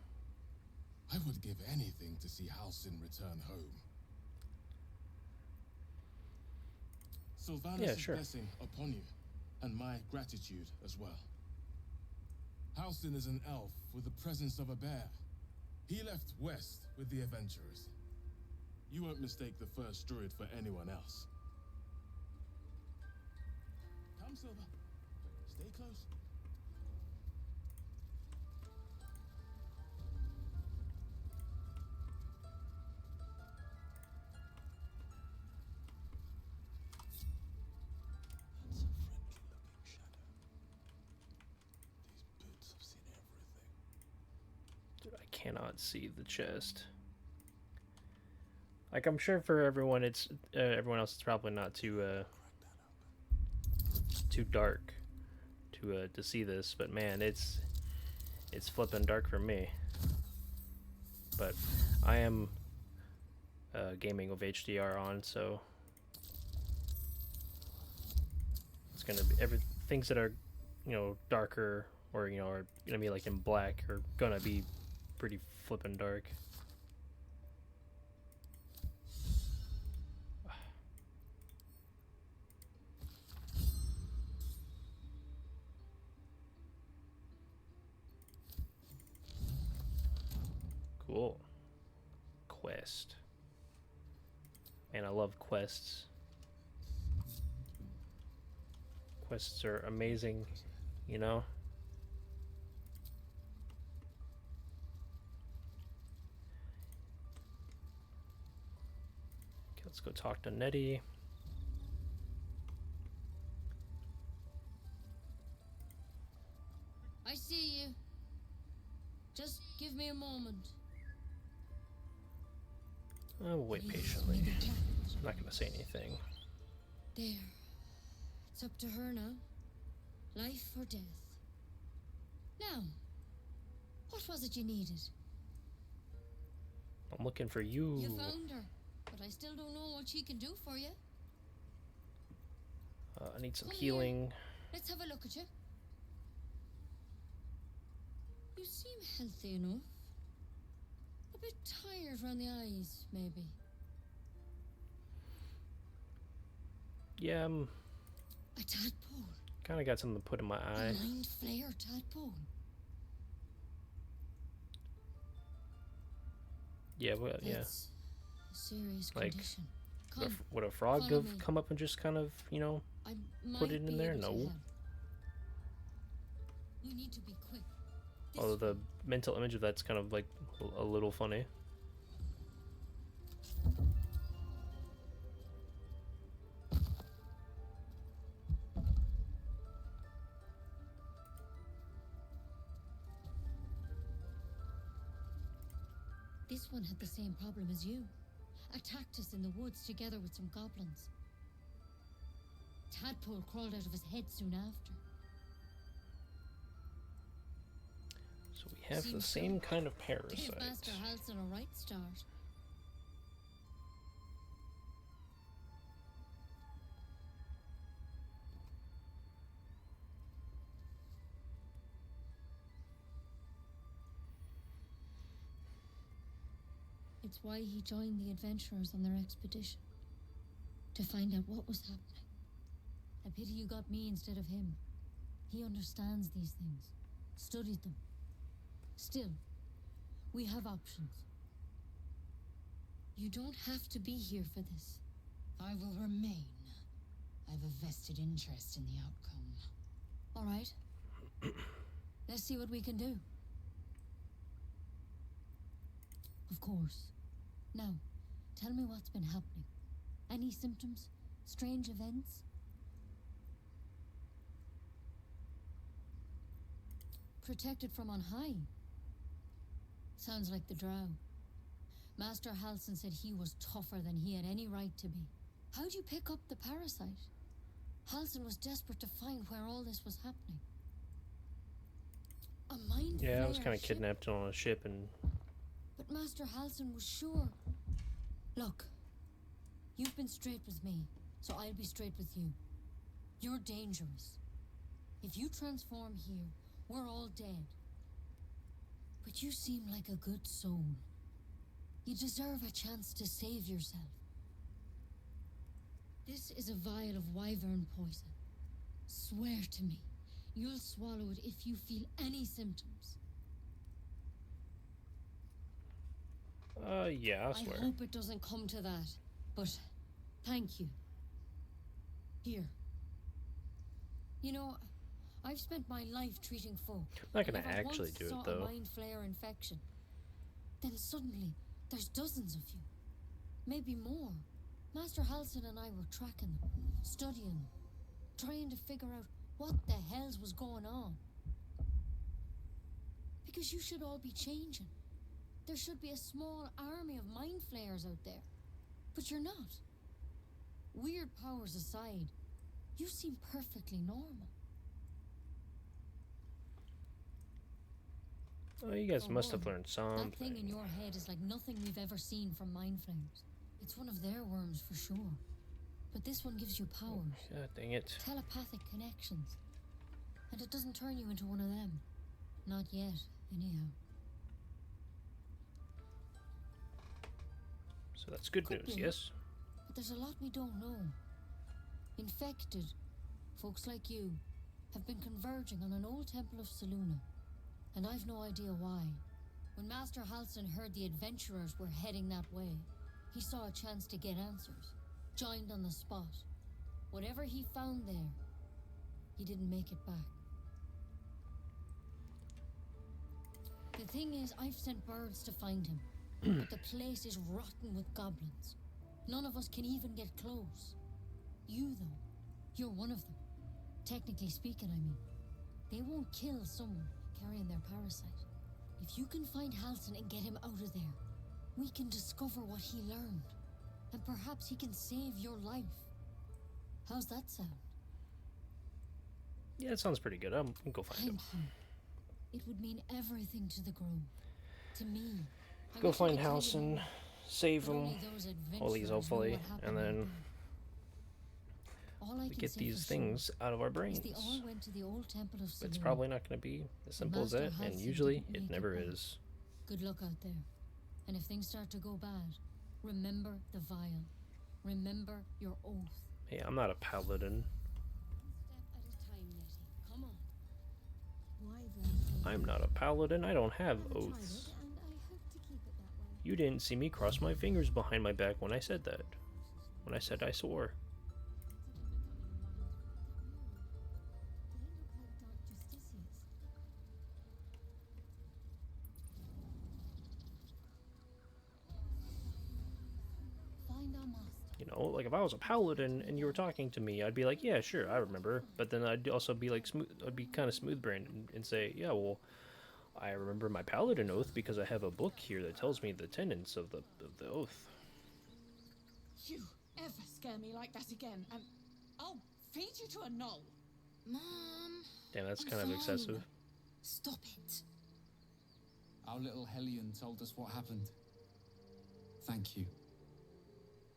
I would give anything to see Halsin return home. Sylvanus' Yeah, sure. blessing upon you, and my gratitude as well. Halsin is an elf with the presence of a bear. He left west with the adventurers. You won't mistake the first druid for anyone else. Come, Silver. Stay close. That's a friendly-looking shadow. These boots have seen everything. Dude, I cannot see the chest. Like, I'm sure for everyone, it's everyone else, it's probably not too too dark to see this, but man, it's flipping dark for me. But I am gaming with HDR on, so it's gonna be things that are, you know, darker or, you know, are gonna be like in black are gonna be pretty flipping dark. Cool. Quest. Man, I love quests. Quests are amazing, you know? Okay, let's go talk to Nettie. I see you. Just give me a moment. I'll wait patiently. I'm not gonna say anything. There. It's up to her now. Life or death. Now, what was it you needed? I'm looking for you. You found her, but I still don't know what she can do for you. I need some Come healing. here. Let's have a look at you. You seem healthy enough. A bit tired around the eyes, maybe. Yeah, I'm A tadpole. kind of got something to put in my eye. A mind flayer tadpole. Yeah, well, yeah. That's a serious Like, condition. Would Come, would a frog follow have me. come up and just kind of, you know, I put might it in be there? able to No. help. We need to be quick. This Although the way. mental image of that's kind of like a little funny. This one had the same problem as you. Attacked us in the woods together with some goblins. Tadpole crawled out of his head soon after. So we have the Seems same so. kind of Give parasite. Master Halson a right start. It's why he joined the adventurers on their expedition. To find out what was happening. A pity you got me instead of him. He understands these things. Studied them. Still, we have options. You don't have to be here for this. I will remain. I have a vested interest in the outcome. All right. Let's see what we can do. Of course. Now, tell me what's been happening. Any symptoms? Strange events? Protected from on high. Sounds like the drow. Master Halson said he was tougher than he had any right to be. How'd you pick up the parasite? Halson was desperate to find where all this was happening. A mind Yeah, I was flayer kind of ship? kidnapped on a ship and But Master Halson was sure. Look, you've been straight with me, so I'll be straight with you. You're dangerous. If you transform here, we're all dead. But you seem like a good soul. You deserve a chance to save yourself. This is a vial of wyvern poison. Swear to me, you'll swallow it if you feel any symptoms. yeah, I swear. I hope it doesn't come to that, but thank you. Here. You know, I've spent my life treating folk. I'm not gonna and if I actually once do it, saw though. A mind flayer infection, then suddenly there's dozens of you, maybe more. Master Halson and I were tracking them, studying them, trying to figure out what the hells was going on. Because you should all be changing. There should be a small army of mind flayers out there. But you're not. Weird powers aside, you seem perfectly normal. Oh, you guys For must have one, learned That thing in something. your head is like nothing we've ever seen from mind flayers. It's one of their worms for sure. But this one gives you powers. God dang it. Telepathic connections. And it doesn't turn you into one of them. Not yet, anyhow. So that's good Could news, be. yes? But there's a lot we don't know. Infected, folks like you, have been converging on an old temple of Seluna. And I've no idea why. When Master Halson heard the adventurers were heading that way, he saw a chance to get answers. Joined on the spot. Whatever he found there, he didn't make it back. The thing is, I've sent birds to find him. But the place is rotten with goblins. None of us can even get close. You, though, you're one of them. Technically speaking, I mean. They won't kill someone carrying their parasite. If you can find Halson and get him out of there, we can discover what he learned. And perhaps he can save your life. How's that sound? Yeah, it sounds pretty good. I'll go find him. Thank you. It would mean everything to the Grove. To me. I Go wish I find could tell you Halson, more, save but him, only those all these adventurers know hopefully, what happened and that then day. All I we can get say these for sure things out of our is brains. they all went to the old temple of But it's Selûne. probably not going to be as simple as Master that, and Halson usually didn't it make never back. is. Good luck out there. And if things start to go bad, remember the vial. Remember your oath. Hey, I'm not a paladin. Step at a time, Nettie. Come on. I'm not a paladin. I don't have I haven't tried oaths. it, and I hope to keep it that way. You didn't see me cross my fingers behind my back when I said that. When I said I swore. They look like dark justiciars. Find our master. You know, like if I was a paladin and you were talking to me, I'd be like, yeah, sure, I remember. But then I'd also be like smooth. I'd be kind of smooth-brained and say, yeah, well, I remember my paladin oath because I have a book here that tells me the tenets of the oath. You ever scare me like that again, and I'll feed you to a knoll. Mom. Damn, that's I'm kind of fine. excessive. Stop it. Our little Hellion told us what happened. Thank you.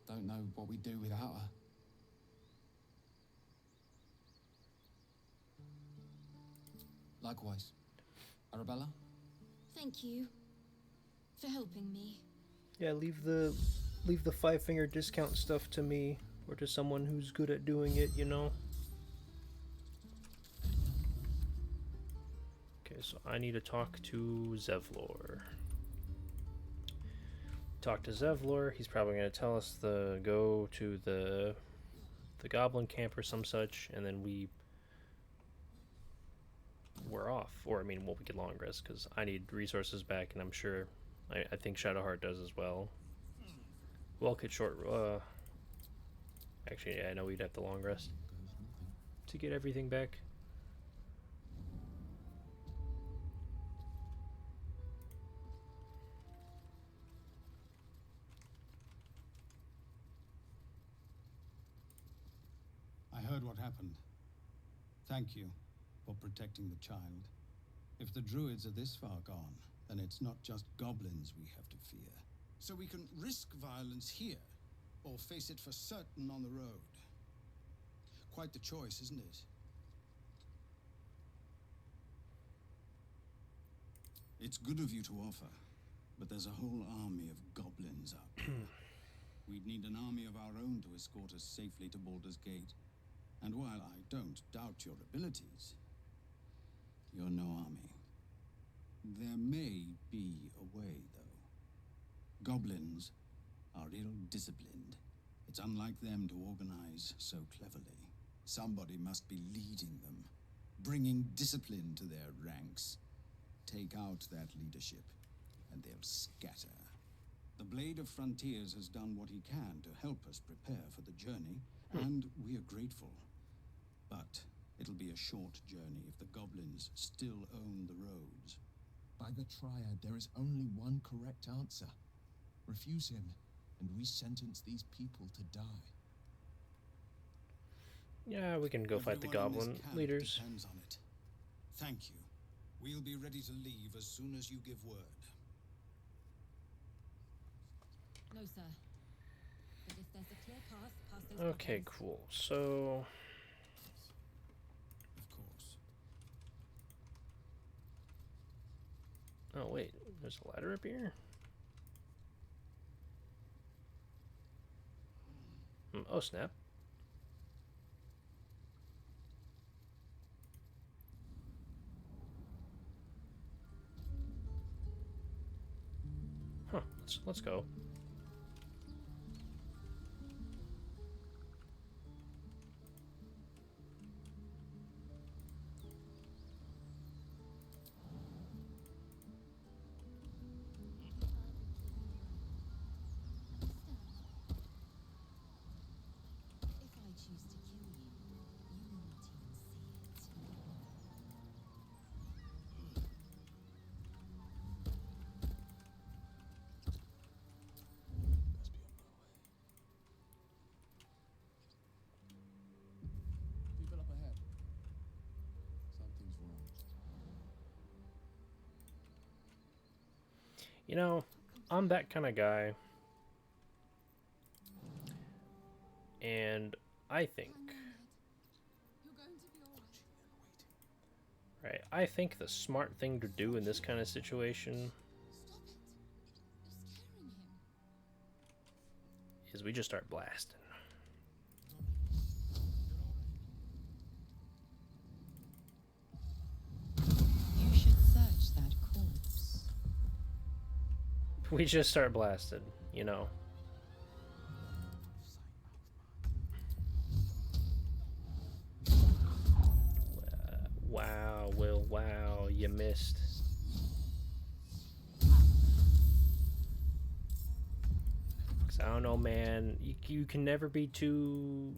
Don't know what we'd do without her. Likewise. Arabella? Thank you for helping me. Yeah, leave the 5-finger discount stuff to me or to someone who's good at doing it, you know. Okay, so I need to talk to Zevlor. Talk to Zevlor. He's probably going to tell us to go to the goblin camp or some such, and then we're off. Or I mean, well, we get long rest because I need resources back, and I'm sure I think Shadowheart does as well. Well, could short. Actually, yeah, I know we'd have the long rest to get everything back. I heard what happened. Thank you for protecting the child. If the druids are this far gone, then it's not just goblins we have to fear. So we can risk violence here, or face it for certain on the road. Quite the choice, isn't it? It's good of you to offer, but there's a whole army of goblins out there. We'd need an army of our own to escort us safely to Baldur's Gate. And while I don't doubt your abilities, you're no army. There may be a way, though. Goblins are ill-disciplined. It's unlike them to organize so cleverly. Somebody must be leading them, bringing discipline to their ranks. Take out that leadership, and they'll scatter. The Blade of Frontiers has done what he can to help us prepare for the journey, and we are grateful. But it'll be a short journey if the goblins still own the roads. By the Triad, there is only one correct answer. Refuse him, and we sentence these people to die. Yeah, we can go fight the Everyone in this goblin camp leaders. depends on it. Thank you. We'll be ready to leave as soon as you give word. No, sir. But if there's a clear path past those Okay, goblins- cool. So Of course. oh wait, there's a ladder up here? Oh snap. Huh, let's go. If I choose to kill you, you will not even see it. Best be on my way. People up ahead. Something's wrong. You know, I'm that kind of guy. And I think, You're going to be all right. right, I think the smart thing to do in this kind of situation Stop it. You're Because we just start blasting. You should search that corpse. We just start blasting, you know. Wow, Will, wow, you missed. I don't know, man. You can never be too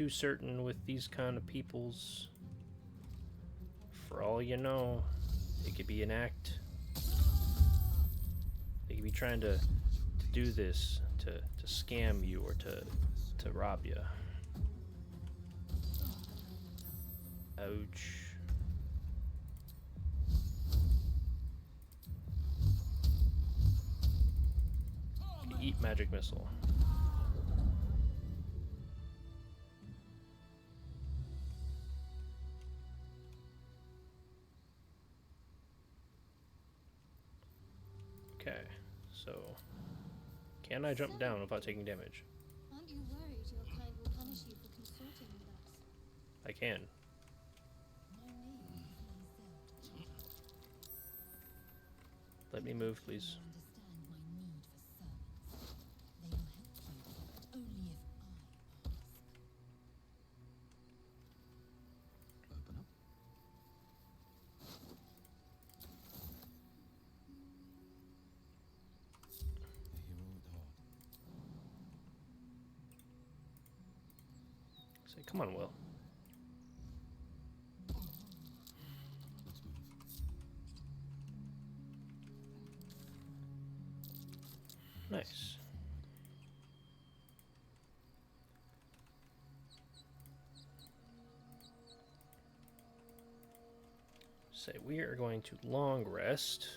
certain with these kind of peoples. For all you know, it could be an act. They could be trying to do this to scam you or to rob you. Ouch. Eat magic missile. Okay, so can I jump down without taking damage? Aren't you worried your kind will punish you for consorting with us? I can. Let me move, please. Say, come on, Will. Nice. Say we are going to long rest.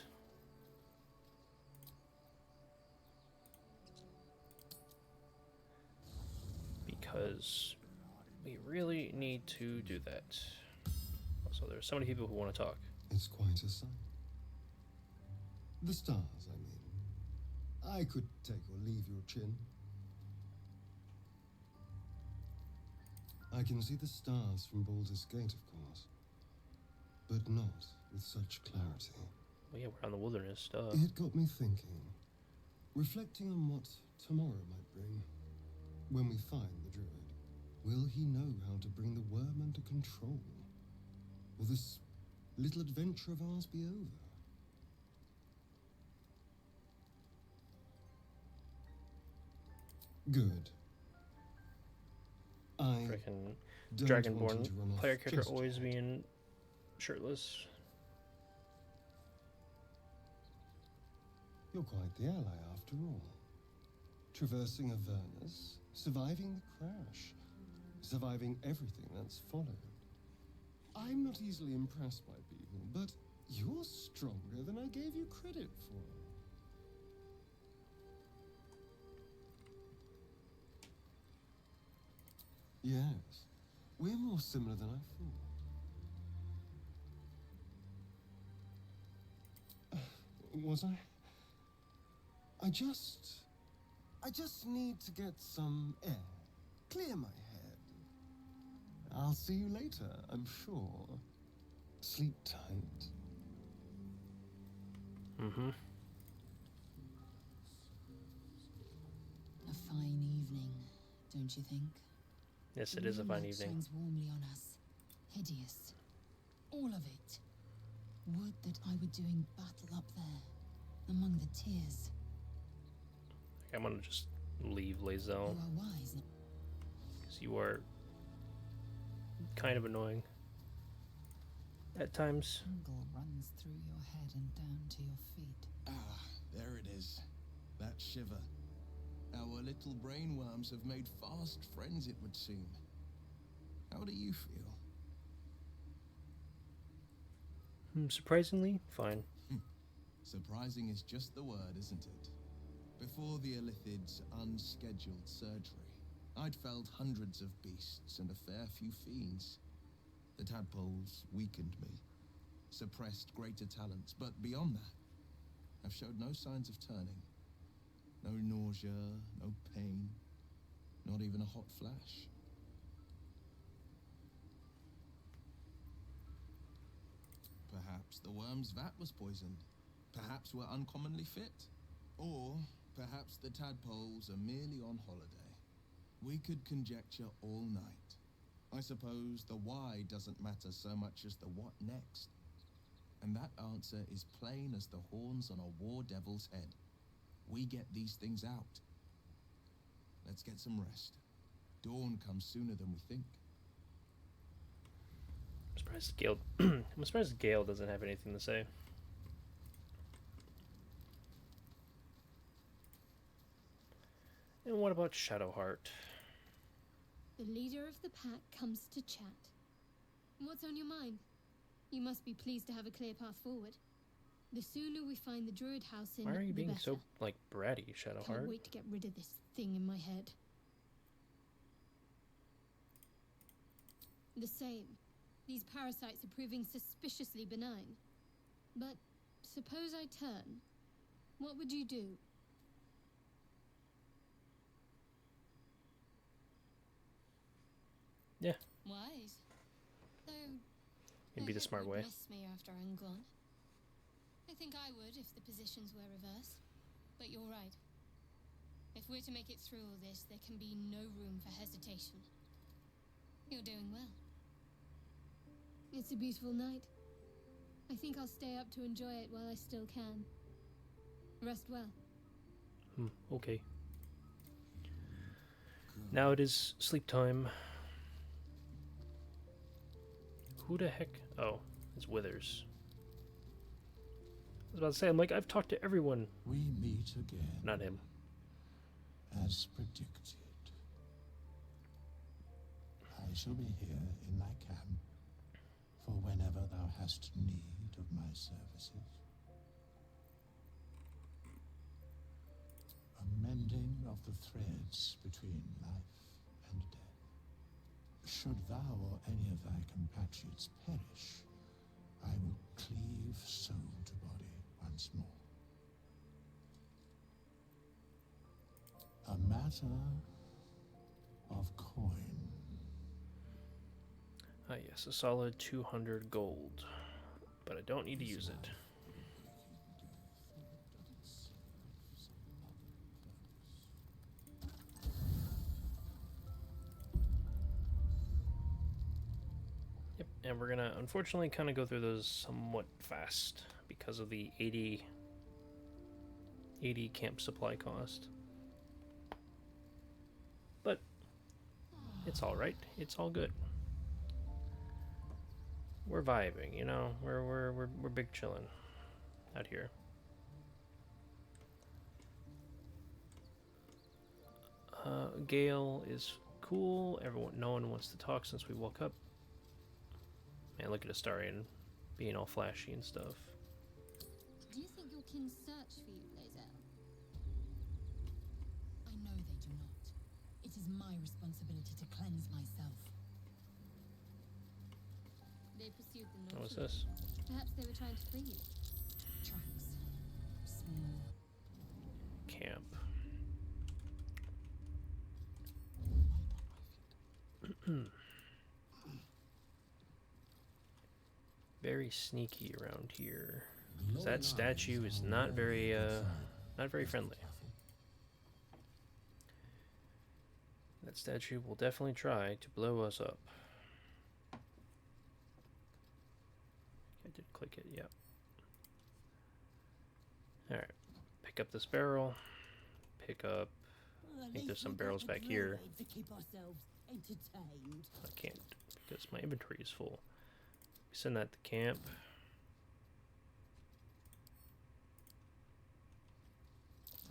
Because we really need to do that. Also, there's so many people who want to talk. It's quite a sight. The stars, I mean. I could take or leave your chin. I can see the stars from Baldur's Gate, of course. But not with such clarity. Well, yeah, we're on the wilderness stuff. It got me thinking. Reflecting on what tomorrow might bring. When we find the druid, will he know how to bring the worm under control? Will this little adventure of ours be over? Good. I Freaking don't want you Dragonborn to run off player character just always yet. being shirtless. You're quite the ally after all. Traversing Avernus, surviving the crash, surviving everything that's followed. I'm not easily impressed by people, but you're stronger than I gave you credit for. Yes, we're more similar than I thought. Was I? I just need to get some air. Clear my head. I'll see you later, I'm sure. Sleep tight. Mm-hmm. A fine evening, don't you think? Yes, it is a fine Moonlight evening. shines warmly on us. Hideous. All of it. Would that I were doing battle up there, among the tears. I'm gonna just leave You Lae'zel, are wise. because you are kind of annoying at times. Tingle runs through your head and down to your feet. Ah, there it is. That shiver. Our little brainworms have made fast friends, it would seem. How do you feel? Surprisingly, fine. Surprising is just the word, isn't it? Before the Illithid's unscheduled surgery, I'd felled hundreds of beasts and a fair few fiends. The tadpoles weakened me, suppressed greater talents, but beyond that, I've showed no signs of turning. No nausea, no pain, not even a hot flash. Perhaps the worm's vat was poisoned. Perhaps we're uncommonly fit. Or perhaps the tadpoles are merely on holiday. We could conjecture all night. I suppose the why doesn't matter so much as the what next. And that answer is plain as the horns on a war devil's head. We get these things out. Let's get some rest. Dawn comes sooner than we think. I'm surprised Gale. I'm surprised Gale doesn't have anything to say. And what about Shadowheart? The leader of the pack comes to chat. What's on your mind? You must be pleased to have a clear path forward. The sooner we find the druid house in, Why are you the being better. so, like, bratty, Can't Shadowheart? wait to get rid of this thing in my head. The same. These parasites are proving suspiciously benign. But suppose I turn. What would you do? Yeah. Wise. Though It'd be the smart way. miss me after I'm gone. I think I would if the positions were reversed. But you're right. If we're to make it through all this, there can be no room for hesitation. You're doing well. It's a beautiful night. I think I'll stay up to enjoy it while I still can. Rest well. Okay. Now it is sleep time. Who the heck? Oh, it's Withers. I was about to say, I'm like, I've talked to everyone. We meet again. Not him. As predicted. I shall be here in thy camp for whenever thou hast need of my services. A mending of the threads between life and death. Should thou or any of thy compatriots perish, I will cleave soul to body once more. A matter of coin. Ah, yes, a solid 200 gold. But I don't need to use it. Yep, and we're gonna unfortunately kind of go through those somewhat fast because of the 80 camp supply cost. But it's all right. It's all good. We're vibing, you know. We're big chillin' out here. Gale is cool. No one wants to talk since we woke up. Man, look at Astarion being all flashy and stuff. Do you think your kin search for you, Blazel? I know they do not. It is my responsibility to cleanse myself. They pursued the north. What was this? Perhaps they were trying to free you. Tracks. Small. Camp. Very sneaky around here. 'Cause that statue is not very friendly. That statue will definitely try to blow us up. I did click it, yep. Alright. Pick up this barrel. Pick up... I think there's some barrels back here. To keep ourselves entertained. I can't because my inventory is full. Send that to camp.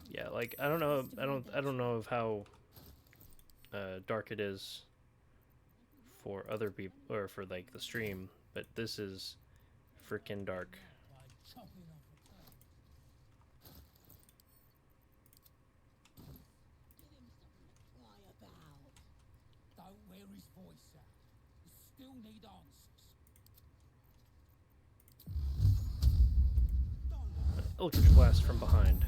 Yeah, like I don't know of how dark it is for other people or for like the stream, but this is freaking dark. Don't wear his voice out. You still need answers. Eldritch blast from behind.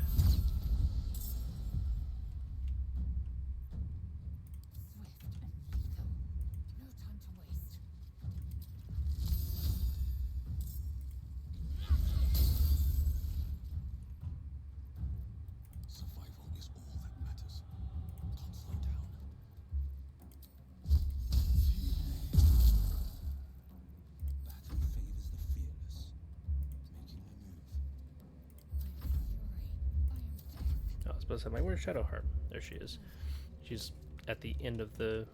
supposed to say, like, where's Shadowheart? There she is. She's at the end of the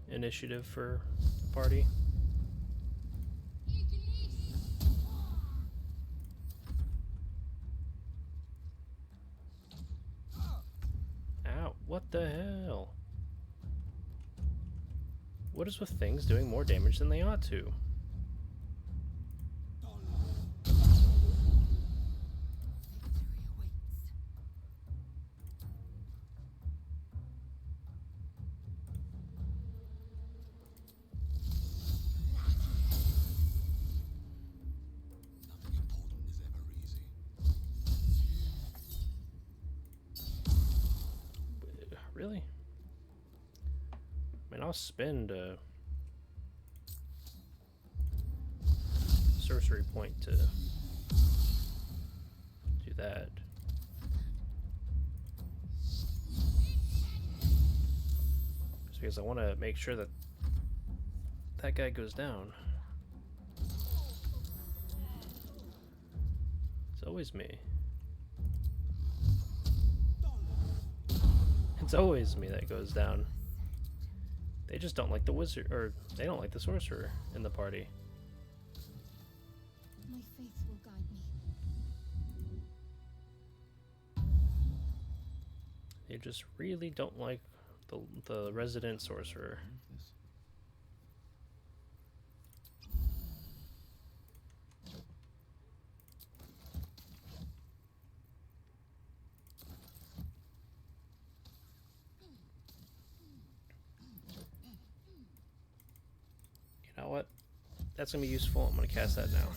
initiative for the party. Ow, what the hell? What is with things doing more damage than they ought to? Really? I mean, I'll spend a sorcery point to do that. Just because I want to make sure that that guy goes down. It's always me. It's always me that goes down. They just don't like the wizard, or they don't like the sorcerer in the party. My faith will guide me. They just really don't like the resident sorcerer. You know what? That's gonna be useful. I'm gonna cast that now.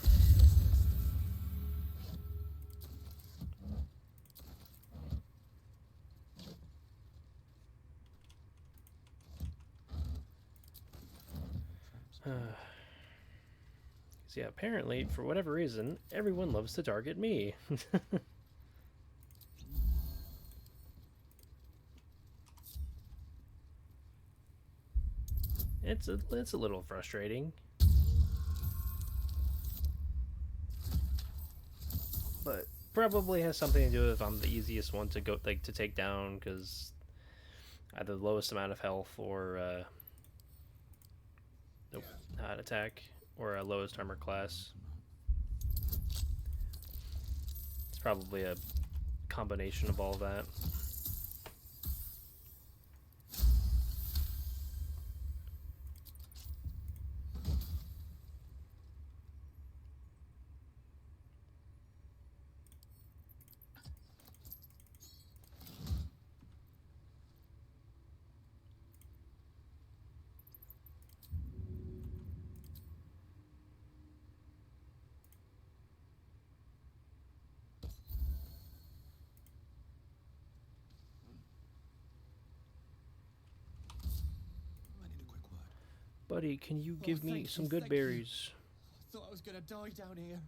So yeah, apparently, for whatever reason, everyone loves to target me. It's a little frustrating. But probably has something to do with I'm the easiest one to go to take down, because either the lowest amount of health or nope, not attack, or a lowest armor class. It's probably a combination of all that. Buddy, can you give me some good berries? I thought I was gonna die down here.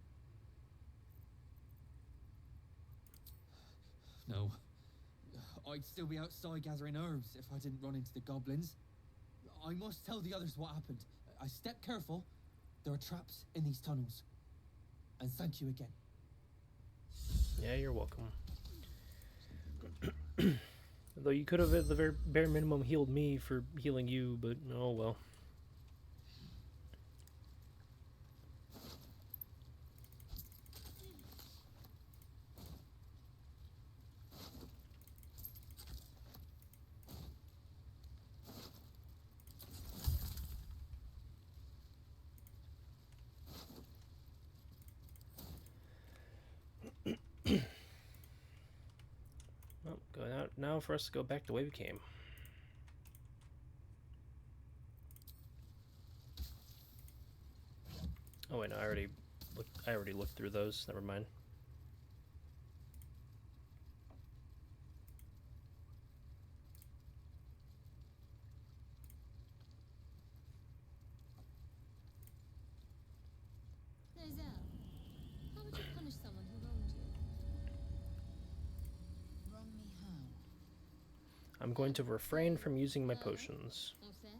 No. I'd still be outside gathering herbs if I didn't run into the goblins. I must tell the others what happened. I stepped careful. There are traps in these tunnels. And thank you again. Yeah, you're welcome. Though you could have at the very bare minimum healed me for healing you, but oh well. Well, going out now for us to go back the way we came. Oh wait, no, I already looked through those. Never mind. Lizelle, how would you punish someone who wronged you? Wrong me how? I'm going to refrain from using my potions. Or theft?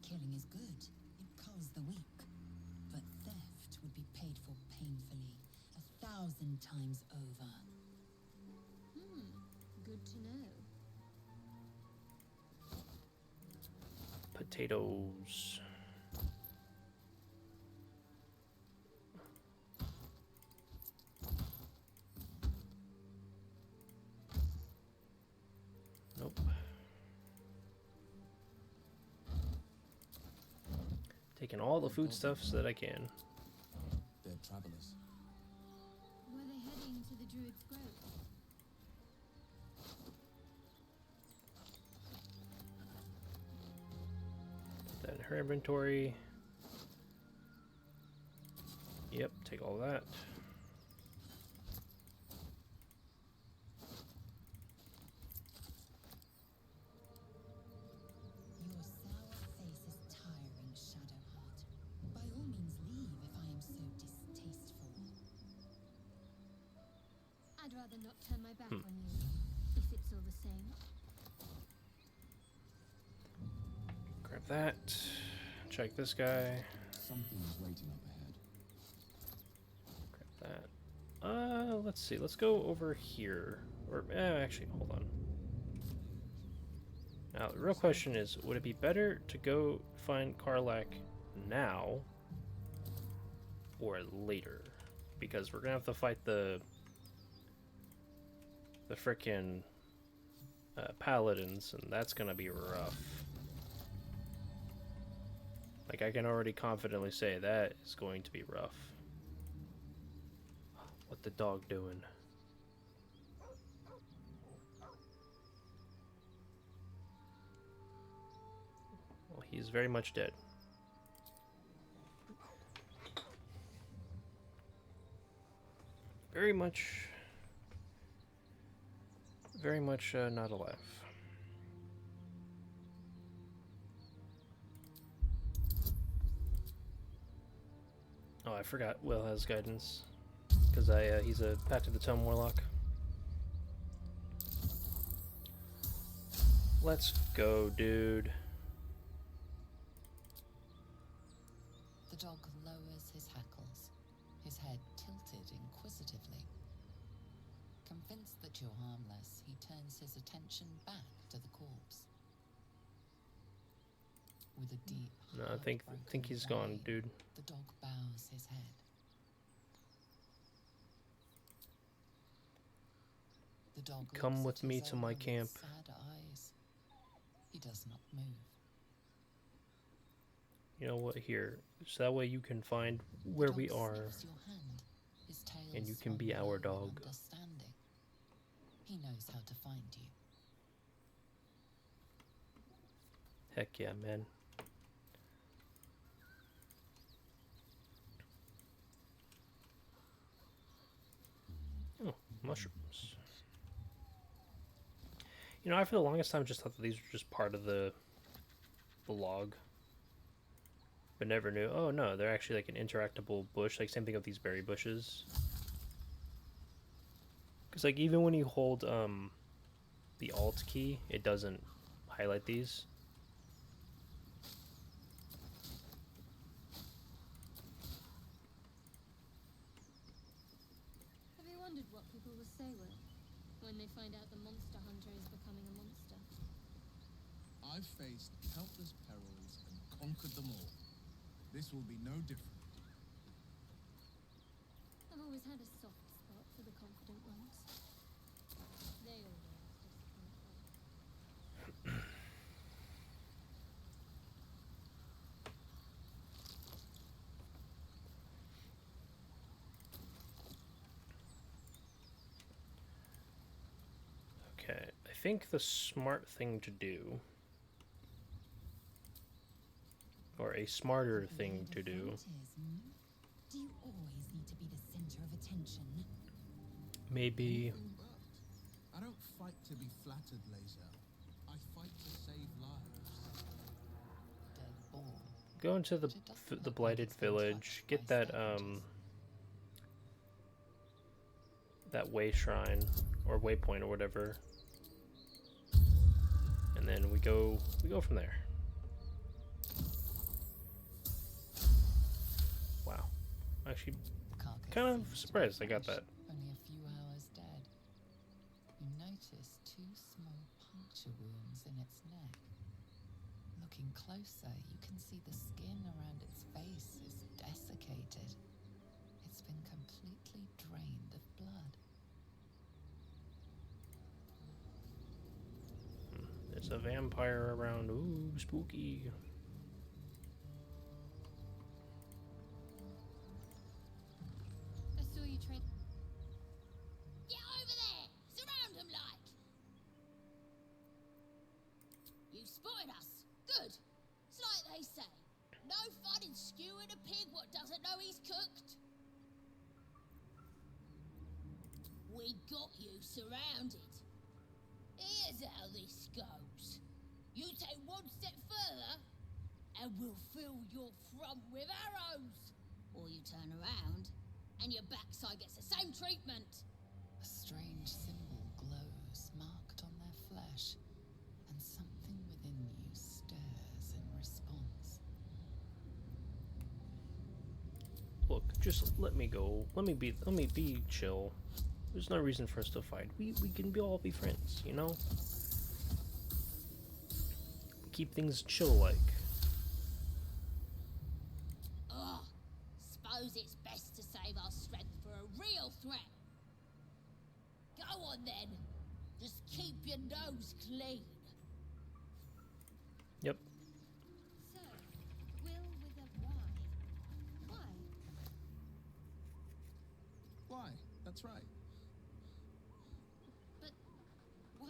Killing is good. It culls the weak. But theft would be paid for painfully, 1,000 times over. to know. Potatoes. Nope. Taking all the foodstuffs that I can. They're travelers. Were they heading to the Druid's Grove? Put that in her inventory. Yep, take all that. Your sour face is tiring, Shadowheart. By all means leave if I am so distasteful. I'd rather not turn my back on you, if it's all the same. Grab that. Check this guy. Something's waiting up ahead. Grab that. Let's see. Let's go over here. Or, actually, hold on. Now, the real question is, would it be better to go find Karlach now or later? Because we're gonna have to fight the frickin' paladins, and that's gonna be rough. Like, I can already confidently say that is going to be rough. What the dog doing? Well, he's very much dead. Very much not alive. Oh, I forgot Will has guidance. Because he's a Back to the Tome Warlock. Let's go, dude. The dog lowers his hackles, his head tilted inquisitively. Convinced that you're harmless, he turns his attention back to the corpse. With a deep, No, I think he's gone, dude. the dog bows his head. The dog Come looks with at me his to my owner with camp. sad eyes. He does not move. You know what? Here, so that way you can find where we are, Sniffs your hand, his tail and you can swung be our low in dog. understanding. He knows how to find you. Heck yeah, man. Oh, mushrooms. You know, I for the longest time just thought that these were just part of the log. But never knew. Oh no, they're actually like an interactable bush. Like same thing with these berry bushes. Because like even when you hold the Alt key, it doesn't highlight these. Have you wondered what people will say, Will, when they find out the monster hunter is becoming a monster? I've faced countless perils and conquered them all. This will be no different. I've always had a soft spot for the confident ones. They always disappoint me. Okay, I think the smart thing to do, or a smarter thing to do, Do you always need to be the center of attention? maybe I don't fight to be flattered, Lae'zel. I fight to save lives. Dead ball. go into the blighted village, get that that way shrine or waypoint or whatever, and then we go from there. Wow, actually, Carcass kind of seems surprised I got fresh, that. Only a few hours dead. You notice two closer, you can see the skin around its face is desiccated. It's been completely drained of blood. There's a vampire around. Ooh, spooky. I saw you trade. Get over there! Surround him like! You spotted us. Good. It's like they say. No fun in skewing a pig what doesn't know he's cooked. We got you surrounded. Here's how this goes. You take one step further, and we'll fill your front with arrows. Or you turn around, and your backside gets the same treatment. A strange symbol glows, marked on their flesh, and something within you stirs in response. Look, just let me go. Let me be chill. There's no reason for us to fight. We can all be friends, you know? Keep things chill like. Ugh. Suppose it's best to save our strength for a real threat. Go on then. Just keep your nose clean. Yep. So, will with a Y. Why? Why? That's right. But why?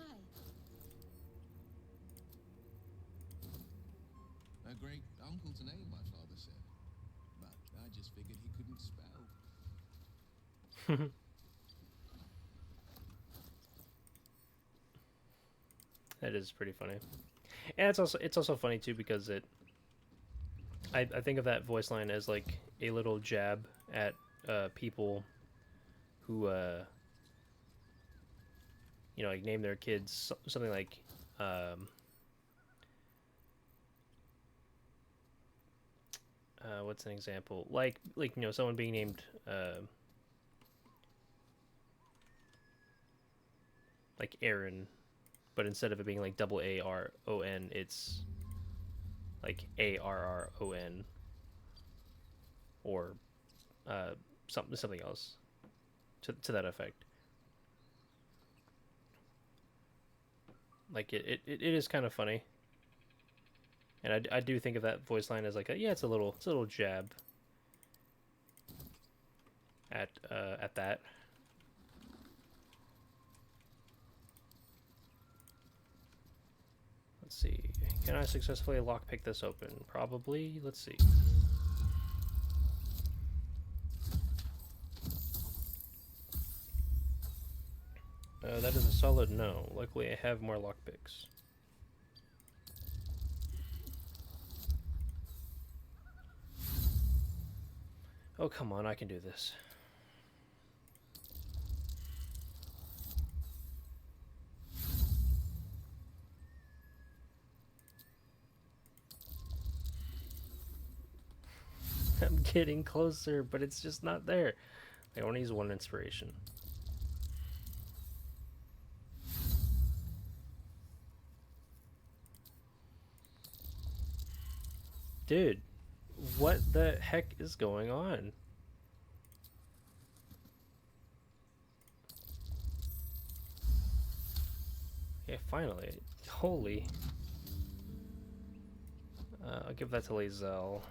A great uncle's name, my father said. But I just figured he couldn't spell. That is pretty funny. And it's also funny too because I think of that voice line as like a little jab at people who you know, like name their kids something like what's an example? Like you know, someone being named like Aaron, but instead of it being like double ARON, it's like ARRON, or something else to that effect. Like it is kind of funny, and I do think of that voice line as like yeah, it's a little jab at that. Let's see. Can I successfully lockpick this open? Probably. Let's see. That is a solid no. Luckily, I have more lockpicks. Oh, come on. I can do this. I'm getting closer, but it's just not there. I only use one inspiration. Dude, what the heck is going on? Okay, finally. Holy. I'll give that to Lae'zel.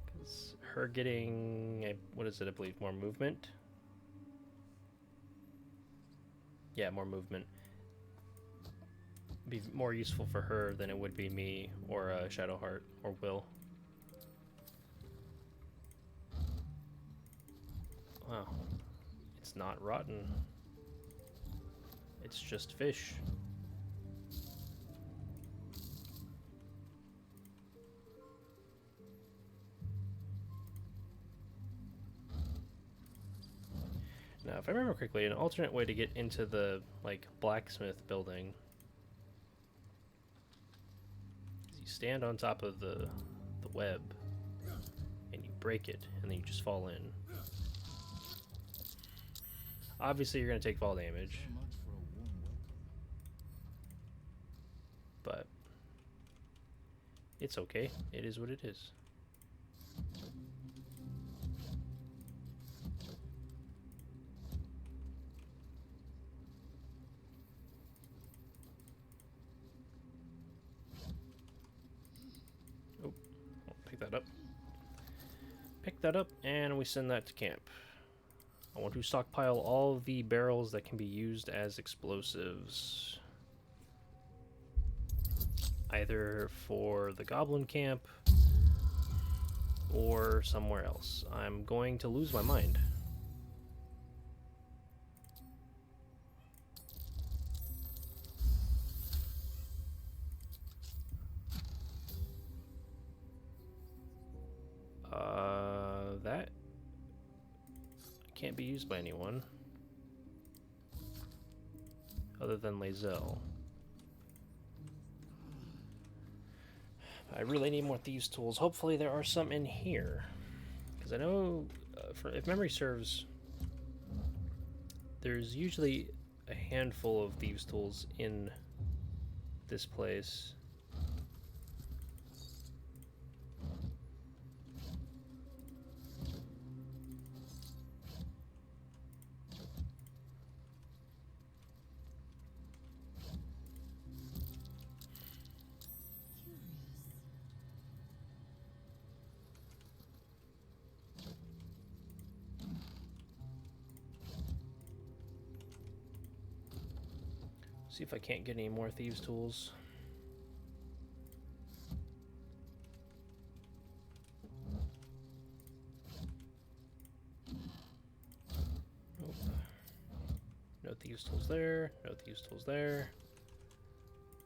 Because her getting, what is it, I believe, more movement? Yeah, more movement. Be more useful for her than it would be me or Shadowheart or Will. Wow. It's not rotten. It's just fish. Now, if I remember correctly, an alternate way to get into the, like, blacksmith building is you stand on top of the web and you break it, and then you just fall in. Obviously, you're going to take fall damage. So much for a warm welcome. But It's okay. It is what it is. Oh, I'll pick that up. Pick that up, and we send that to camp. I want to stockpile all of the barrels that can be used as explosives. Either for the goblin camp or somewhere else. I'm going to lose my mind. That can't be used by anyone other than Lae'zel. I really need more thieves' tools. Hopefully there are some in here, because I know, if memory serves, there's usually a handful of thieves' tools in this place. See if I can't get any more thieves' tools. Nope. No thieves' tools there. No thieves' tools there.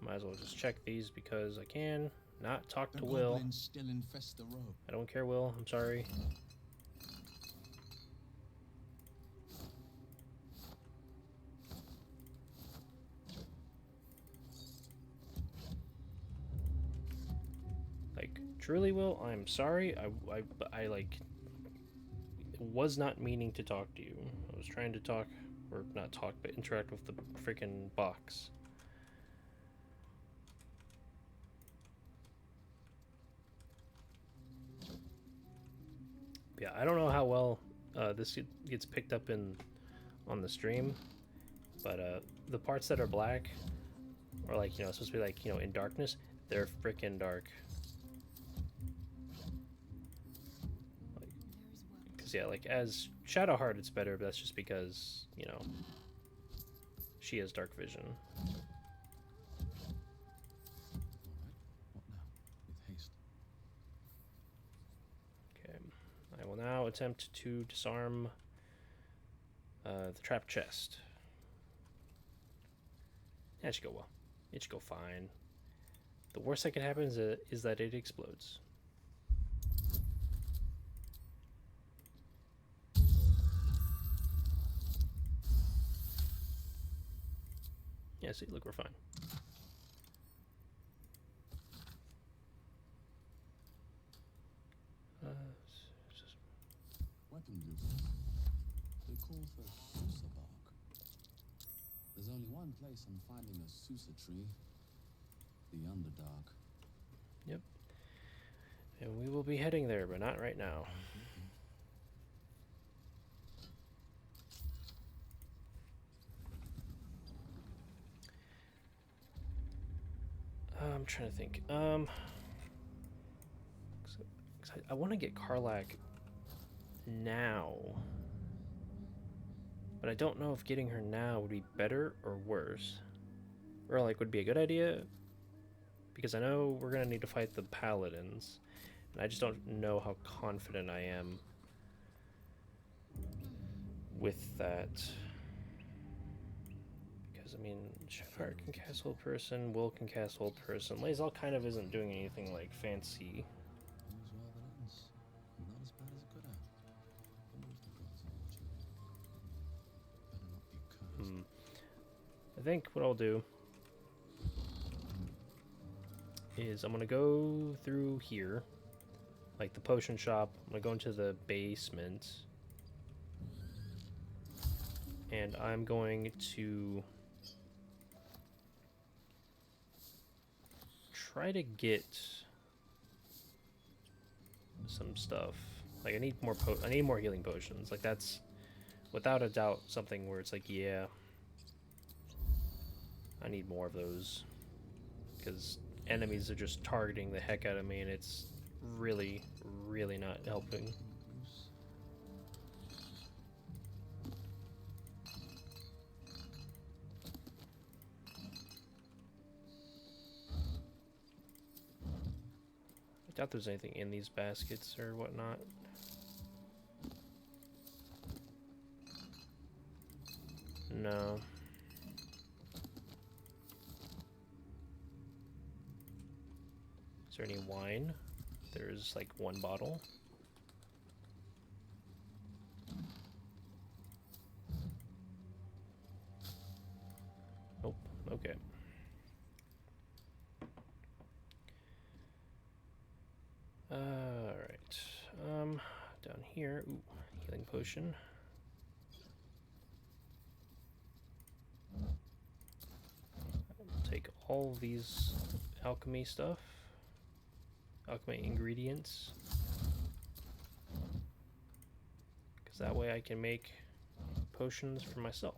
Might as well just check these because I can. Not talk to Will. Still infest the road. I don't care, Will. I'm sorry. Like, truly, Will, I'm sorry. I like, was not meaning to talk to you. I was trying to talk, or not talk, but interact with the freaking box. Yeah, I don't know how well this gets picked up on the stream, but the parts that are black, or like, you know, supposed to be like, you know, in darkness, they're freaking dark. Like, because yeah, like as Shadowheart it's better, but that's just because, you know, she has dark vision. I will now attempt to disarm the trap chest. That should go well. It should go fine. The worst that can happen is that it explodes. Yeah, see, look, we're fine. Weapon blueprints. They call for Susa bark. There's only one place I'm finding a Susa tree. The Underdark. Yep. And we will be heading there, but not right now. I'm trying to think. I want to get Karlach now, but I don't know if getting her now would be better or worse, or like would be a good idea, because I know we're gonna need to fight the paladins, and I just don't know how confident I am with that. Because I mean, Shadowheart can cast Hold Person, Will can cast Hold Person. Lae'zel kind of isn't doing anything like fancy. I think what I'll do is I'm gonna go through here, like the potion shop. I'm gonna go into the basement, and I'm going to try to get some stuff. Like I need more I need more healing potions. Like that's without a doubt something where it's like, yeah, I need more of those because enemies are just targeting the heck out of me, and it's really, really not helping. I doubt there's anything in these baskets or whatnot. No. Is there any wine? There's like one bottle. Nope. Okay. Alright. Down here. Ooh, healing potion. I'll take all these alchemy stuff. Alchemy ingredients. Because that way I can make potions for myself.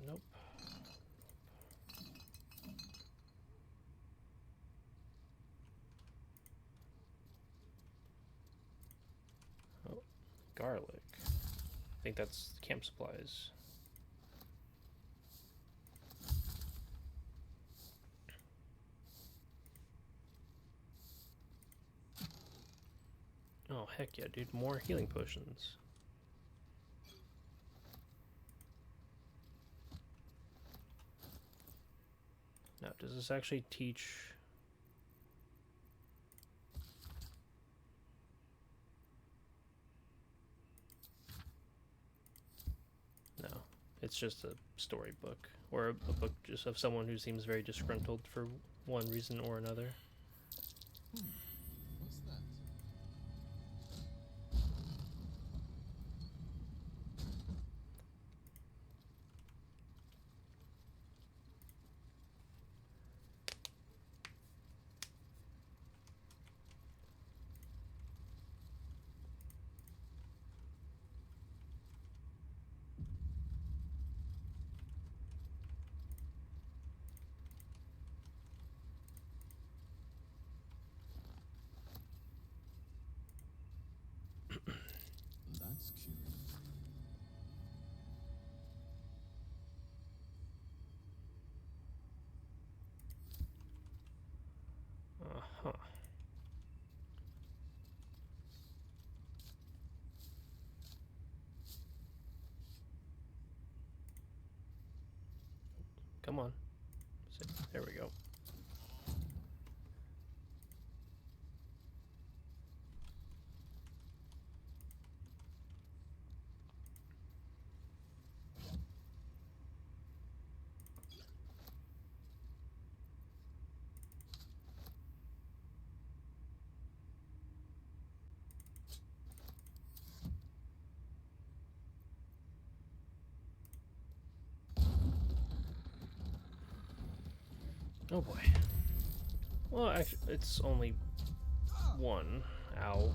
Nope. Oh, garlic. I think that's camp supplies. Oh, heck yeah, dude. More healing potions. Now, does this actually teach... No, it's just a storybook. Or a book just of someone who seems very disgruntled for one reason or another. What's that? That's cute. Uh-huh. Come on. There we go. Oh boy. Well, actually, it's only one. Ow.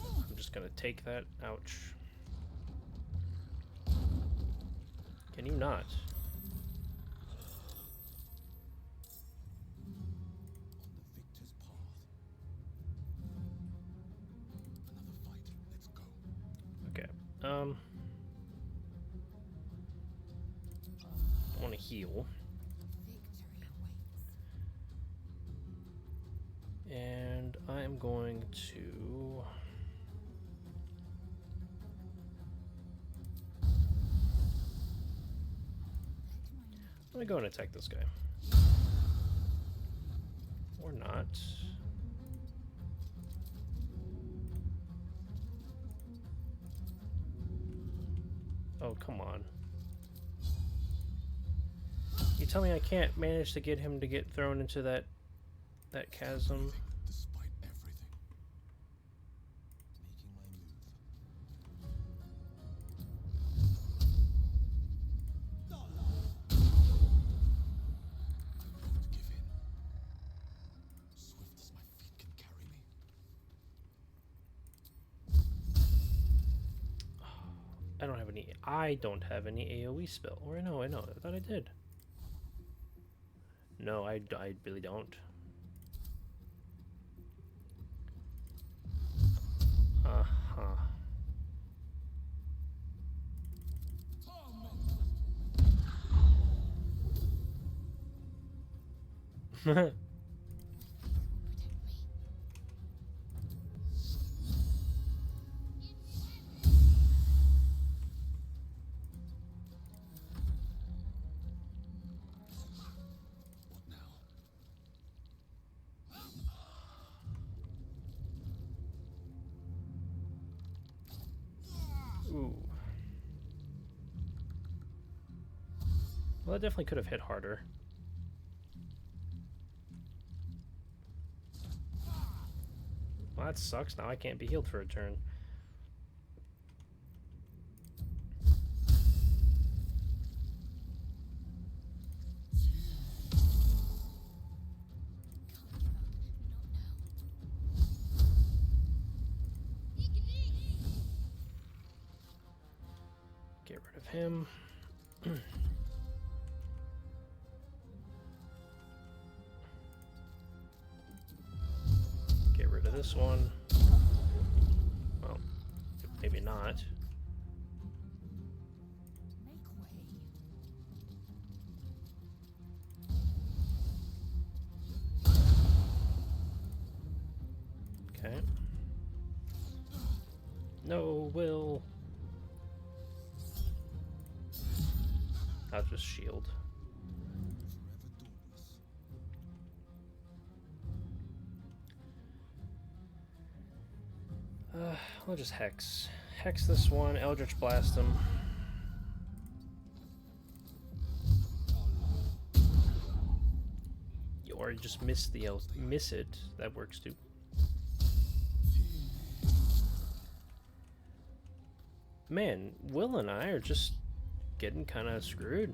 I'm just gonna take that. Ouch. Can you not? Okay. I want to heal. And I am going to... I'm gonna go and attack this guy. Or not. Oh, come on. You tell me I can't manage to get him to get thrown into that chasm? Despite everything. Making my move. I won't give in. Swift as my feet can carry me. I don't have any AoE spell. Or no, I thought I did. No, I really don't. Ooh. Well, that definitely could have hit harder. Well, that sucks. Now I can't be healed for a turn. Get rid of him. Get rid of this one. Well, maybe not. Okay. No, Will. I'll just shield. I'll just hex. Hex this one, Eldritch Blast him. Or just miss it. That works too. Man, Will and I are just getting kind of screwed.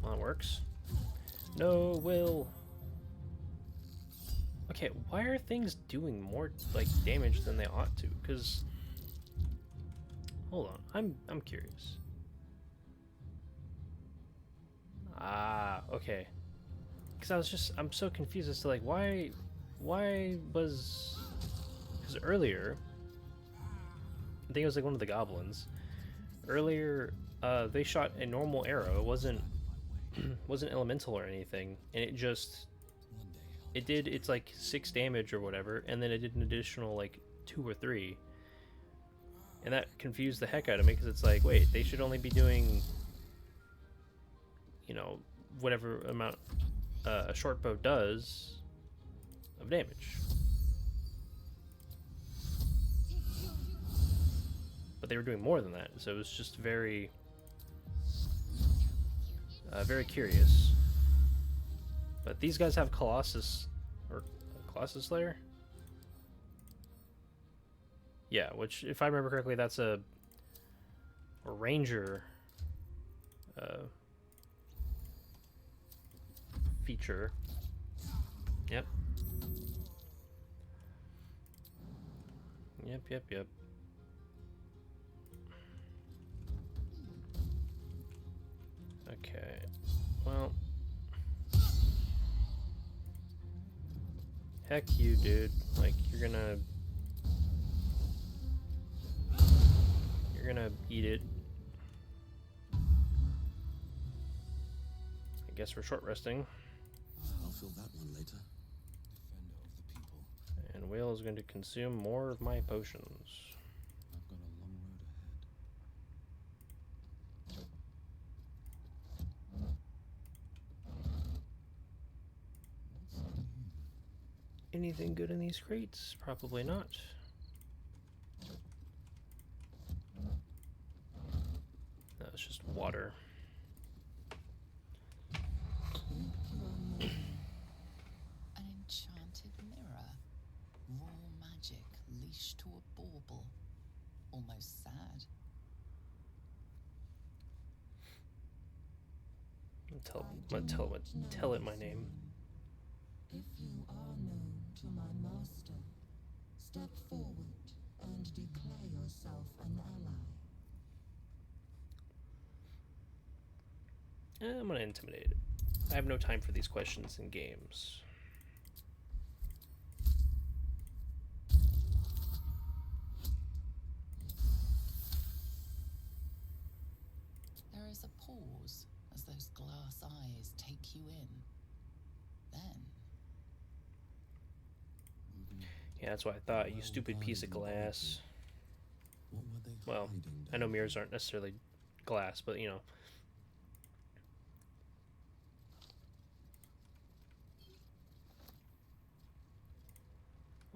Well, that works. No, Will. Okay, why are things doing more like damage than they ought to? Because hold on, I'm curious. Ah, okay. Because I'm so confused as to like why was, because earlier I think it was like one of the goblins. Earlier, they shot a normal arrow. It wasn't elemental or anything, and it's like 6 damage or whatever, and then it did an additional like 2 or 3, and that confused the heck out of me because it's like, wait, they should only be doing, you know, whatever amount a short bow does of damage. But they were doing more than that, so it was just very curious. But these guys have Colossus, or Colossus Slayer? Yeah, which, if I remember correctly, that's a ranger feature. Yep. Yep. Okay, well, heck you, dude. Like, you're gonna eat it. I guess we're short resting. I'll fill that one later. Defender of the people. And Whale is going to consume more of my potions. I've got a long road Anything good in these crates? Probably not. No, it's just water. An enchanted mirror. Raw magic leashed to a bauble. Almost sad. Tell it my name. If you are known to my master, step forward and declare yourself an ally. I'm gonna intimidate it. I have no time for these questions in games. There is a pause as those glass eyes take you in. Then, Yeah, that's what I thought, you stupid piece of glass. Well, I know mirrors aren't necessarily glass, but you know.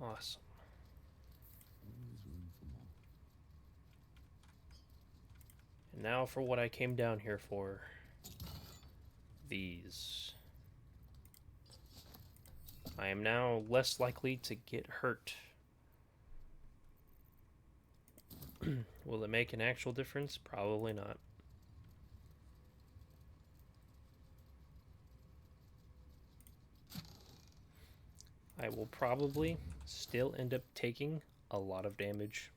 Awesome. And now for what I came down here for. These. I am now less likely to get hurt. Will it make an actual difference? Probably not. I will probably still end up taking a lot of damage.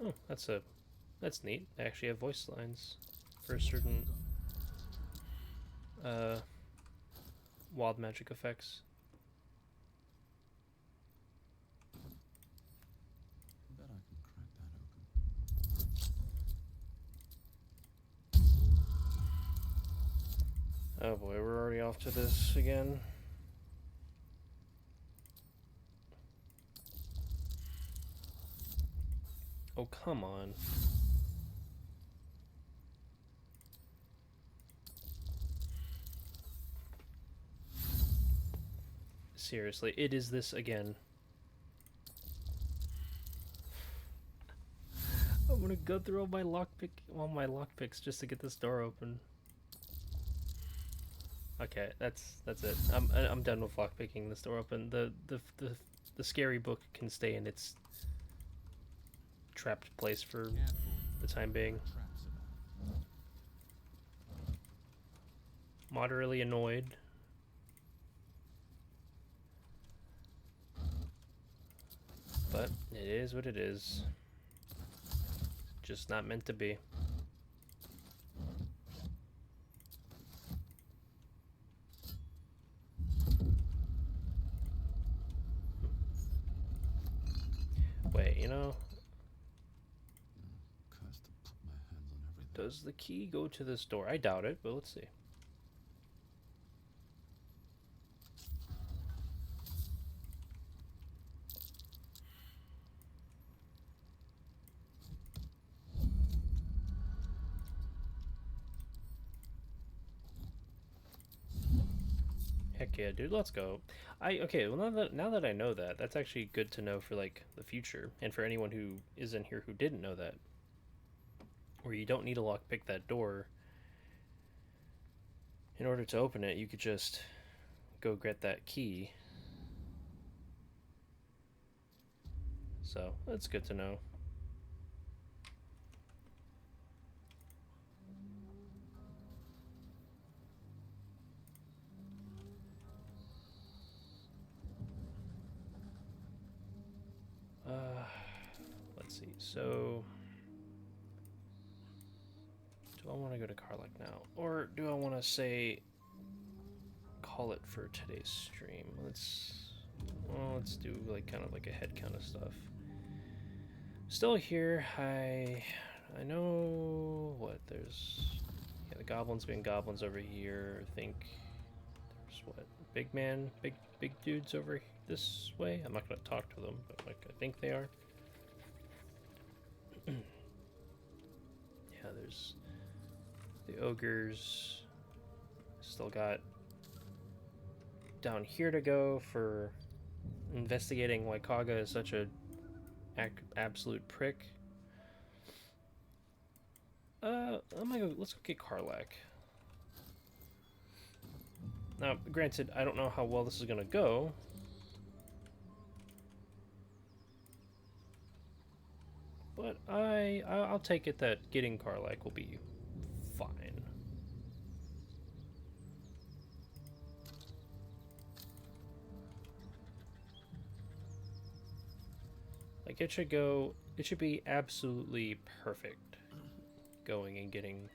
Oh, that's neat. I actually have voice lines for certain wild magic effects. Oh boy, we're already off to this again. Oh, come on. Seriously, it is this again. I'm gonna go through all my lockpicks just to get this door open. Okay, that's it. I'm done with lockpicking this door open. The scary book can stay in its trapped place for the time being. Moderately annoyed. But it is what it is. Just not meant to be. Wait, you know? Does the key go to this door? I doubt it, but let's see. Heck yeah, dude, let's go. Okay, well now that I know that, that's actually good to know for like the future, and for anyone who is in here who didn't know that. Where you don't need to lockpick that door in order to open it, you could just go get that key. So, that's good to know. Let's see. So, do I want to go to Karlak now, or do I want to say call it for today's stream? Let's do like kind of like a head count of stuff. Still here. I know what there's. Yeah, the goblins being goblins over here. I think there's what big dudes over this way. I'm not gonna talk to them, but like I think they are. Yeah, there's the ogres. Still got down here to go for investigating why Kaga is such a absolute prick. Let's go get Karlak. Now, granted, I don't know how well this is gonna go. But I'll take it that getting Karlak will be fine. Like, it should be absolutely perfect going and getting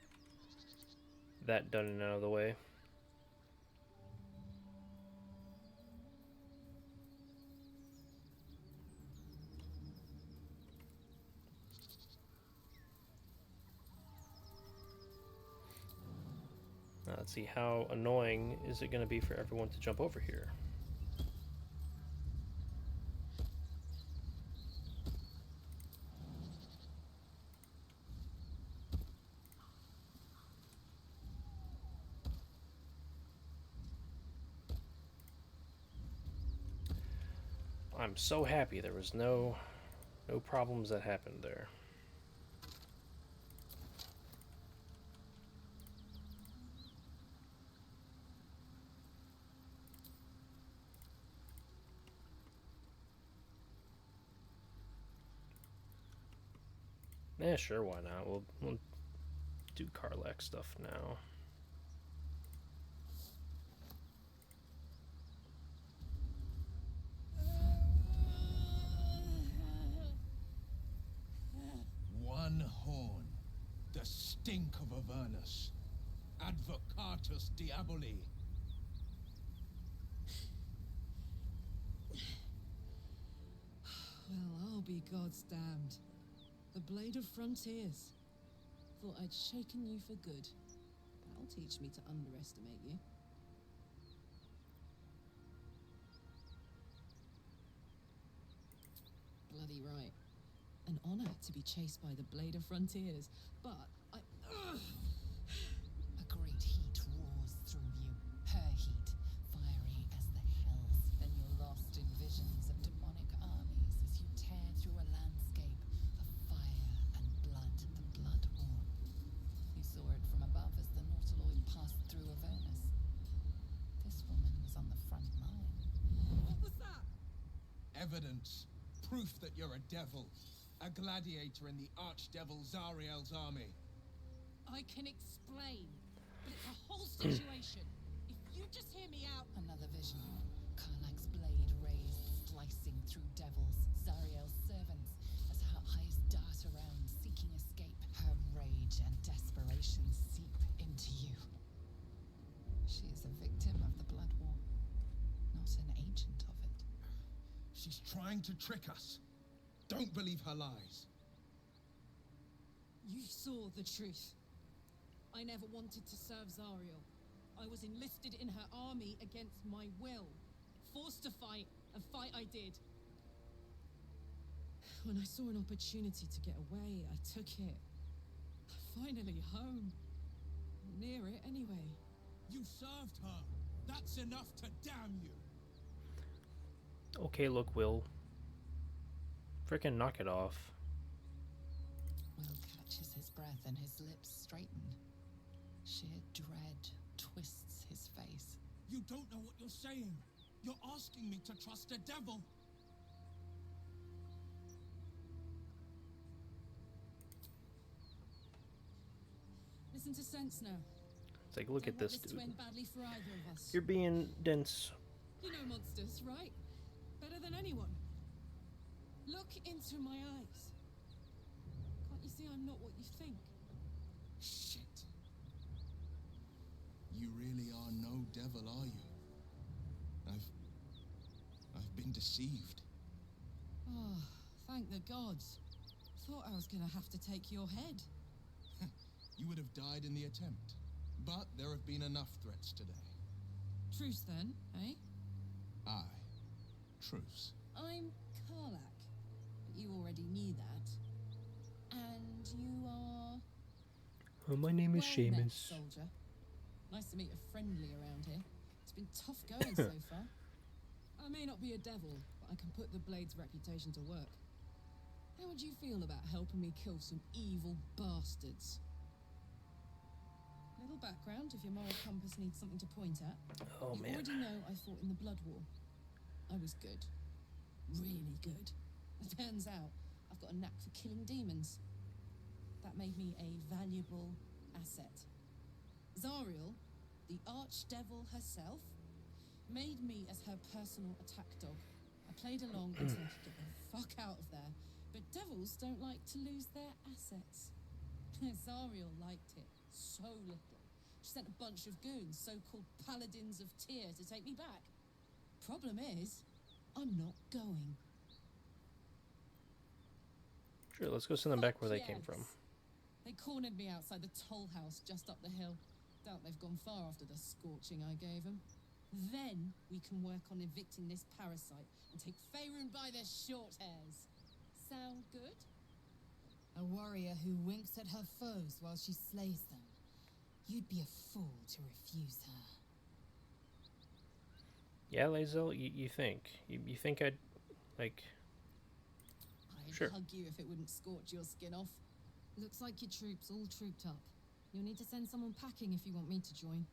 that done and out of the way. Now, let's see, how annoying is it going to be for everyone to jump over here? I'm so happy there was no problems that happened there. Yeah, sure, why not? We'll do Karlak stuff now. One horn, the stink of Avernus, Advocatus Diaboli. Well, I'll be God's damned. The Blade of Frontiers. Thought I'd shaken you for good. That'll teach me to underestimate you. Bloody right. An honor to be chased by the Blade of Frontiers, but I... A great heat roars through you. Her heat, fiery as the hells, and you're lost in visions of demonic armies as you tear through a landscape of fire and blood, the Blood War. You saw it from above as the Nautiloid passed through Avernus. This woman was on the front line. What was that? Evidence. Proof that you're a devil. A gladiator in the archdevil Zariel's army. I can explain, but it's a whole situation. If you just hear me out... Another vision. Karlak's blade raised, slicing through devils, Zariel's servants, as her eyes dart around, seeking escape. Her rage and desperation seep into you. She is a victim of the Blood War, not an agent of it. She's trying to trick us. Don't believe her lies. You saw the truth. I never wanted to serve Zariel. I was enlisted in her army against my will. Forced to fight, and fight I did. When I saw an opportunity to get away, I took it. Finally home. Near it, anyway. You served her. That's enough to damn you. Okay, look, Will. Frickin' knock it off. Will catches his breath and his lips straighten. Sheer dread twists his face. You don't know what you're saying. You're asking me to trust a devil. Listen to sense now. It's like, look at this Don't dude. want this to end badly for either of us. You're being dense. You know monsters, right? Better than anyone. Look into my eyes. Can't you see I'm not what you think? Shit. You really are no devil, are you? I've been deceived. Oh, thank the gods. Thought I was gonna have to take your head. You would have died in the attempt. But there have been enough threats today. Truce then, eh? Aye. Truce. I'm Karlak. But you already knew that. And you are... My name is well met, Seamus. soldier. Nice to meet a friendly around here. It's been tough going so far. I may not be a devil, but I can put the Blade's reputation to work. How would you feel about helping me kill some evil bastards? Little background if your moral compass needs something to point at. Oh, you man. already know I fought in the Blood War. I was good. Really good. It turns out I've got a knack for killing demons. That made me a valuable asset. Zariel, the archdevil herself, made me as her personal attack dog. I played along until I could get the fuck out of there. But devils don't like to lose their assets. Zariel liked it so little. She sent a bunch of goons, so-called paladins of Tyr, to take me back. Problem is, I'm not going. Sure, let's go send them back where they came Yes. from. They cornered me outside the toll house just up the hill. Doubt they've gone far after the scorching I gave them. Then we can work on evicting this parasite and take Faerun by the short hairs. Sound good? A warrior who winks at her foes while she slays them. You'd be a fool to refuse her. Yeah, Lae'zel, you think? You think I'd, like... I'd Sure. hug you if it wouldn't scorch your skin off. Looks like your troops all trooped up. You'll need to send someone packing if you want me to join.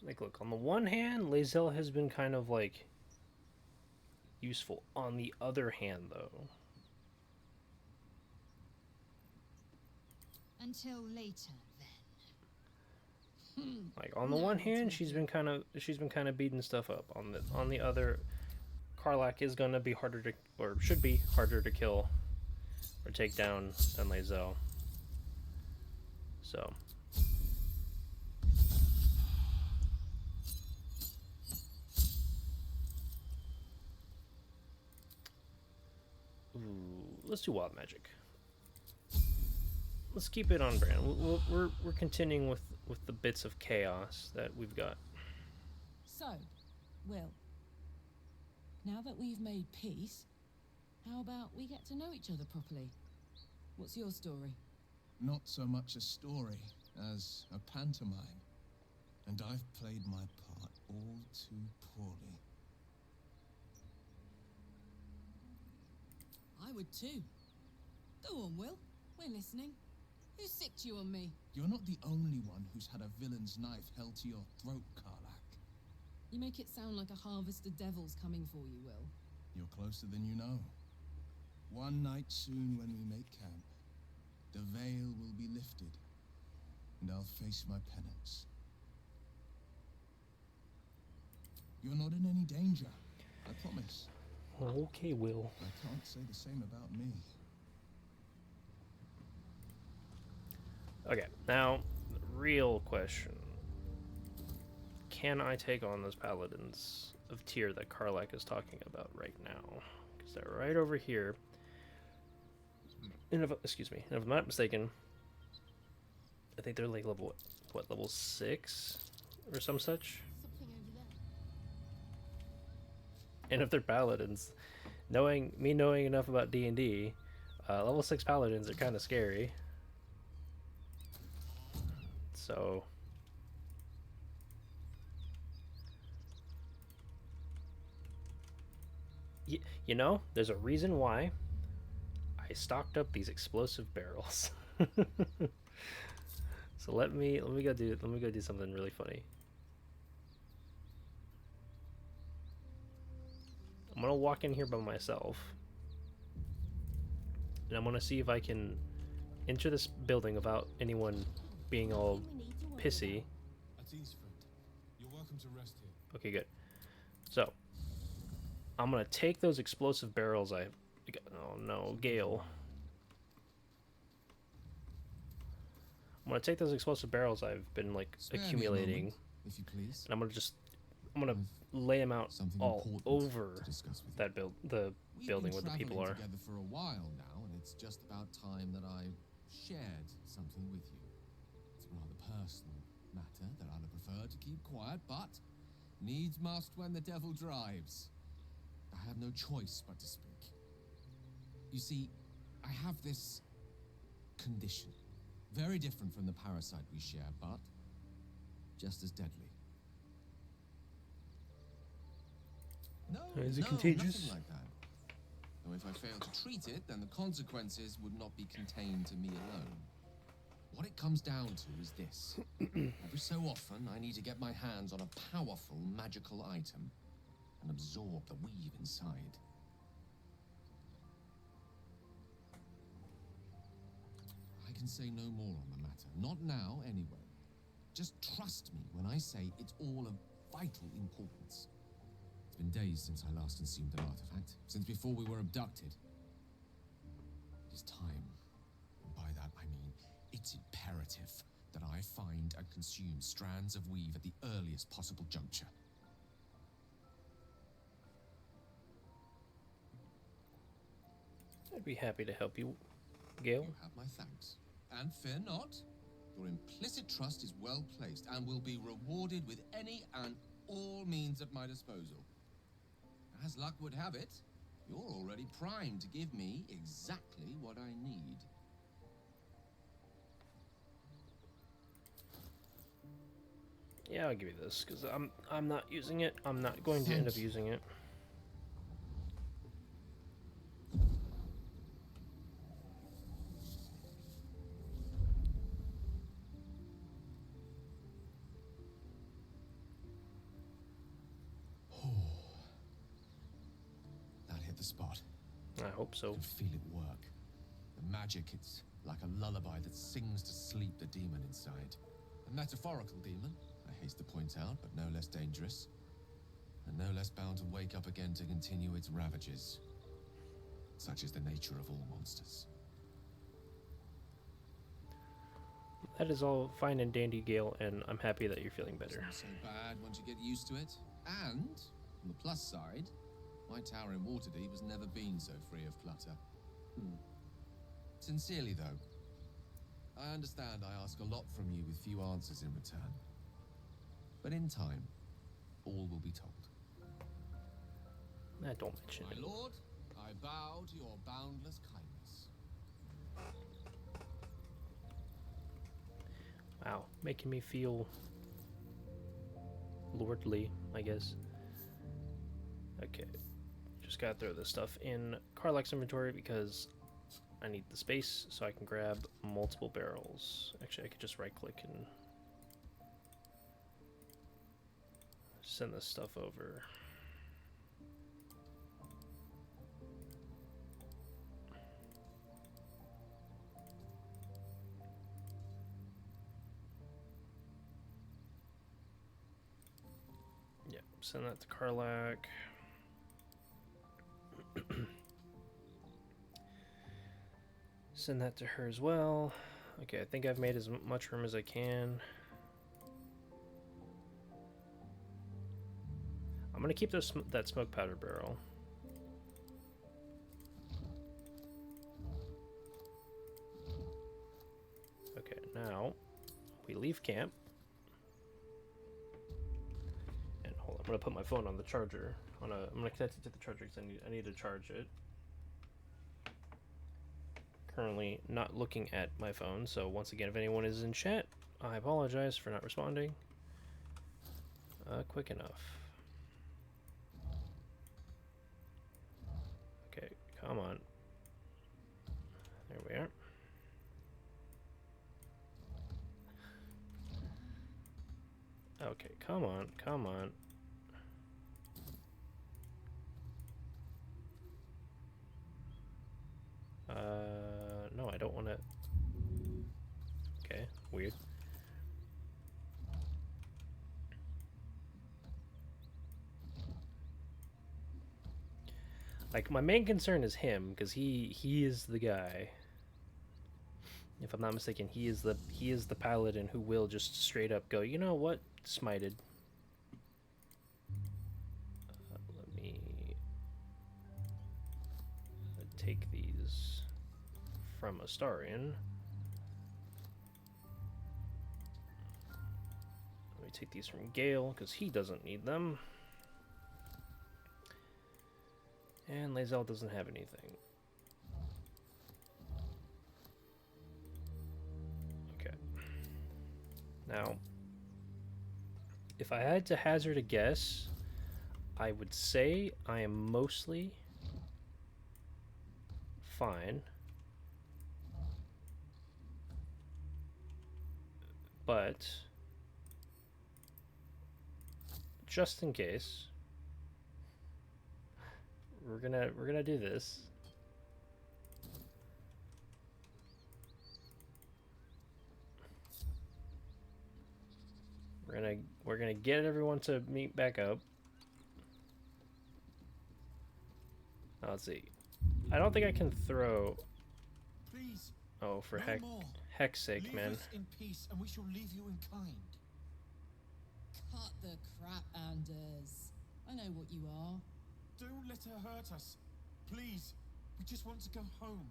Like, look, on the one hand, Lae'zel has been kind of, like, useful. On the other hand, though... Until later, then. Like, on the one hand, she's been kind of beating stuff up. On the other, Karlach is gonna be harder to, or should be harder to kill or take down than Lae'zel. So. Ooh, let's do wild magic. Let's keep it on brand. We're continuing with the bits of chaos that we've got. So, Will, now that we've made peace, how about we get to know each other properly? What's your story? Not so much a story as a pantomime. And I've played my part all too poorly. I would too. Go on, Will. We're listening. Who sicked you on me? You're not the only one who's had a villain's knife held to your throat, Karlach. You make it sound like a harvest of devils coming for you, Will. You're closer than you know. One night soon when we make camp, the veil will be lifted, and I'll face my penance. You're not in any danger, I promise. Okay, Will. I can't say the same about me. Okay, now, the real question. Can I take on those paladins of Tyr that Karlach is talking about right now? Because they're right over here. And if I'm not mistaken, I think they're like level, what, level 6? Or some such? Something over there. And if they're paladins, knowing enough about D&D, level 6 paladins are kind of scary. So you know, there's a reason why I stocked up these explosive barrels. So let me go do something really funny. I'm gonna walk in here by myself, and I'm gonna see if I can enter this building without anyone being all pissy. At ease, friend. You're welcome to rest here. Okay, good. So, I'm gonna take those explosive barrels I... Oh no, Gale. I'm gonna take those explosive barrels I've been, like, Spare me a accumulating. moment, if you please. And I'm gonna lay them out Something all important over to discuss with that the We've building been where the people are. together for a while now, and it's just about time that I shared something with you. It's a rather personal matter that I'd have preferred to keep quiet, but Needs must when the devil drives. I have no choice but to speak. You see, I have this condition. Very different from the parasite we share, but just as deadly. No, Is it no, contagious? nothing like that. Though if I fail to treat it, then the consequences would not be contained to me alone. What it comes down to is this. Every so often, I need to get my hands on a powerful magical item and absorb the weave inside. I can say no more on the matter. Not now, anyway. Just trust me when I say it's all of vital importance. It's been days since I last consumed an artifact, since before we were abducted. It is time. And by that I mean, it's imperative that I find and consume strands of weave at the earliest possible juncture. I'd be happy to help you, Gale. You have my thanks. And fear not, your implicit trust is well placed and will be rewarded with any and all means at my disposal. As luck would have it, you're already primed to give me exactly what I need. Yeah, I'll give you this because I'm not using it. I'm not going to end up using it. That hit the spot. I hope so. I can feel it work. The magic, it's like a lullaby that sings to sleep the demon inside. A metaphorical demon, I haste to point out, but no less dangerous. And no less bound to wake up again to continue its ravages. Such is the nature of all monsters. That is all fine and dandy, Gale, and I'm happy that you're feeling better. It's not so bad once you get used to it. And, on the plus side, my tower in Waterdeep has never been so free of clutter. Sincerely, though, I understand I ask a lot from you with few answers in return. But in time, all will be told. Don't mention it. My lord, I bow to your boundless kindness. Wow, making me feel lordly, I guess. Okay, just gotta throw this stuff in Karlach's inventory because I need the space so I can grab multiple barrels. Actually, I could just right click and send this stuff over. Yep, send that to Karlach. Send that to her as well. Okay, I think I've made as much room as I can. I'm gonna keep that smoke powder barrel. Okay, now we leave camp. And hold on, I'm gonna put my phone on the charger. I'm gonna connect it to the charger because I need to charge it. Currently not looking at my phone, so once again, if anyone is in chat, I apologize for not responding quick enough. Okay, come on. There we are. Okay, come on, come on. No, I don't want to. Okay, weird. Like, my main concern is him, because he is the guy. If I'm not mistaken, he is the paladin who will just straight up go, you know what, smited. Let me take these from Astarion. Let me take these from Gale, because he doesn't need them. And Lae'zel doesn't have anything. Okay. Now, if I had to hazard a guess, I would say I am mostly fine. But just in case, we're gonna do this. We're gonna get everyone to meet back up. Now, let's see. I don't think I can throw. Please. Oh, for no more. heck's sake, leave man. Us in peace, and we shall leave you in kind. Cut the crap, Anders. I know what you are. Don't let her hurt us. Please. We just want to go home.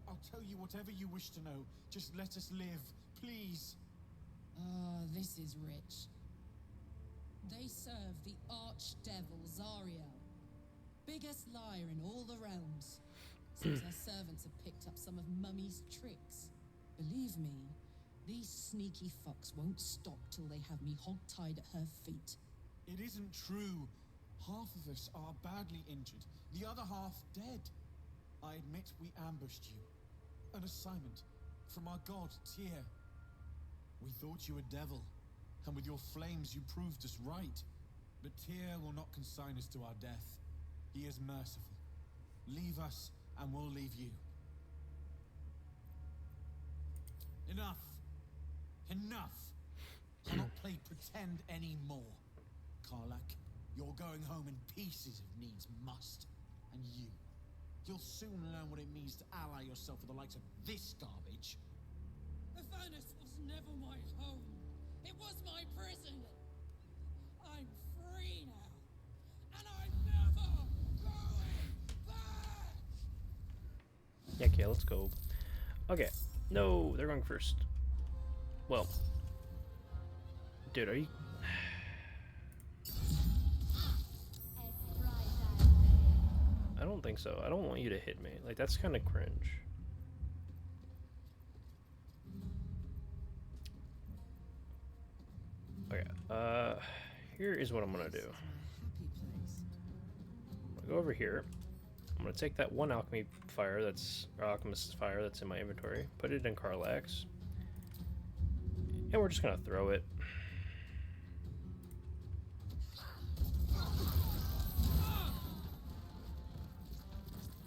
I'll tell you whatever you wish to know. Just let us live. Please. Ah, this is rich. They serve the archdevil Zariel. Biggest liar in all the realms. Seems her servants have picked up some of Mummy's tricks. Believe me, these sneaky fucks won't stop till they have me hog-tied at her feet. It isn't true. Half of us are badly injured. The other half dead. I admit we ambushed you. An assignment from our god, Tyr. We thought you a devil, and with your flames you proved us right. But Tyr will not consign us to our death. He is merciful. Leave us, and we'll leave you. Enough! Enough! Cannot play pretend anymore. Karlak, you're going home in pieces if needs must. And you'll soon learn what it means to ally yourself with the likes of this garbage. Avernus was never my home. It was my prison. I'm free now. And I'm never going back! Yeah, okay, let's go. Okay. No, they're going first. Well. Dude, are you... I don't think so. I don't want you to hit me. Like, that's kind of cringe. Okay, here is what I'm gonna do. I'm gonna go over here. I'm gonna take that one alchemy fire that's, or alchemist's fire that's in my inventory, put it in Karlak's, and we're just gonna throw it.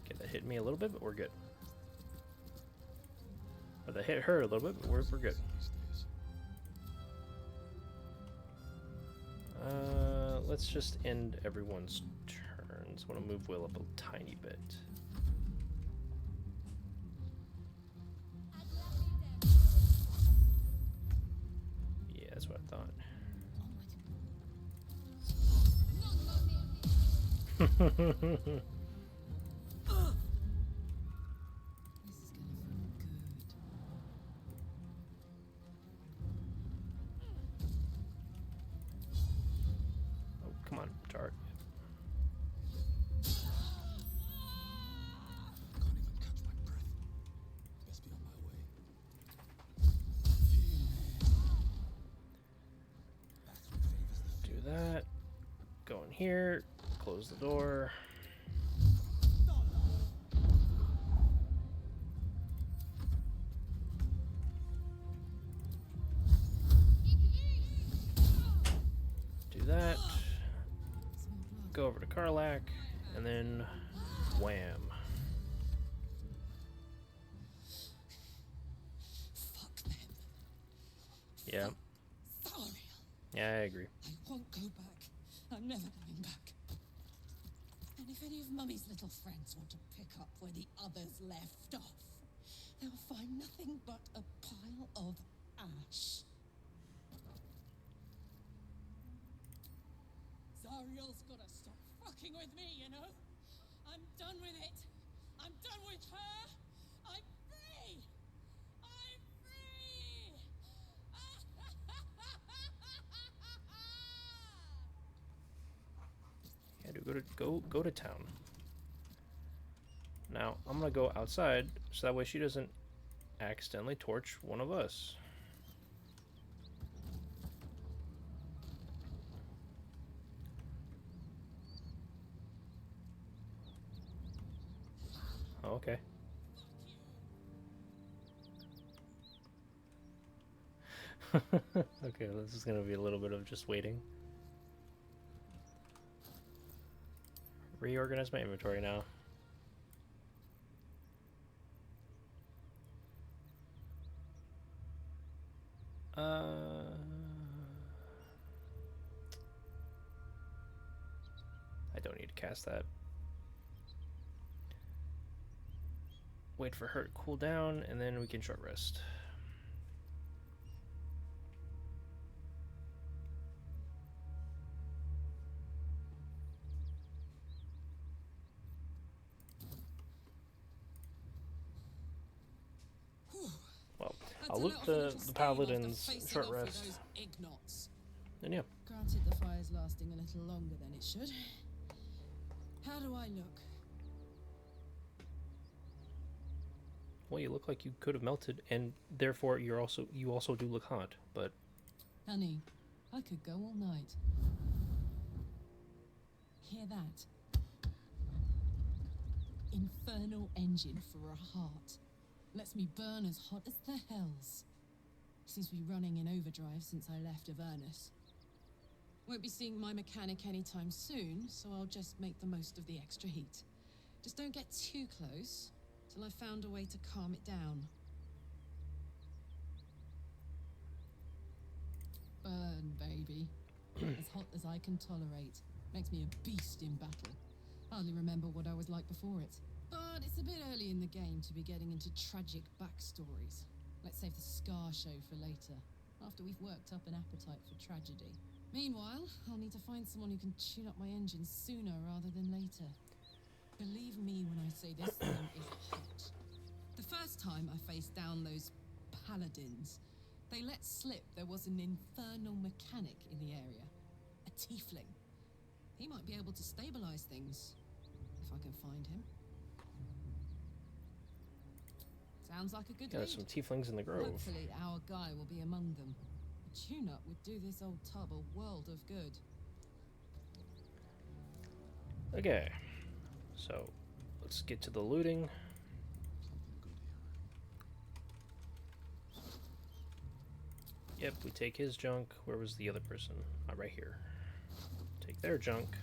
Okay, that hit me a little bit, but we're good. Or that hit her a little bit, but we're good. Let's just end everyone's turns. I want to move Will up a tiny bit. Yeah, that's what I thought. Oh, come on, Tart. Do that. Go in here. Close the door. Do that. Go over to Karlak, and then wham. Fuck them. Yeah. Zariel. Yeah, I agree. I won't go back. I'm never going back. And if any of Mummy's little friends want to pick up where the others left off, they'll find nothing but a pile of ash. Zariel's gotta stop fucking with me, you know? I'm done with it. I'm done with her. I'm free! Go to town. Now I'm gonna go outside so that way she doesn't accidentally torch one of us. Oh, okay. Okay, this is gonna be a little bit of just waiting. Reorganize my inventory now. I don't need to cast that. Wait for her to cool down, and then we can short rest. Well, I'll loot the paladin's short rest. And yeah. Granted, the fire's lasting a little longer than it should. How do I look? Well, you look like you could have melted, and therefore you also do look hot. But Honey, I could go all night. Hear that? Infernal engine for a heart. Lets me burn as hot as the hells. Seems to be running in overdrive since I left Avernus. Won't be seeing my mechanic anytime soon, so I'll just make the most of the extra heat. Just don't get too close, till I've found a way to calm it down. Burn, baby. As hot as I can tolerate. Makes me a beast in battle. Hardly remember what I was like before it. But it's a bit early in the game to be getting into tragic backstories. Let's save the Scar show for later, after we've worked up an appetite for tragedy. Meanwhile, I'll need to find someone who can tune up my engine sooner rather than later. Believe me when I say this thing is hot. The first time I faced down those paladins, they let slip there was an infernal mechanic in the area. A tiefling. He might be able to stabilize things, if I can find him. Sounds like a good yeah, lead. there's some tieflings in the grove. Hopefully our guy will be among them. A tune-up would do this old tub a world of good. Okay, so let's get to the looting. Yep, we take his junk. Where was the other person? Right here. Take their junk.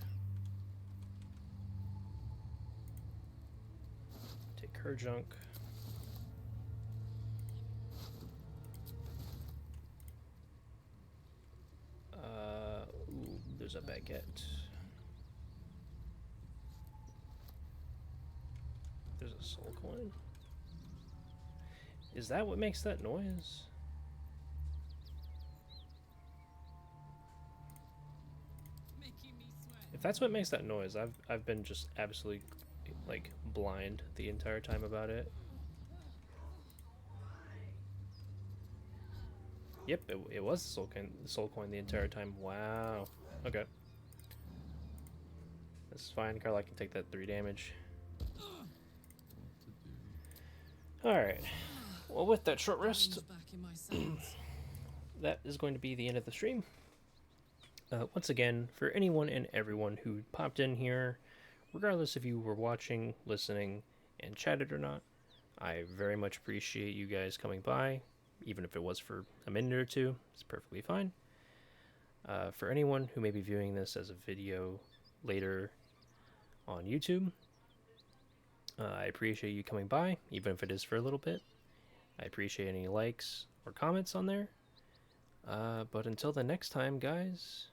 Take her junk. Ooh, there's a baguette. There's a soul coin. Is that what makes that noise? If that's what makes that noise, I've been just absolutely like blind the entire time about it. Yep, it was the soul coin the entire time. Wow. Okay. This is fine. Carla can take that 3 damage. Alright. Well, with that short rest, that is going to be the end of the stream. Once again, for anyone and everyone who popped in here, regardless if you were watching, listening, and chatted or not, I very much appreciate you guys coming by. Even if it was for a minute or two, it's perfectly fine. For anyone who may be viewing this as a video later on YouTube, I appreciate you coming by, even if it is for a little bit. I appreciate any likes or comments on there. But until the next time, guys,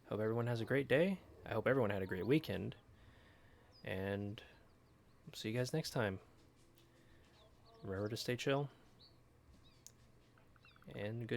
hope everyone has a great day. I hope everyone had a great weekend. And see you guys next time. Remember to stay chill. And good